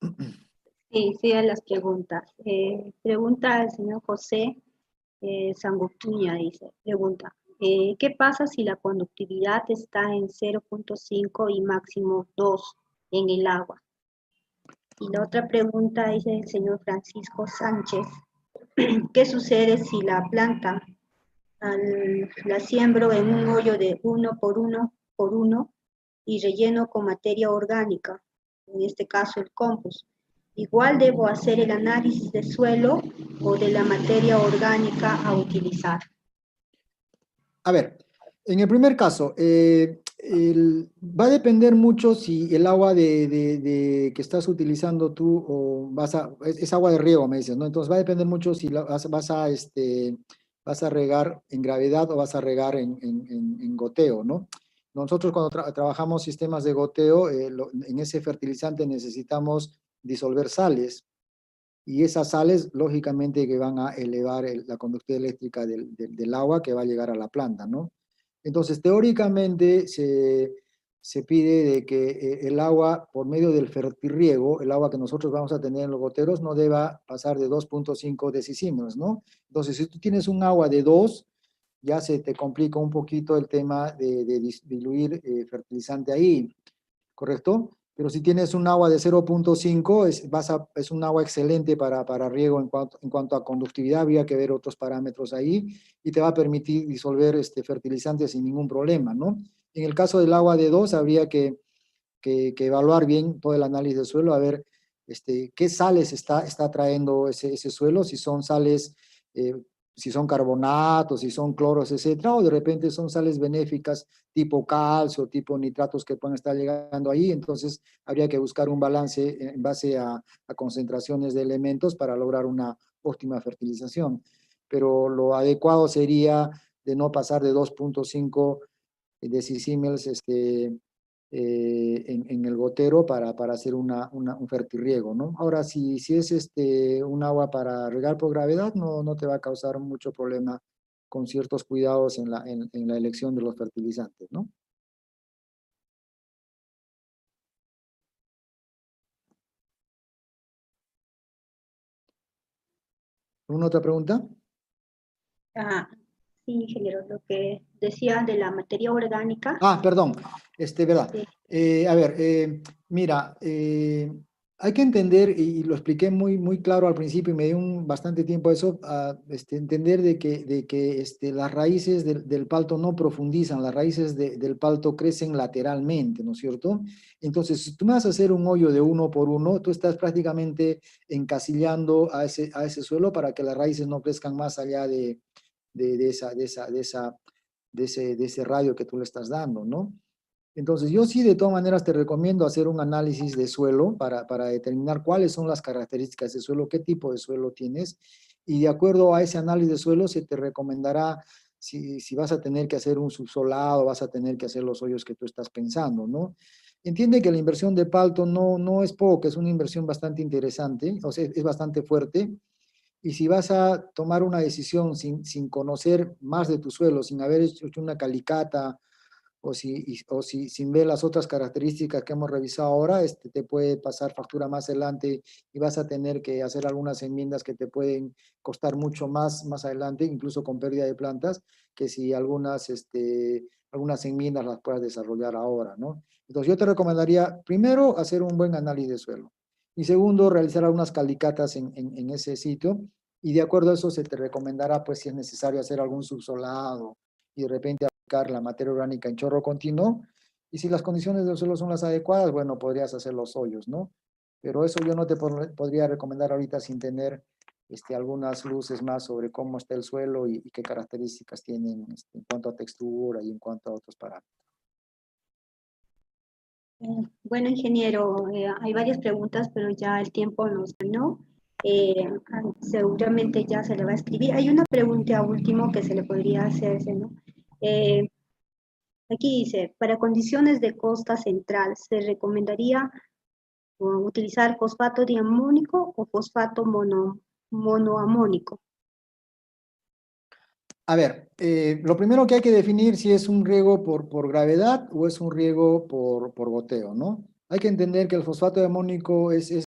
A: Sí, sí, a las preguntas. Pregunta el señor José Sangustuña, pregunta, ¿qué pasa si la conductividad está en 0.5 y máximo 2 en el agua? Y la otra pregunta es el señor Francisco Sánchez, ¿qué sucede si la planta la siembro en un hoyo de 1 por 1 por 1 y relleno con materia orgánica, en este caso el compost? Igual debo hacer el análisis de suelo o de la materia orgánica a utilizar.
B: A ver, en el primer caso, va a depender mucho si el agua que estás utilizando tú o es agua de riego, me dices, ¿no? Entonces va a depender mucho si vas a regar en gravedad o vas a regar en goteo, ¿no? Nosotros cuando trabajamos sistemas de goteo, en ese fertilizante necesitamos disolver sales, y esas sales, lógicamente, que van a elevar la conductividad eléctrica del agua que va a llegar a la planta, ¿no? Entonces, teóricamente, se pide de que el agua, por medio del fertirriego, el agua que nosotros vamos a tener en los goteros, no deba pasar de 2.5 decisímetros, ¿no? Entonces, si tú tienes un agua de 2, ya se te complica un poquito el tema de diluir fertilizante ahí, ¿correcto? Pero si tienes un agua de 0.5, es un agua excelente para riego en cuanto a conductividad. Habría que ver otros parámetros ahí y te va a permitir disolver fertilizantes sin ningún problema, ¿no? En el caso del agua de 2, habría que evaluar bien todo el análisis del suelo, a ver qué sales está trayendo ese suelo, si son sales, si son carbonatos, si son cloros, etcétera, o de repente son sales benéficas tipo calcio, tipo nitratos que puedan estar llegando ahí. Entonces habría que buscar un balance en base a concentraciones de elementos para lograr una óptima fertilización. Pero lo adecuado sería de no pasar de 2.5 decisímeles en el gotero para hacer un fertirriego, ¿no? Ahora, si es un agua para regar por gravedad, no te va a causar mucho problema con ciertos cuidados en la elección de los fertilizantes, ¿no? ¿Alguna otra pregunta?
A: Sí, ingeniero, lo que decía de la materia orgánica.
B: Perdón, verdad.
A: Sí.
B: A ver, mira, hay que entender, y lo expliqué muy claro al principio y me dio bastante tiempo a eso, entender de que las raíces del palto no profundizan, las raíces del palto crecen lateralmente, ¿no es cierto? Entonces, si tú me vas a hacer un hoyo de 1 por 1, tú estás prácticamente encasillando a ese suelo para que las raíces no crezcan más allá de ese radio que tú le estás dando, ¿no? Entonces, yo sí, de todas maneras, te recomiendo hacer un análisis de suelo para determinar cuáles son las características de suelo, qué tipo de suelo tienes, y de acuerdo a ese análisis de suelo se te recomendará si vas a tener que hacer un subsolado, vas a tener que hacer los hoyos que tú estás pensando, ¿no? Entiende que la inversión de palto no es poca, es una inversión bastante interesante, o sea, es bastante fuerte. Y si vas a tomar una decisión sin conocer más de tu suelo, sin haber hecho una calicata o sin ver las otras características que hemos revisado ahora, te puede pasar factura más adelante y vas a tener que hacer algunas enmiendas que te pueden costar mucho más adelante, incluso con pérdida de plantas, que si algunas enmiendas las puedas desarrollar ahora, ¿no? Entonces yo te recomendaría primero hacer un buen análisis de suelo y segundo realizar algunas calicatas en ese sitio, y de acuerdo a eso se te recomendará pues si es necesario hacer algún subsolado y de repente aplicar la materia orgánica en chorro continuo, y si las condiciones del suelo son las adecuadas, bueno, podrías hacer los hoyos, ¿no? Pero eso yo no te podría recomendar ahorita sin tener algunas luces más sobre cómo está el suelo y qué características tienen en cuanto a textura y en cuanto a otros parámetros.
A: Bueno, ingeniero, hay varias preguntas, pero ya el tiempo nos ganó. Seguramente ya se le va a escribir. Hay una pregunta último que se le podría hacer, ¿no? Aquí dice, para condiciones de costa central, se recomendaría utilizar fosfato diamónico o fosfato monoamónico.
B: A ver, lo primero que hay que definir si es un riego por gravedad o es un riego por goteo, ¿no? Hay que entender que el fosfato de amónico es